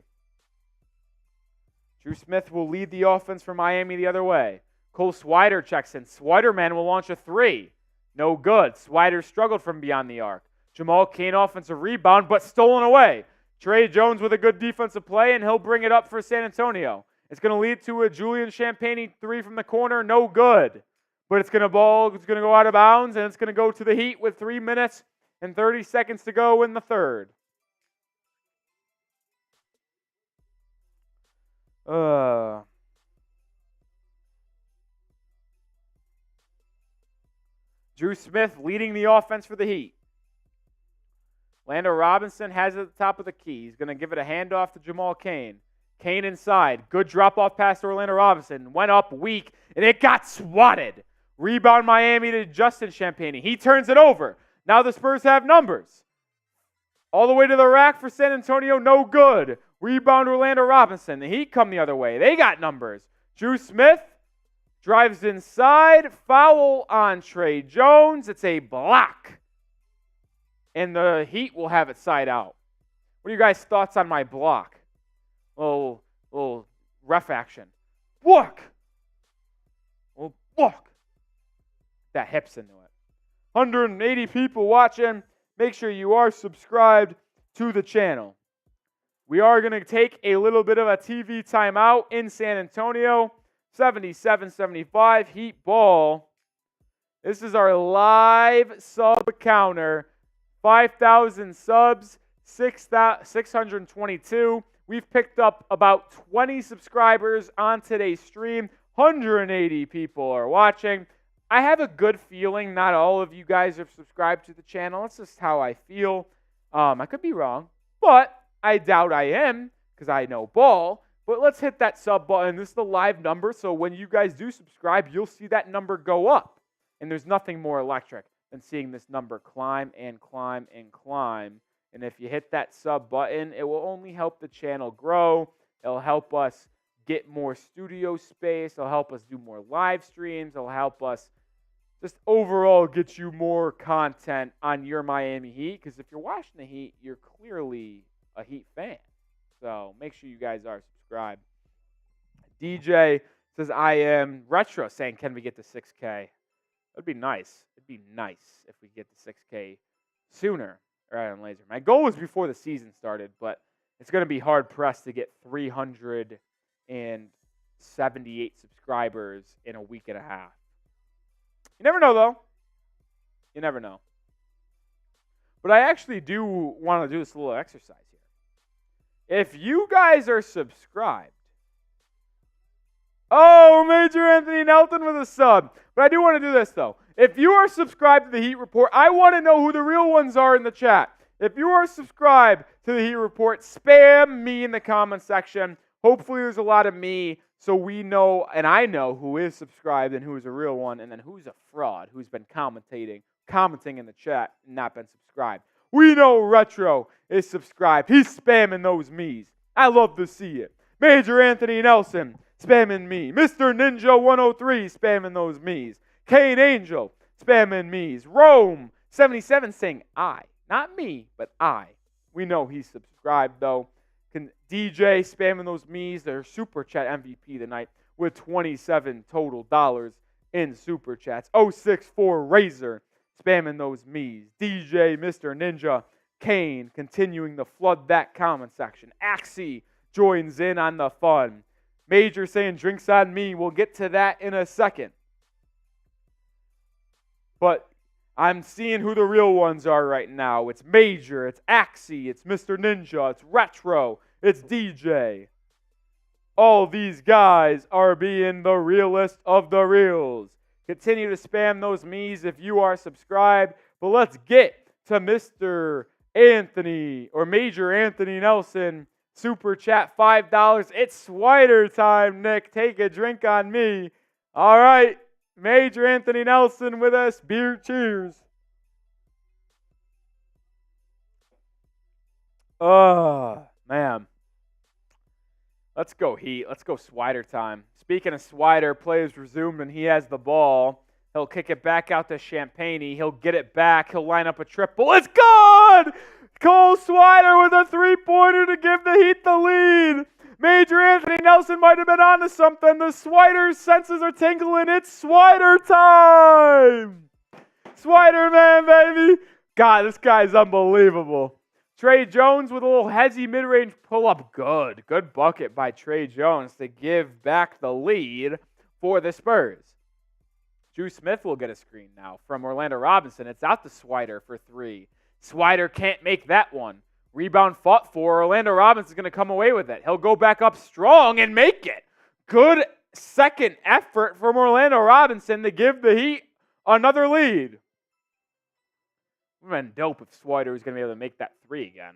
Drew Smith will lead the offense for Miami the other way. Cole Swider checks in. Swiderman will launch a 3. No good. Swider struggled from beyond the arc. Jamal Cain offensive rebound, but stolen away. Tre Jones with a good defensive play, and he'll bring it up for San Antonio. It's going to lead to a Julian Champagnie 3 from the corner. No good. But it's going to go out of bounds, and it's going to go to the Heat with 3 minutes and 30 seconds to go in the third. Drew Smith leading the offense for the Heat. Orlando Robinson has it at the top of the key. He's going to give it a handoff to Jamal Cain. Cain inside. Good drop-off pass to Orlando Robinson. Went up weak, and it got swatted. Rebound Miami to Justin Champagnie. He turns it over. Now the Spurs have numbers. All the way to the rack for San Antonio, no good. Rebound Orlando Robinson. The Heat come the other way. They got numbers. Drew Smith drives inside. Foul on Tre Jones. It's a block. and the Heat will have it side out. What are you guys' thoughts on my block? Little ref action. Block! Well, block! That hips into it. 180 people watching. Make sure you are subscribed to the channel. We are going to take a little bit of a TV timeout in San Antonio. 77-75 Heat ball. This is our live sub counter. 5,000 subs, 622. We've picked up about 20 subscribers on today's stream. 180 people are watching. I have a good feeling not all of you guys are subscribed to the channel. That's just how I feel. I could be wrong, but I doubt I am because I know ball. But let's hit that sub button. This is the live number, so when you guys do subscribe, you'll see that number go up. And there's nothing more electric than seeing this number climb and climb and climb. And if you hit that sub button, it will only help the channel grow. It'll help us get more studio space. It'll help us do more live streams. It'll help us just overall get you more content on your Miami Heat. Because if you're watching the Heat, you're clearly a Heat fan. So make sure you guys are subscribed. DJ says, I am retro, saying, can we get to 6K? That'd be nice. It'd be nice if we get to 6K sooner rather than later. My goal was before the season started, but it's going to be hard-pressed to get 378 subscribers in a week and a half. You never know, though. You never know. But I actually do want to do this little exercise here. If you guys are subscribed, oh, Major Anthony Nelson with a sub. But I do want to do this, though. If you are subscribed to the Heat Report, I want to know who the real ones are in the chat. If you are subscribed to the Heat Report, spam me in the comment section. Hopefully there's a lot of me so we know, and I know who is subscribed and who is a real one, and then who's a fraud, who's been commenting in the chat and not been subscribed. We know Retro is subscribed. He's spamming those me's. I love to see it. Major Anthony Nelson spamming me. Mr. Ninja 103 spamming those me's. Kane Angel spamming me's. Rome 77 saying I. Not me, but I. We know he's subscribed, though. DJ spamming those me's. Their Super Chat MVP tonight with 27 total dollars in Super Chats. 064 Razor spamming those me's. DJ, Mr. Ninja, Kane continuing to flood that comment section. Axie joins in on the fun. Major saying drinks on me. We'll get to that in a second. But I'm seeing who the real ones are right now. It's Major, it's Axie, it's Mr. Ninja, it's Retro, it's DJ. All these guys are being the realest of the reals. Continue to spam those me's if you are subscribed. But let's get to Mr. Anthony or Major Anthony Nelson. Super Chat $5. It's Swider time, Nick. Take a drink on me. All right. Major Anthony Nelson with us. Beer cheers. Oh, man. Let's go Heat. Let's go Swider time. Speaking of Swider, players resumed and he has the ball. He'll kick it back out to Champagne. He'll get it back. He'll line up a triple. It's gone! Cole Swider with a three-pointer to give the Heat the lead. Major Anthony Nelson might have been onto something. The Swider senses are tingling. It's Swider time! Swider man, baby! God, this guy's unbelievable. Trey Jones with a little hezzy mid-range pull-up. Good bucket by Trey Jones to give back the lead for the Spurs. Drew Smith will get a screen now from Orlando Robinson. It's out to Swider for three. Swider can't make that one. Rebound fought for. Orlando Robinson's going to come away with it. He'll go back up strong and make it. Good second effort from Orlando Robinson to give the Heat another lead. It would have been dope if Swider was going to be able to make that three again.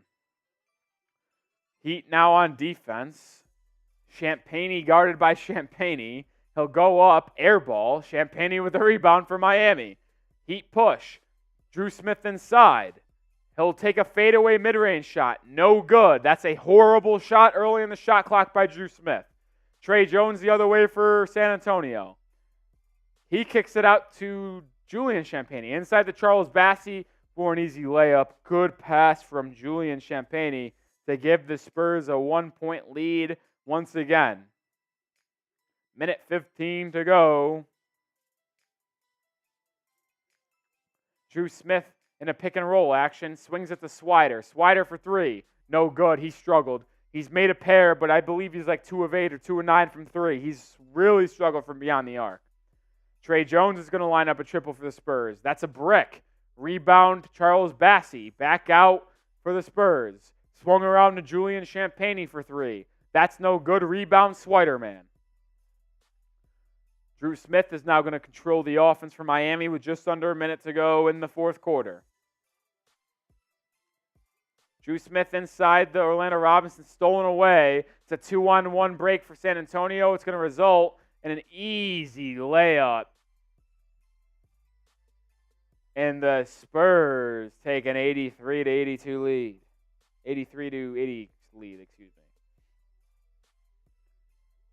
Heat now on defense. Champagne guarded by Champagne. He'll go up, air ball. Champagne with a rebound for Miami. Heat push. Drew Smith inside. He'll take a fadeaway mid-range shot. No good. That's a horrible shot early in the shot clock by Drew Smith. Trey Jones the other way for San Antonio. He kicks it out to Julian Champagne. Inside to Charles Bassey for an easy layup. Good pass from Julian Champagnie to give the Spurs a 1-point lead once again. Minute 15 to go. Drew Smith in a pick and roll action. Swings at the Swider. Swider for three. No good. He struggled. He's made a pair, but I believe he's like 2 of 8 or 2 of 9 from three. He's really struggled from beyond the arc. Trey Jones is going to line up a triple for the Spurs. That's a brick. Rebound, Charles Bassey. Back out for the Spurs. Swung around to Julian Champagnie for three. That's no good. Rebound, Swider man. Drew Smith is now going to control the offense for Miami with just under a minute to go in the fourth quarter. Drew Smith inside the Orlando Robinson, stolen away. It's a 2-on-1 break for San Antonio. It's going to result in an easy layup. And the Spurs take an 83-82 lead. 83-80 lead, excuse me.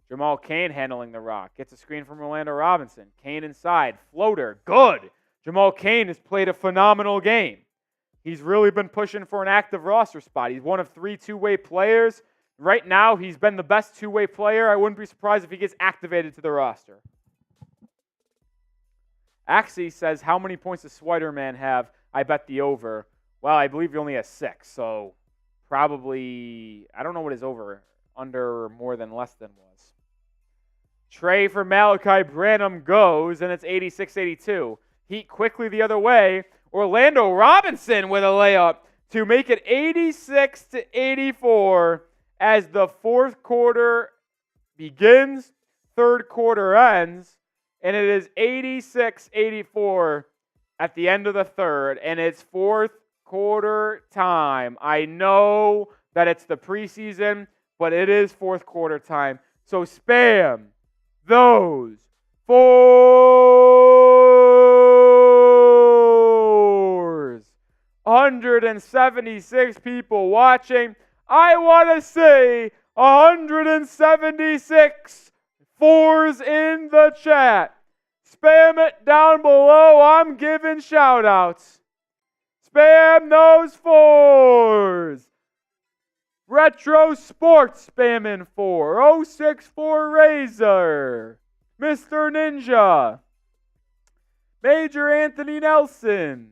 Jamal Cain handling the rock. Gets a screen from Orlando Robinson. Cain inside. Floater. Good. Jamal Cain has played a phenomenal game. He's really been pushing for an active roster spot. He's one of 3 two-way players. Right now, he's been the best two-way player. I wouldn't be surprised if he gets activated to the roster. Axie says, how many points does Swider man have? I bet the over. Well, I believe he only has 6, so probably, I don't know what his over, under, more than, less than was. Trey for Malachi Branham goes, and it's 86-82. Heat quickly the other way. Orlando Robinson with a layup to make it 86-84 as the fourth quarter begins, third quarter ends, and it is 86-84 at the end of the third, and it's fourth quarter time. I know that it's the preseason, but it is fourth quarter time. So spam those fours. 176 people watching. I want to see 176 fours in the chat. Spam it down below. I'm giving shout outs. Spam those fours. Retro Sports spamming 4. 064 Razor. Mr. Ninja. Major Anthony Nelson.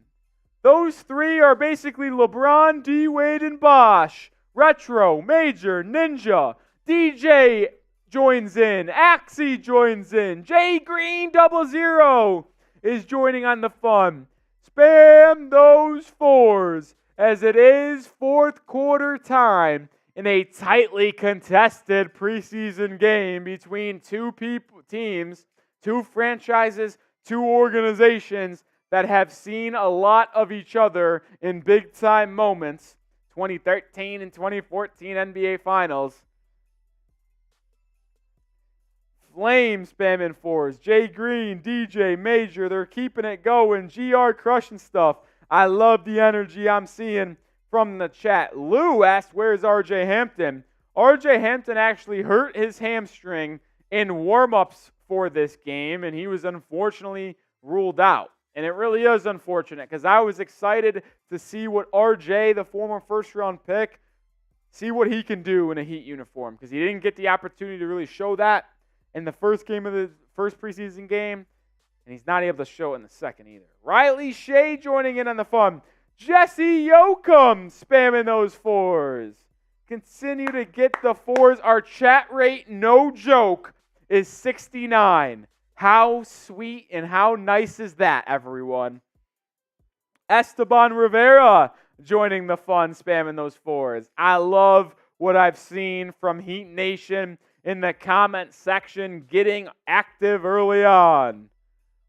Those 3 are basically LeBron, D. Wade, and Bosch. Retro, Major, Ninja. DJ joins in. Axie joins in. Jay Green 00 is joining on the fun. Spam those fours as it is fourth quarter time in a tightly contested preseason game between 2 teams, 2 franchises, 2 organizations that have seen a lot of each other in big-time moments. 2013 and 2014 NBA Finals. Flame spamming fours. Jay Green, DJ, Major, they're keeping it going. GR crushing stuff. I love the energy I'm seeing from the chat. Lou asked, where's RJ Hampton? RJ Hampton actually hurt his hamstring in warm-ups for this game, and he was unfortunately ruled out. And it really is unfortunate because I was excited to see what RJ, the former first-round pick, see what he can do in a Heat uniform because he didn't get the opportunity to really show that in the first game of the first preseason game, and he's not able to show it in the second either. Riley Shea joining in on the fun. Jesse Yoakum spamming those fours. Continue to get the fours. Our chat rate, no joke, is 69. How sweet and how nice is that, everyone? Esteban Rivera joining the fun, spamming those fours. I love what I've seen from Heat Nation in the comment section, getting active early on.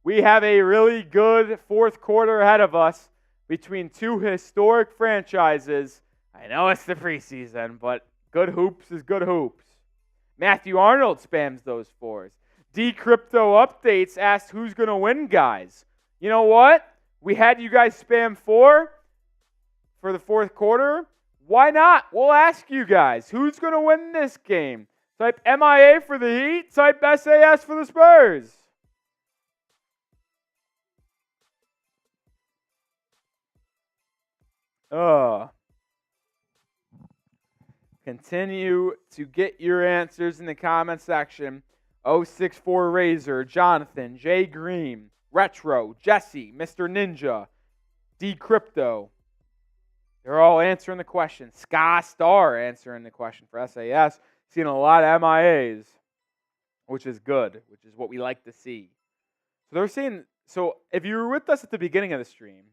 We have a really good fourth quarter ahead of us between 2 historic franchises. I know it's the preseason, but good hoops is good hoops. Matthew Arnold spams those fours. Decrypto Updates asked who's going to win, guys. You know what? We had you guys spam 4 for the fourth quarter. Why not? We'll ask you guys. Who's going to win this game? Type MIA for the Heat. Type SAS for the Spurs. Continue to get your answers in the comment section. 064 Razor, Jonathan, Jay Green, Retro, Jesse, Mr. Ninja, Decrypto. They're all answering the question. Ska Star answering the question for SAS. Seeing a lot of MIAs, which is good, which is what we like to see. So they're saying, so if you were with us at the beginning of the stream,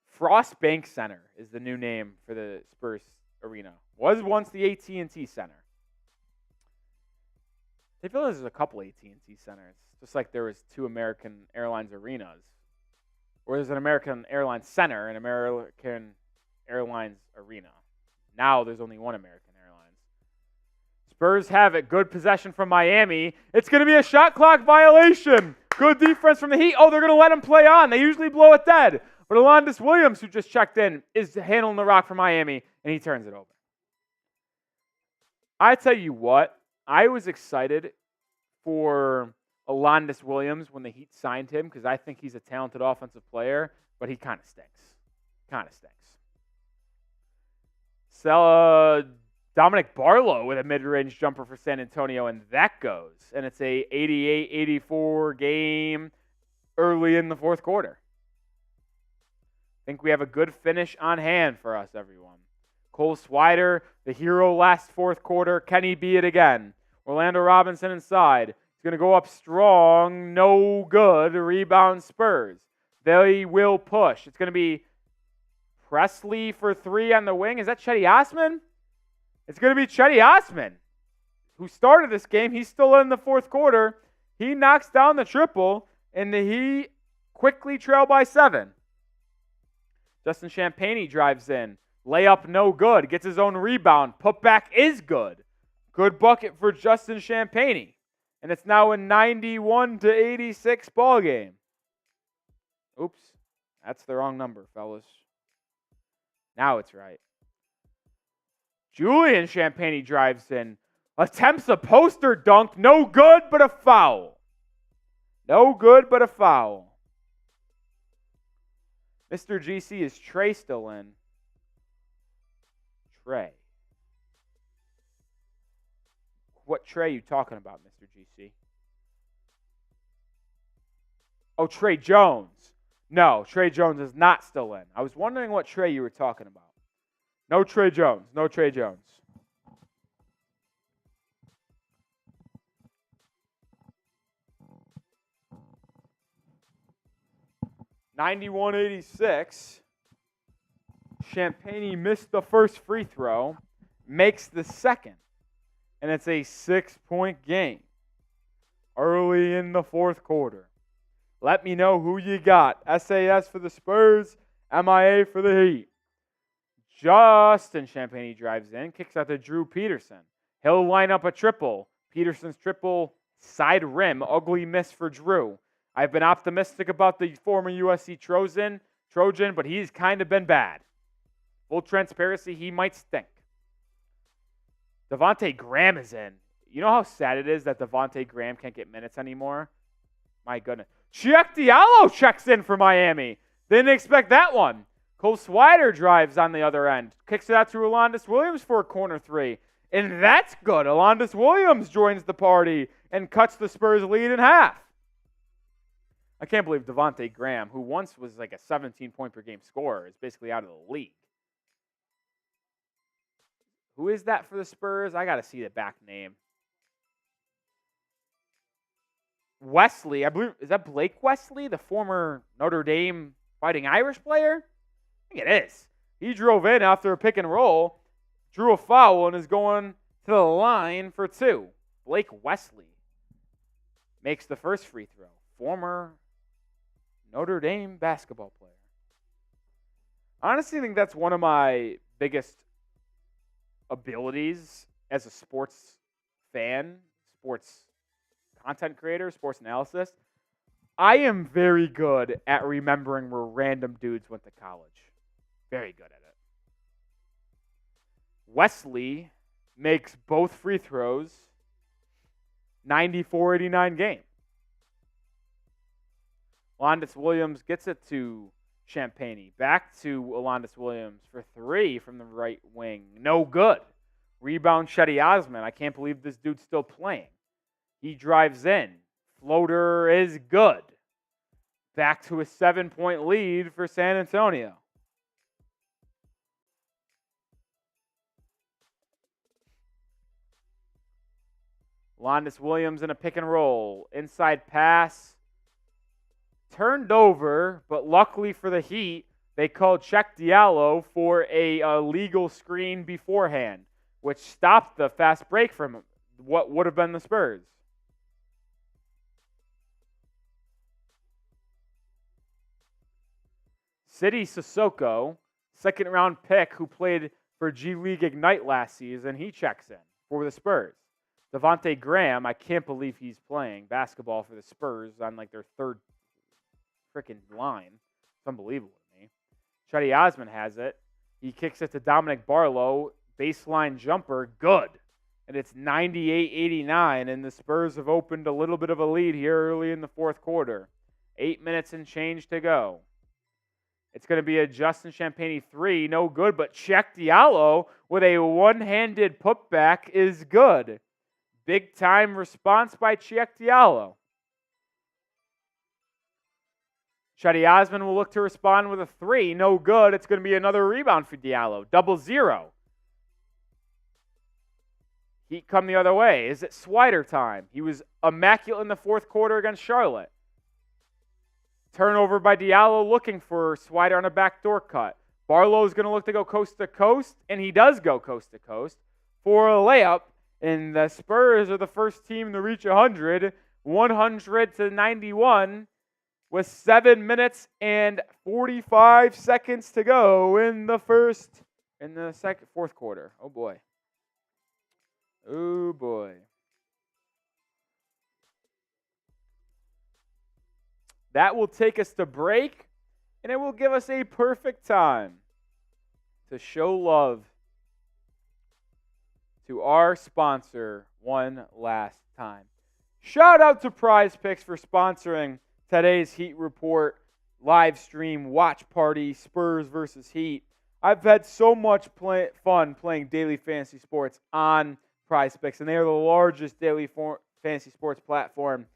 Frost Bank Center is the new name for the Spurs arena. Was once the AT&T Center. I feel there's a couple AT&T centers, just like there was two American Airlines arenas. Or there's an American Airlines Center and American Airlines Arena. Now there's only one American Airlines. Spurs have it. Good possession from Miami. It's going to be a shot clock violation. Good defense from the Heat. Oh, they're going to let him play on. They usually blow it dead. But Alondas Williams, who just checked in, is handling the rock for Miami, and he turns it over. I tell you what, I was excited for Alondas Williams when the Heat signed him because I think he's a talented offensive player, but he kind of stinks. Dominic Barlow with a mid-range jumper for San Antonio, and that goes. And it's a 88-84 game early in the fourth quarter. I think we have a good finish on hand for us, everyone. Cole Swider, the hero last fourth quarter. Can he be it again? Orlando Robinson inside. He's going to go up strong. No good. Rebound Spurs. They will push. It's going to be Presley for three on the wing. Is that Chetty Osman? It's going to be Chetty Osman, who started this game. He's still in the fourth quarter. He knocks down the triple, and he quickly trail by 7. Justin Champagnie drives in. Layup no good. Gets his own rebound. Putback is good. Good bucket for Justin Champagnie. And it's now a 91-86 ball game. Oops. That's the wrong number, fellas. Now it's right. Julian Champagnie drives in. Attempts a poster dunk. No good, but a foul. No good, but a foul. Mr. GC, is Trey still in? Trey. What Trey are you talking about, Mr. GC? Oh, Trey Jones. No, Trey Jones is not still in. I was wondering what Trey you were talking about. No Trey Jones. No Trey Jones. (91-86). Champagnie missed the first free throw, makes the second, and it's a 6-point game early in the fourth quarter. Let me know who you got. SAS for the Spurs, MIA for the Heat. Justin Champagnie drives in, kicks out to Drew Peterson. He'll line up a triple. Peterson's triple side rim, ugly miss for Drew. I've been optimistic about the former USC Trojan, but he's kind of been bad. Full transparency, he might stink. Devontae Graham is in. You know how sad it is that Devontae Graham can't get minutes anymore? My goodness. Check Diallo checks in for Miami. Didn't expect that one. Cole Swider drives on the other end. Kicks it out to Alondas Williams for a corner three. And that's good. Alondas Williams joins the party and cuts the Spurs lead in half. I can't believe Devontae Graham, who once was like a 17-point-per-game scorer, is basically out of the league. Who is that for the Spurs? I got to see the back name. Wesley, I believe, is that Blake Wesley, the former Notre Dame Fighting Irish player? I think it is. He drove in after a pick and roll, drew a foul, and is going to the line for 2. Blake Wesley makes the first free throw. Former Notre Dame basketball player. I honestly think that's one of my biggest abilities as a sports fan, sports content creator, sports analysis. I am very good at remembering where random dudes went to college. Very good at it. Wesley makes both free throws. 94-89 game. Alondas Williams gets it to Champagnie. Back to Alondas Williams for 3 from the right wing. No good. Rebound, Cedi Osman. I can't believe this dude's still playing. He drives in. Floater is good. Back to a 7-point lead for San Antonio. Alondas Williams in a pick and roll. Inside pass. Turned over, but luckily for the Heat, they called Check Diallo for a legal screen beforehand, which stopped the fast break from what would have been the Spurs. Sidy Cissoko, second-round pick who played for G League Ignite last season, he checks in for the Spurs. Devontae Graham, I can't believe he's playing basketball for the Spurs on like their third freaking line. It's unbelievable to me. Cedi Osman has it. He kicks it to Dominic Barlow. Baseline jumper, good. And it's 98-89, and the Spurs have opened a little bit of a lead here early in the fourth quarter. 8 minutes and change to go. It's going to be a Justin Champagnie 3, no good, but Check Diallo with a one-handed putback is good. Big-time response by Check Diallo. Cedi Osman will look to respond with a 3. No good. It's going to be another rebound for Diallo. 0-0. Heat come the other way. Is it Swider time? He was immaculate in the fourth quarter against Charlotte. Turnover by Diallo looking for Swider on a backdoor cut. Barlow's going to look to go coast to coast, and he does go coast to coast for a layup. And the Spurs are the first team to reach 100, 100-91. With 7 minutes and 45 seconds to go in the fourth quarter. Oh boy. Oh boy. That will take us to break, and it will give us a perfect time to show love to our sponsor one last time. Shout out to Prize Picks for sponsoring today's Heat Report live stream watch party, Spurs versus Heat. I've had so much fun playing daily fantasy sports on Prize Picks, and they are the largest daily fantasy sports platform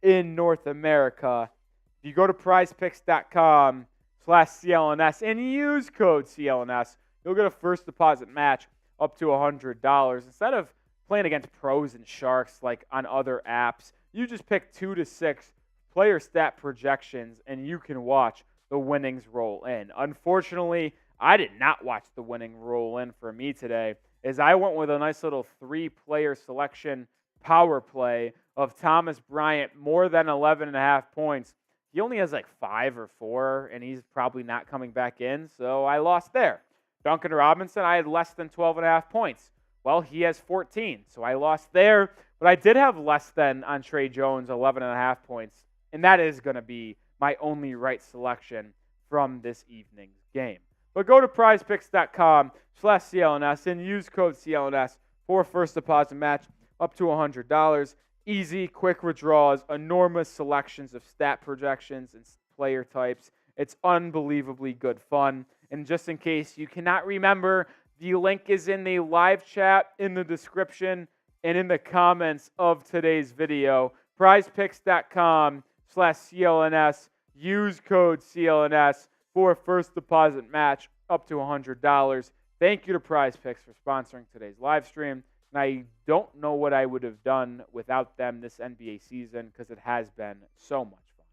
in North America. If you go to prizepicks.com/CLNS and use code CLNS, you'll get a first deposit match up to $100. Instead of playing against pros and sharks like on other apps, you just pick 2 to 6 player stat projections, and you can watch the winnings roll in. Unfortunately, I did not watch the winning roll in for me today, as I went with a nice little 3-player selection power play of Thomas Bryant, more than 11.5 points. He only has like 5 or 4, and he's probably not coming back in, so I lost there. Duncan Robinson, I had less than 12.5 points. Well, he has 14, so I lost there, but I did have less than on Trey Jones, 11.5 points. And that is going to be my only right selection from this evening's game. But go to prizepicks.com/CLNS and use code CLNS for a first deposit match up to $100. Easy, quick withdrawals, enormous selections of stat projections and player types. It's unbelievably good fun. And just in case you cannot remember, the link is in the live chat, in the description, and in the comments of today's video. prizepicks.com/CLNS. Use code CLNS for a first deposit match up to $100. Thank you to Prize Picks for sponsoring today's live stream. And I don't know what I would have done without them this NBA season, because it has been so much fun.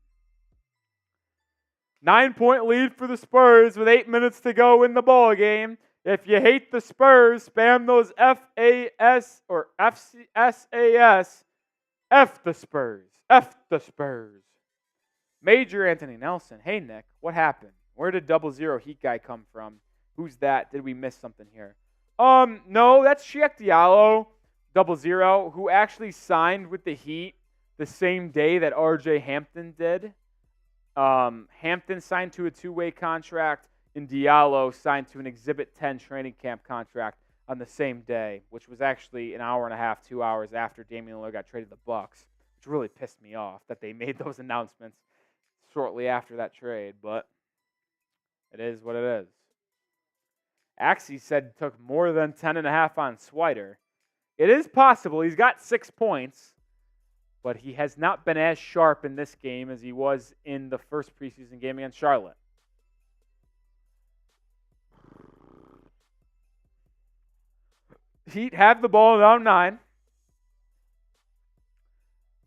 9-point lead for the Spurs with 8 minutes to go in the ball game. If you hate the Spurs, spam those FAS or FCSAS. F the Spurs. F the Spurs. Major Anthony Nelson. Hey, Nick, what happened? Where did 0-0 Heat guy come from? Who's that? Did we miss something here? No, that's Check Diallo, 0-0, who actually signed with the Heat the same day that RJ Hampton did. Hampton signed to a 2-way contract, and Diallo signed to an Exhibit 10 training camp contract on the same day, which was actually an hour and a half, 2 hours after Damian Lillard got traded to the Bucks, which really pissed me off that they made those announcements shortly after that trade. But It is what it is. Axie said took more than 10.5 on Swider. It is possible. He's got 6 points, but he has not been as sharp in this game as he was in the first preseason game against Charlotte. Heat have the ball down 9.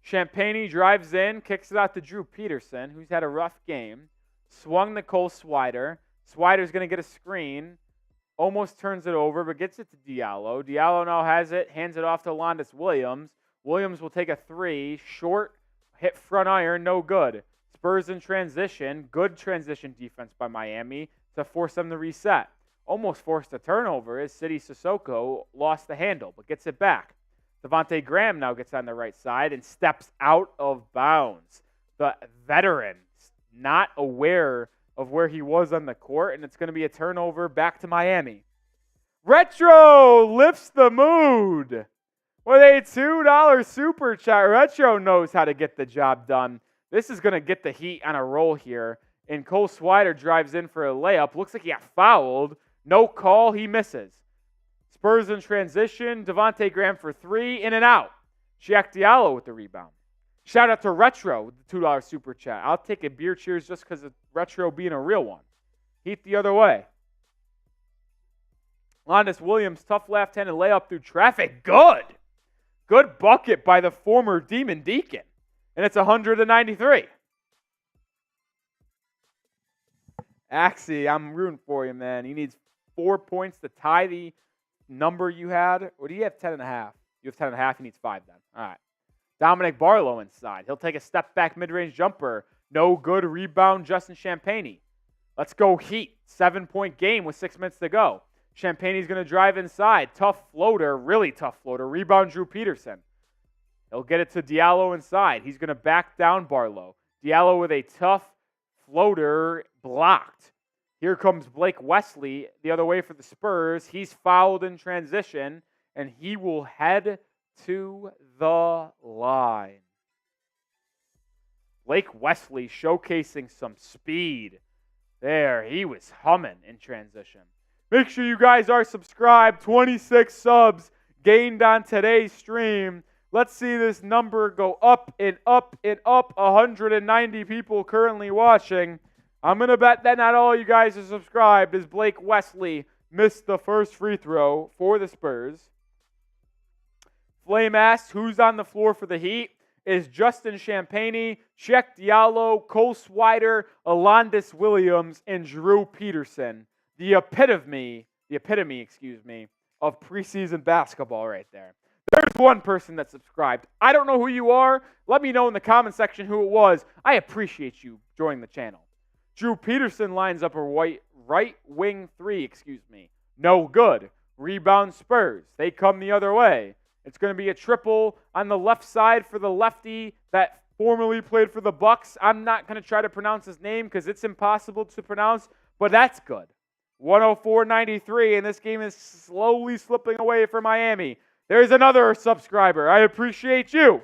Champagnie drives in, kicks it out to Drew Peterson, who's had a rough game. Swung to Cole Swider. Swider's going to get a screen. Almost turns it over, but gets it to Diallo. Diallo now has it, hands it off to Alondes Williams. Williams will take a 3. Short, hit front iron, no good. Spurs in transition. Good transition defense by Miami to force them to reset. Almost forced a turnover as City Sissoko lost the handle, but gets it back. Devontae Graham now gets on the right side and steps out of bounds. The veteran, not aware of where he was on the court, and it's going to be a turnover back to Miami. Retro lifts the mood with a $2 super chat. Retro knows how to get the job done. This is going to get the Heat on a roll here, and Cole Swider drives in for a layup. Looks like he got fouled. No call. He misses. Spurs in transition. Devontae Graham for 3. In and out. Jack Diallo with the rebound. Shout out to Retro with the $2 super chat. I'll take a beer cheers just because of Retro being a real one. Heat the other way. Alondes Williams, tough left-handed layup through traffic. Good. Good bucket by the former Demon Deacon. And it's 193. Axie, I'm rooting for you, man. He needs 4 points to tie the number you had. Or do you have 10.5? You have 10.5. He needs 5 then. All right. Dominic Barlow inside. He'll take a step back mid-range jumper. No good. Rebound, Justin Champagnie. Let's go Heat. 7-point game with 6 minutes to go. Champagnie's going to drive inside. Tough floater. Really tough floater. Rebound, Drew Peterson. He'll get it to Diallo inside. He's going to back down Barlow. Diallo with a tough floater blocked. Here comes Blake Wesley the other way for the Spurs. He's fouled in transition, and he will head to the line. Blake Wesley showcasing some speed. There, he was humming in transition. Make sure you guys are subscribed. 26 subs gained on today's stream. Let's see this number go up and up and up. 190 people currently watching. I'm going to bet that not all you guys are subscribed as Blake Wesley missed the first free throw for the Spurs. Flame asks, who's on the floor for the Heat? Is Justin Champagnie, Check Diallo, Cole Swider, Alondes Williams, and Drew Peterson. The epitome, of preseason basketball right there. There's one person that subscribed. I don't know who you are. Let me know in the comment section who it was. I appreciate you joining the channel. Drew Peterson lines up a right wing 3, No good. Rebound Spurs. They come the other way. It's going to be a triple on the left side for the lefty that formerly played for the Bucks. I'm not going to try to pronounce his name because it's impossible to pronounce, but that's good. 104-93, and this game is slowly slipping away for Miami. There's another subscriber. I appreciate you.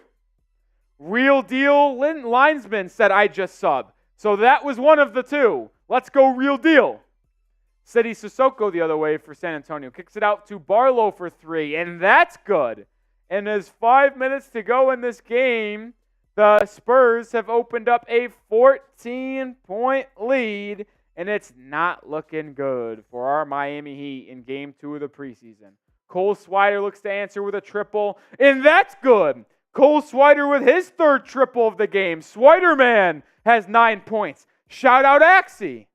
Real Deal Linesman said I just subbed. So that was one of the two. Let's go Real Deal. City Sissoko the other way for San Antonio. Kicks it out to Barlow for 3, and that's good. And there's 5 minutes to go in this game. The Spurs have opened up a 14-point lead, and it's not looking good for our Miami Heat in Game 2 of the preseason. Cole Swider looks to answer with a triple, and that's good. Cole Swider with his 3rd triple of the game. Swiderman has 9 points. Shout out Axie.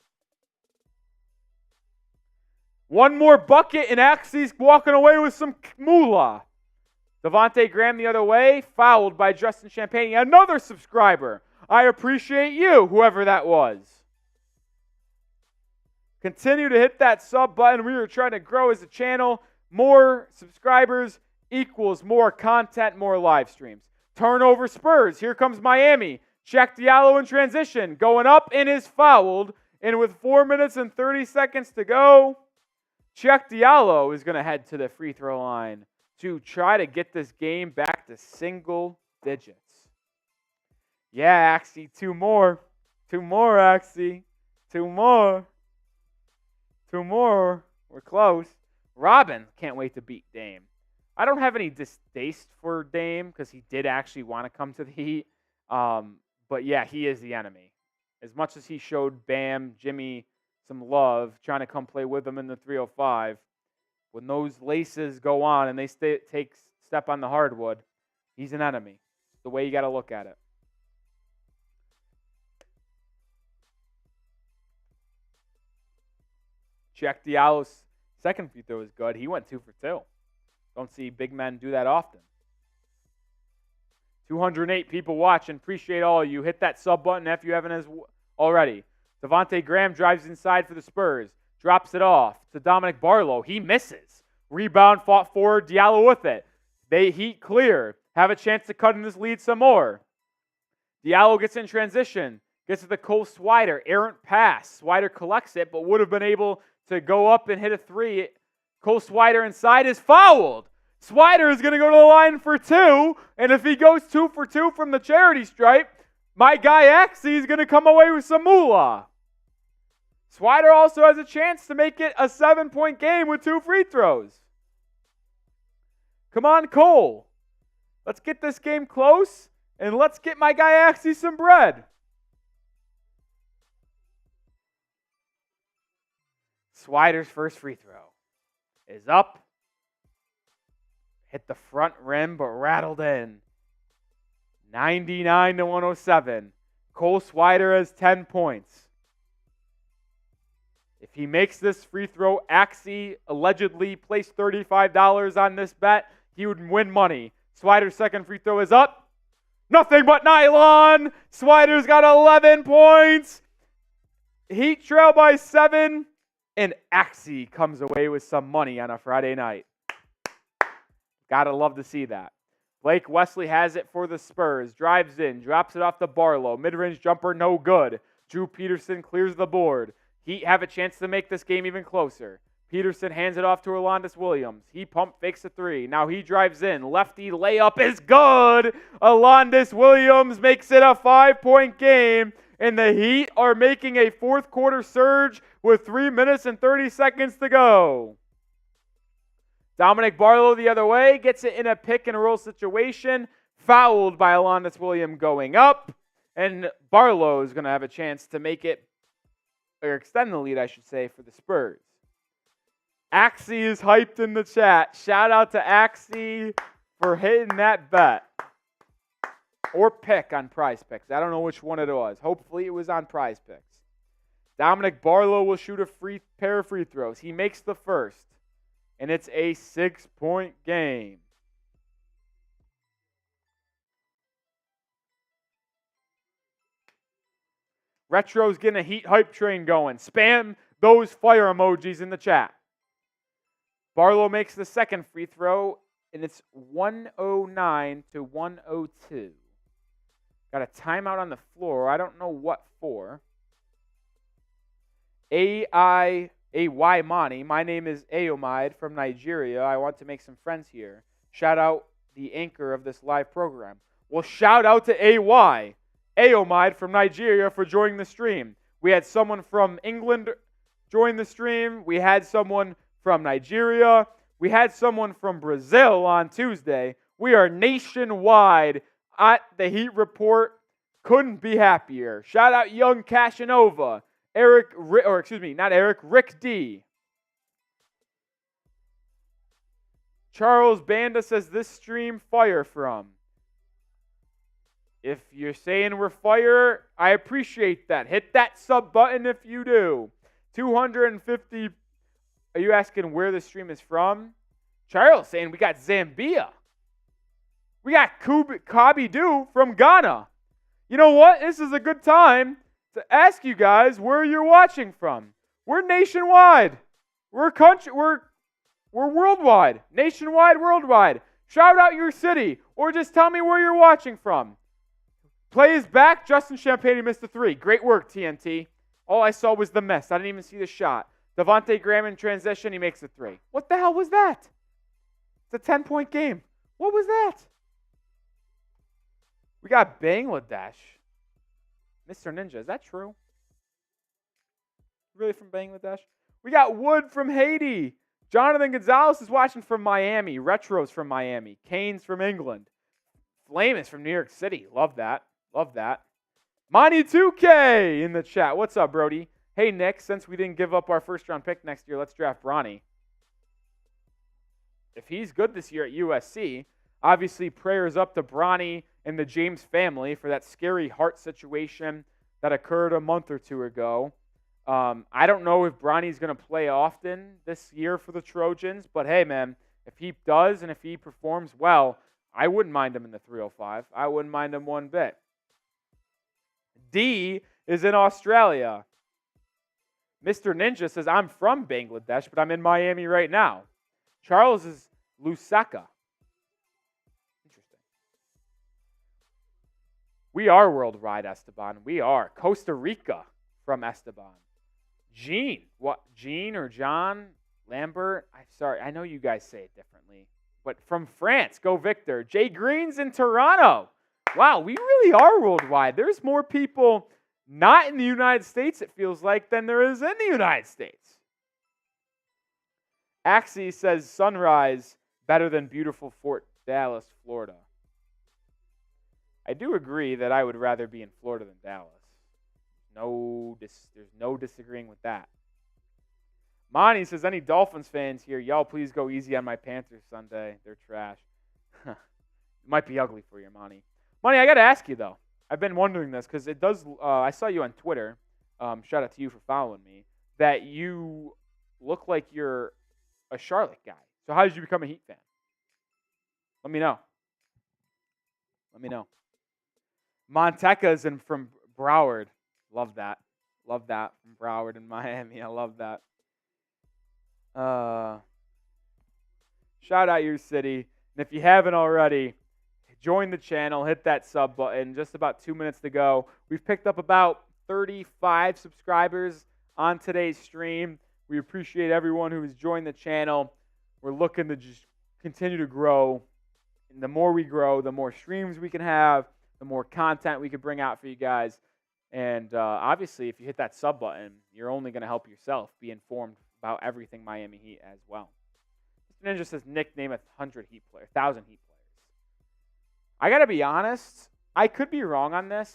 One more bucket, and Axie's walking away with some moolah. Devontae Graham the other way, fouled by Justin Champagnie. Another subscriber. I appreciate you, whoever that was. Continue to hit that sub button. We are trying to grow as a channel. More subscribers equals more content, more live streams. Turnover Spurs. Here comes Miami. Check Diallo in transition. Going up and is fouled. And with 4 minutes and 30 seconds to go, Check Diallo is going to head to the free throw line to try to get this game back to single digits. Yeah, Axie, 2 more. 2 more, Axie. 2 more. Two more. We're close. Robin can't wait to beat Dame. I don't have any distaste for Dame because he did actually want to come to the Heat. But yeah, he is the enemy. As much as he showed Bam, Jimmy some love, trying to come play with him in the 305, when those laces go on and they step on the hardwood, he's an enemy. It's the way you got to look at it. Check Diallo's second free throw is good. He went 2 for 2. Don't see big men do that often. 208 people watching. Appreciate all of you. Hit that sub button if you haven't already. Devontae Graham drives inside for the Spurs. Drops it off to Dominic Barlow. He misses. Rebound fought forward. Diallo with it. They Heat clear. Have a chance to cut in this lead some more. Diallo gets in transition. Gets to the Cole Swider. Errant pass. Swider collects it, but would have been able to go up and hit a three. Cole Swider inside is fouled. Swider is going to go to the line for 2, and if he goes 2 for 2 from the charity stripe, my guy Axie is going to come away with some moolah. Swider also has a chance to make it a 7-point game with 2 free throws. Come on, Cole. Let's get this game close, and let's get my guy Axie some bread. Swider's first free throw is up. Hit the front rim, but rattled in. 99-107. Cole Swider has 10 points. If he makes this free throw, Axie allegedly placed $35 on this bet. He would win money. Swider's second free throw is up. Nothing but nylon. Swider's got 11 points. Heat trail by 7. And Axie comes away with some money on a Friday night. Gotta love to see that. Blake Wesley has it for the Spurs. Drives in, drops it off to Barlow. Mid-range jumper, no good. Drew Peterson clears the board. Heat have a chance to make this game even closer. Peterson hands it off to Alondas Williams. He pump fakes a 3. Now he drives in. Lefty layup is good. Alondas Williams makes it a 5-point game. And the Heat are making a fourth quarter surge with 3 minutes and 30 seconds to go. Dominic Barlow the other way gets it in a pick and roll situation. Fouled by Alondas Williams going up. And Barlow is going to have a chance to make it, or extend the lead, I should say, for the Spurs. Axie is hyped in the chat. Shout out to Axie for hitting that bet. Or pick on Prize Picks. I don't know which one it was. Hopefully it was on Prize Picks. Dominic Barlow will shoot a pair of free throws. He makes the first. And it's a 6-point game. Retro's getting a Heat hype train going. Spam those fire emojis in the chat. Barlow makes the second free throw, and it's 109-102. Got a timeout on the floor. I don't know what for. A-Y Mani. My name is Aomide from Nigeria. I want to make some friends here. Shout out the anchor of this live program. Well, shout out to A-Y. Aomide from Nigeria for joining the stream. We had someone from England join the stream. We had someone from Nigeria. We had someone from Brazil on Tuesday. We are nationwide at the Heat Report. Couldn't be happier. Shout out Young Cashinova. Rick D. Charles Banda says this stream fire from. If you're saying we're fire, I appreciate that. Hit that sub button if you do. 250. Are you asking where the stream is from? Charles saying we got Zambia. We got Kabi Du from Ghana. You know what? This is a good time to ask you guys where you're watching from. We're nationwide. We're worldwide. Nationwide, worldwide. Shout out your city or just tell me where you're watching from. Play is back. Justin Champagne missed the 3. Great work, TNT. All I saw was the miss. I didn't even see the shot. Devontae Graham in transition. He makes the 3. What the hell was that? It's a 10-point game. What was that? We got Bangladesh. Mr. Ninja, is that true? Really from Bangladesh? We got Wood from Haiti. Jonathan Gonzalez is watching from Miami. Retro's from Miami. Kane's from England. Flame is from New York City. Love that. Love that. Monty 2K in the chat. What's up, Brody? Hey, Nick, since we didn't give up our first-round pick next year, let's draft Bronny. If he's good this year at USC, obviously prayers up to Bronny and the James family for that scary heart situation that occurred a month or two ago. I don't know if Bronny's going to play often this year for the Trojans, but hey, man, if he does and if he performs well, I wouldn't mind him in the 305. I wouldn't mind him one bit. D is in Australia. Mr. Ninja says, I'm from Bangladesh, but I'm in Miami right now. Charles is Lusaka. Interesting. We are worldwide, Esteban. We are. Costa Rica from Esteban. Gene. What? Gene or John Lambert? I'm sorry. I know you guys say it differently. But from France, go Victor. Jay Green's in Toronto. Wow, we really are worldwide. There's more people not in the United States, it feels like, than there is in the United States. Axie says Sunrise better than beautiful Fort Dallas, Florida. I do agree that I would rather be in Florida than Dallas. There's no disagreeing with that. Monty says, any Dolphins fans here, y'all please go easy on my Panthers Sunday. They're trash. It might be ugly for you, Monty. Monty, I got to ask you, though. I've been wondering this because it does. I saw you on Twitter. Shout out to you for following me. That you look like you're a Charlotte guy. So how did you become a Heat fan? Let me know. Let me know. Monteca's in from Broward. Love that. Love that. From Broward in Miami. I love that. Shout out your city. And if you haven't already, join the channel. Hit that sub button. Just about 2 minutes to go. We've picked up about 35 subscribers on today's stream. We appreciate everyone who has joined the channel. We're looking to just continue to grow. And the more we grow, the more streams we can have, the more content we can bring out for you guys. And obviously, if you hit that sub button, you're only going to help yourself be informed about everything Miami Heat as well. Mr. Ninja says, Nick, name 1,000 Heat players. I got to be honest, I could be wrong on this.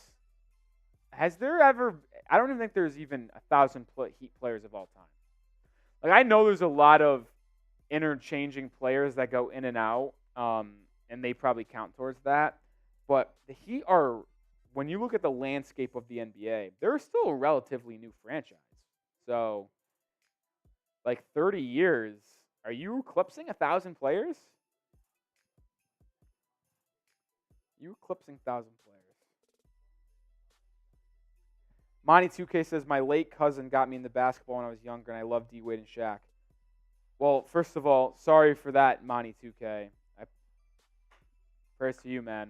Has there ever, I don't even think there's even 1,000 Heat players of all time. Like, I know there's a lot of interchanging players that go in and out, and they probably count towards that. But the Heat are, when you look at the landscape of the NBA, they're still a relatively new franchise. So, like 30 years, are you eclipsing 1,000 players? You eclipsing 1,000 players. Monty 2K says, my late cousin got me into basketball when I was younger, and I love D-Wade and Shaq. Well, first of all, sorry for that, Monty 2K. Prayers to you, man.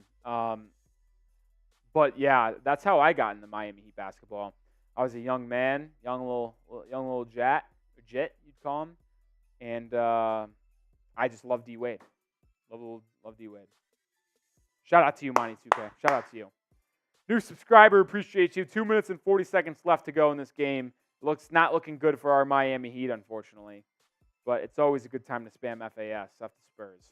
But yeah, that's how I got into Miami Heat basketball. I was a young man, young little jit, you'd call him, and I just love D-Wade. Love D-Wade. Shout out to you, Monty 2K. Shout out to you. New subscriber, appreciate you. 2 minutes and 40 seconds left to go in this game. Not looking good for our Miami Heat, unfortunately. But it's always a good time to spam FAS off the Spurs.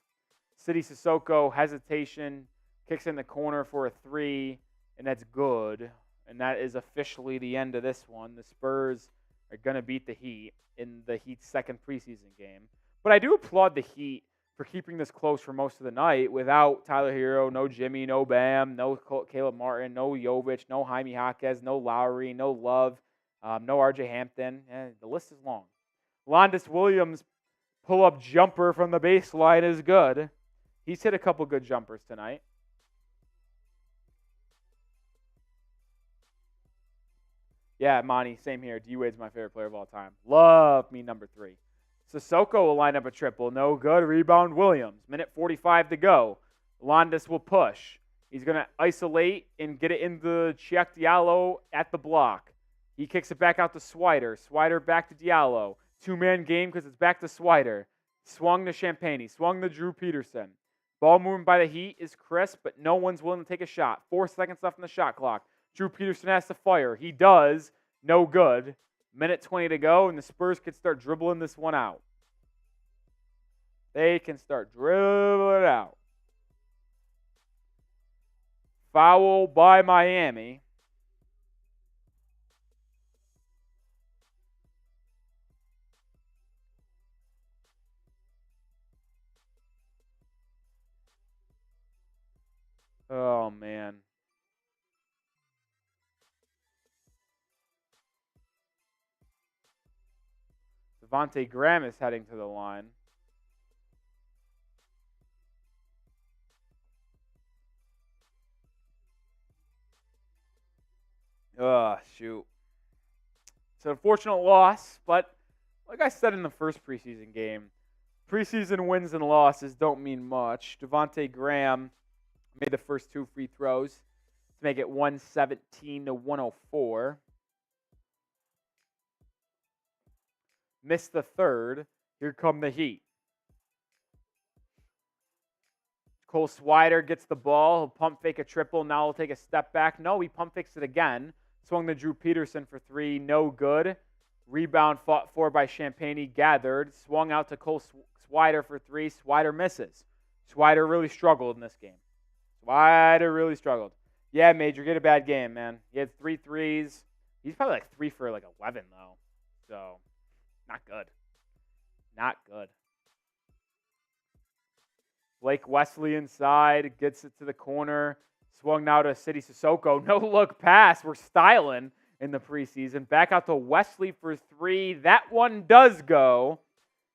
City Sissoko, hesitation, kicks in the corner for a three, and that's good. And that is officially the end of this one. The Spurs are going to beat the Heat in the Heat's second preseason game. But I do applaud the Heat for keeping this close for most of the night without Tyler Herro, no Jimmy, no Bam, no Caleb Martin, no Jovic, no Jaime Jaquez, no Lowry, no Love, no RJ Hampton. The list is long. Londis Williams' pull-up jumper from the baseline is good. He's hit a couple good jumpers tonight. Yeah, Monty, same here. D-Wade's my favorite player of all time. Love me number 3. Sissoko will line up a triple. No good. Rebound Williams. Minute 45 to go. Londis will push. He's going to isolate and get it into Cheikh Diallo at the block. He kicks it back out to Swider. Swider back to Diallo. Two-man game because it's back to Swider. Swung to Champagne. Swung to Drew Peterson. Ball moving by the Heat is crisp, but no one's willing to take a shot. 4 seconds left on the shot clock. Drew Peterson has to fire. He does. No good. Minute 20 to go, and the Spurs could start dribbling this one out. They can start dribbling it out. Foul by Miami. Oh, man. Devontae Graham is heading to the line. Shoot. It's an unfortunate loss, but like I said in the first preseason game, preseason wins and losses don't mean much. Devontae Graham made the first 2 free throws to make it 117 to 104. Missed the third. Here come the Heat. Cole Swider gets the ball. He'll pump fake a triple. Now he'll take a step back. No, he pump fakes it again. Swung to Drew Peterson for 3. No good. Rebound fought for by Champagnie. Gathered. Swung out to Cole Swider for 3. Swider misses. Swider really struggled in this game. Swider really struggled. Yeah, Major, get a bad game, man. He had 3 threes. He's probably like 3 for like 11, though. So, not good. Not good. Blake Wesley inside. Gets it to the corner. Swung now to City Sissoko. No look pass. We're styling in the preseason. Back out to Wesley for 3. That one does go.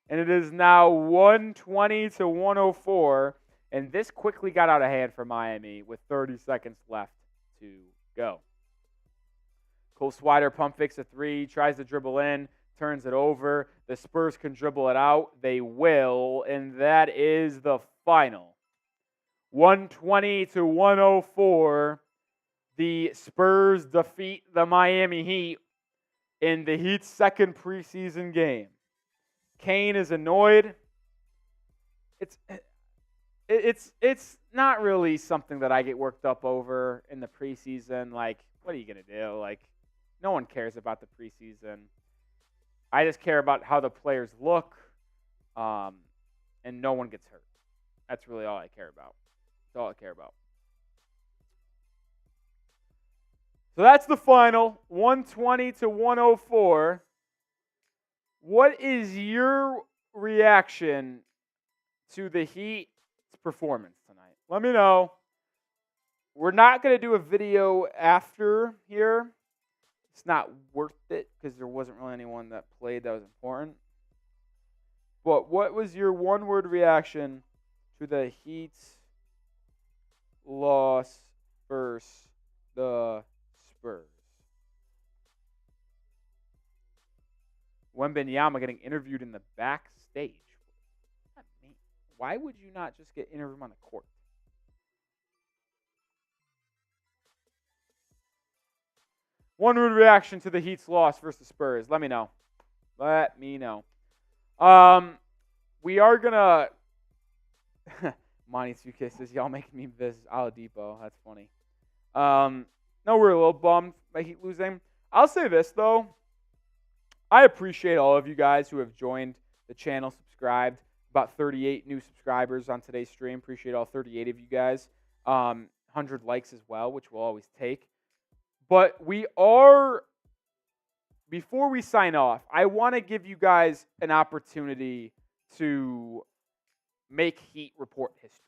And it is now 120 to 104. And this quickly got out of hand for Miami with 30 seconds left to go. Cole Swider pump fakes a 3. Tries to dribble in. Turns it over. The Spurs can dribble it out. They will. And that is the final. 120 to 104. The Spurs defeat the Miami Heat in the Heat's second preseason game. Kane is annoyed. It's not really something that I get worked up over in the preseason. Like, what are you going to do? Like, no one cares about the preseason. I just care about how the players look, and no one gets hurt. That's really all I care about. That's all I care about. So that's the final, 120 to 104. What is your reaction to the Heat's performance tonight? Let me know. We're not going to do a video after here. It's not worth it because there wasn't really anyone that played that was important. But what was your one-word reaction to the Heat's loss versus the Spurs? Wembanyama getting interviewed in the backstage. Why would you not just get interviewed on the court? One-word reaction to the Heat's loss versus Spurs. Let me know. Let me know. We are going to... Monty Suke says, y'all making me visit Oladipo. That's funny. No, we're a little bummed by Heat losing. I'll say this, though. I appreciate all of you guys who have joined the channel, subscribed. About 38 new subscribers on today's stream. Appreciate all 38 of you guys. 100 likes as well, which we'll always take. But we are, before we sign off, I want to give you guys an opportunity to make Heat Report history.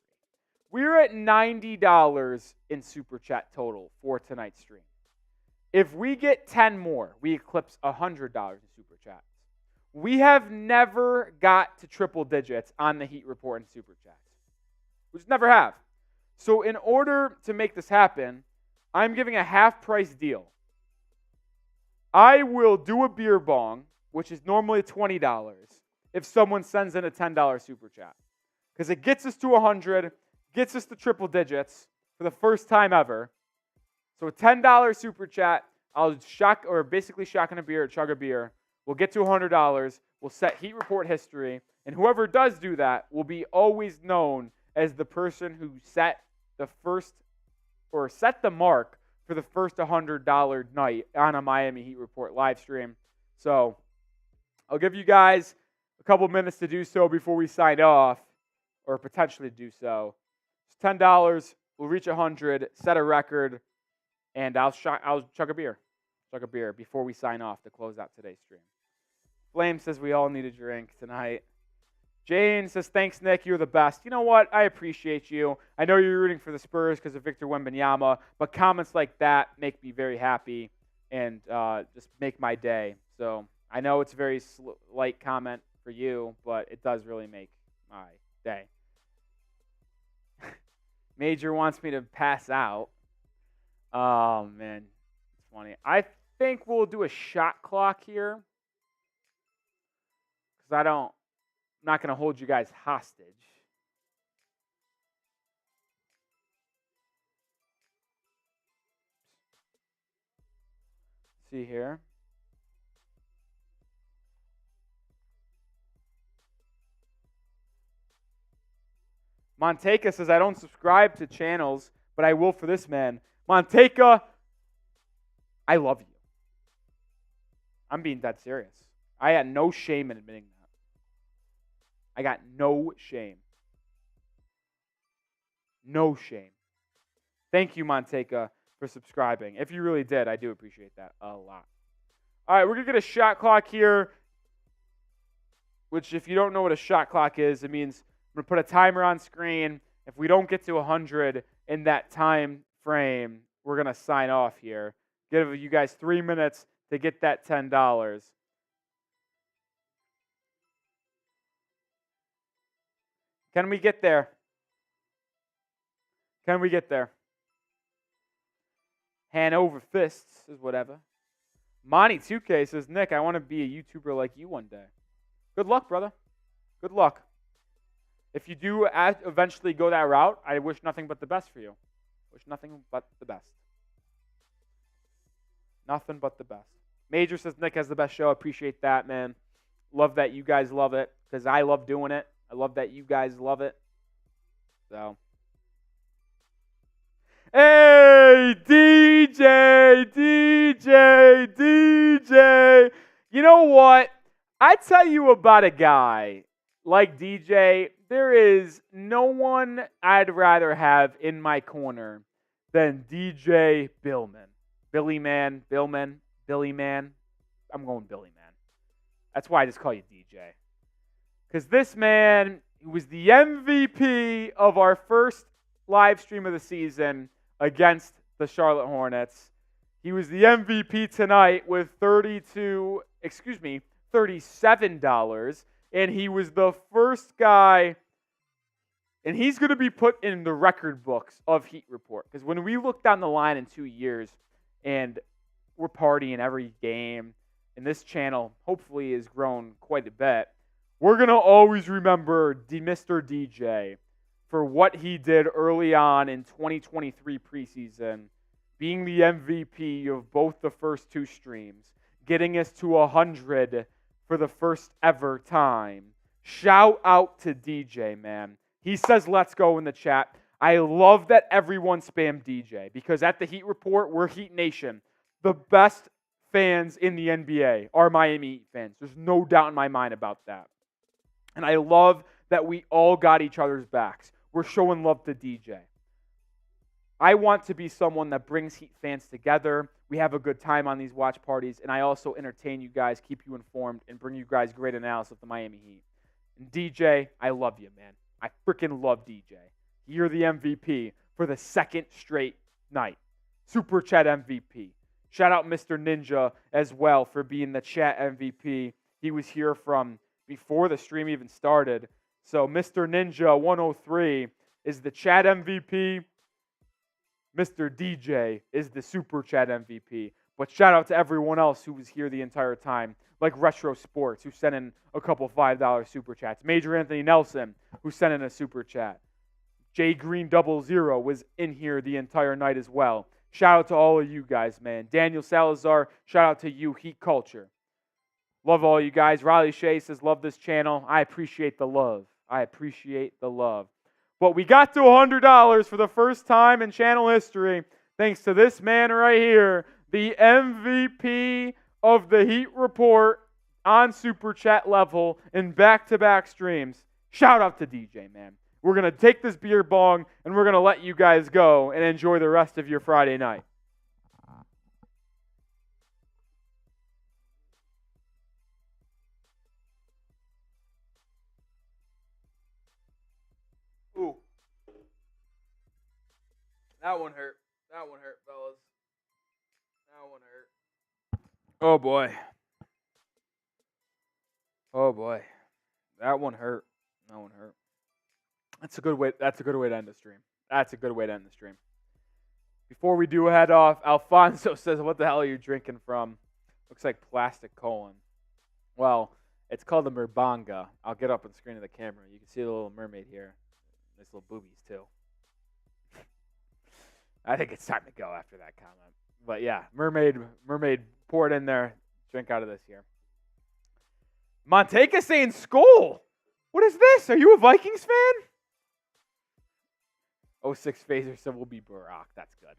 We're at $90 in Super Chat total for tonight's stream. If we get 10 more, we eclipse $100 in Super Chats. We have never got to triple digits on the Heat Report in Super Chats. We just never have. So in order to make this happen, I'm giving a half-price deal. I will do a beer bong, which is normally $20, if someone sends in a $10 Super Chat. Because it gets us to 100, gets us to triple digits for the first time ever. So a $10 Super Chat, I'll basically shotgun a beer or chug a beer. We'll get to $100. We'll set Heat Report history. And whoever does do that will be always known as the person who set the mark for the first $100 night on a Miami Heat Report live stream. So I'll give you guys a couple minutes to do so before we sign off, or potentially do so. It's $10. We'll reach 100, set a record, and I'll chug a beer. Chug a beer before we sign off to close out today's stream. Flame says we all need a drink tonight. Jane says, thanks, Nick. You're the best. You know what? I appreciate you. I know you're rooting for the Spurs because of Victor Wembanyama, but comments like that make me very happy and just make my day. So I know it's a very light comment for you, but it does really make my day. Major wants me to pass out. Oh, man. It's funny. I think we'll do a shot clock here because I'm not going to hold you guys hostage. See here. Monteka says, I don't subscribe to channels, but I will for this man. Monteka, I love you. I'm being dead serious. I had no shame in admitting that. I got no shame. No shame. Thank you, Monteka, for subscribing. If you really did, I do appreciate that a lot. All right, we're going to get a shot clock here, which if you don't know what a shot clock is, it means I'm going to put a timer on screen. If we don't get to 100 in that time frame, we're going to sign off here. Give you guys 3 minutes to get that $10. Can we get there? Can we get there? Hand over fists is whatever. Monty 2K says, Nick, I want to be a YouTuber like you one day. Good luck, brother. Good luck. If you do eventually go that route, I wish nothing but the best for you. Wish nothing but the best. Nothing but the best. Major says, Nick has the best show. Appreciate that, man. Love that you guys love it because I love doing it. I love that you guys love it. So. Hey, DJ. You know what? I tell you about a guy like DJ. There is no one I'd rather have in my corner than DJ Billman. Billy Man. I'm going Billy Man. That's why I just call you DJ. Because this man was the MVP of our first live stream of the season against the Charlotte Hornets. He was the MVP tonight with $37, and he was the first guy, and he's going to be put in the record books of Heat Report. Because when we look down the line in 2 years, and we're partying every game, and this channel hopefully has grown quite a bit, we're going to always remember Mr. DJ for what he did early on in 2023 preseason, being the MVP of both the first two streams, getting us to 100 for the first ever time. Shout out to DJ, man. He says, let's go in the chat. I love that everyone spammed DJ because at the Heat Report, we're Heat Nation. The best fans in the NBA are Miami Heat fans. There's no doubt in my mind about that. And I love that we all got each other's backs. We're showing love to DJ. I want to be someone that brings Heat fans together. We have a good time on these watch parties, and I also entertain you guys, keep you informed, and bring you guys great analysis of the Miami Heat. And DJ, I love you, man. I freaking love DJ. You're the MVP for the second straight night. Super Chat MVP. Shout out Mr. Ninja as well for being the chat MVP. He was here from before the stream even started. So Mr. Ninja 103 is the chat MVP. Mr. DJ is the Super Chat MVP. But shout out to everyone else who was here the entire time, like Retro Sports, who sent in a couple $5 Super Chats. Major Anthony Nelson, who sent in a Super Chat. J Green 00 was in here the entire night as well. Shout out to all of you guys, man. Daniel Salazar, shout out to you, Heat Culture. Love all you guys. Riley Shea says, love this channel. I appreciate the love. But we got to $100 for the first time in channel history, thanks to this man right here, the MVP of the Heat Report on Super Chat level in back-to-back streams. Shout out to DJ, man. We're going to take this beer bong and we're going to let you guys go and enjoy the rest of your Friday night. Ooh. That one hurt. That one hurt, fellas. That one hurt. Oh, boy. Oh, boy. That one hurt. That one hurt. That's a good way to end the stream. That's a good way to end the stream. Before we do head off, Alfonso says, what the hell are you drinking from? Looks like plastic colon. Well, it's called the Merbanga. I'll get up on the screen of the camera. You can see the little mermaid here. Nice little boobies, too. I think it's time to go after that comment. But yeah, mermaid, pour it in there. Drink out of this here. Monteka saying Skol. What is this? Are you a Vikings fan? 06 Phaser said we'll be Barack. That's good.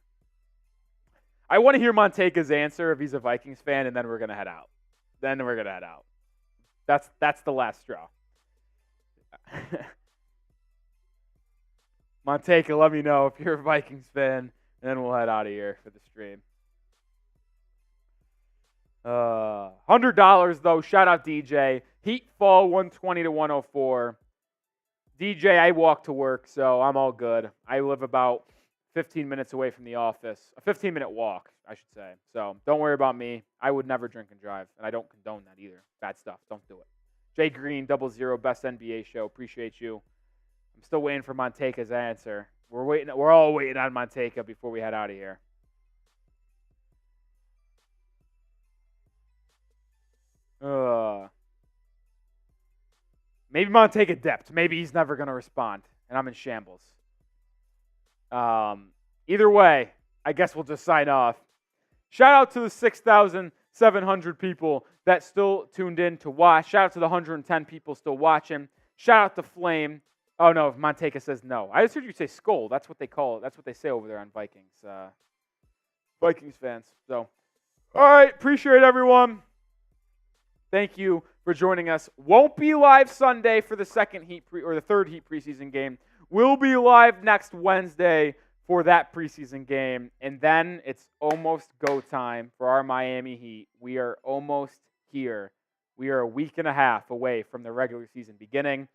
I want to hear Monteka's answer if he's a Vikings fan, and then we're gonna head out. That's the last straw. Monteka, let me know if you're a Vikings fan, and then we'll head out of here for the stream. $100 though. Shout out DJ. Heat fall 120 to 104. DJ, I walk to work, so I'm all good. I live about 15 minutes away from the office. A 15-minute walk, I should say. So don't worry about me. I would never drink and drive, and I don't condone that either. Bad stuff. Don't do it. Jay Green, 00, best NBA show. Appreciate you. I'm still waiting for Monteka's answer. We're all waiting on Monteka before we head out of here. Maybe Monteka dipped. Maybe he's never going to respond, and I'm in shambles. Either way, I guess we'll just sign off. Shout out to the 6,700 people that still tuned in to watch. Shout out to the 110 people still watching. Shout out to Flame. Oh, no, Monteka says no. I just heard you say Skol. That's what they call it. That's what they say over there on Vikings. Vikings fans. So, all right. Appreciate everyone. Thank you for joining us. Won't be live Sunday for the third Heat preseason game. We'll be live next Wednesday for that preseason game, and then it's almost go time for our Miami Heat. We are almost here. We are a week and a half away from the regular season beginning.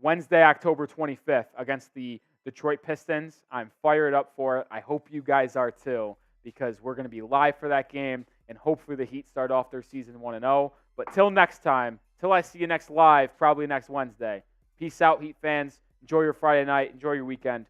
Wednesday, October 25th against the Detroit Pistons. I'm fired up for it. I hope you guys are too, because we're going to be live for that game, and hopefully the Heat start off their season 1-0. But till next time, till I see you next live, probably next Wednesday. Peace out, Heat fans. Enjoy your Friday night. Enjoy your weekend.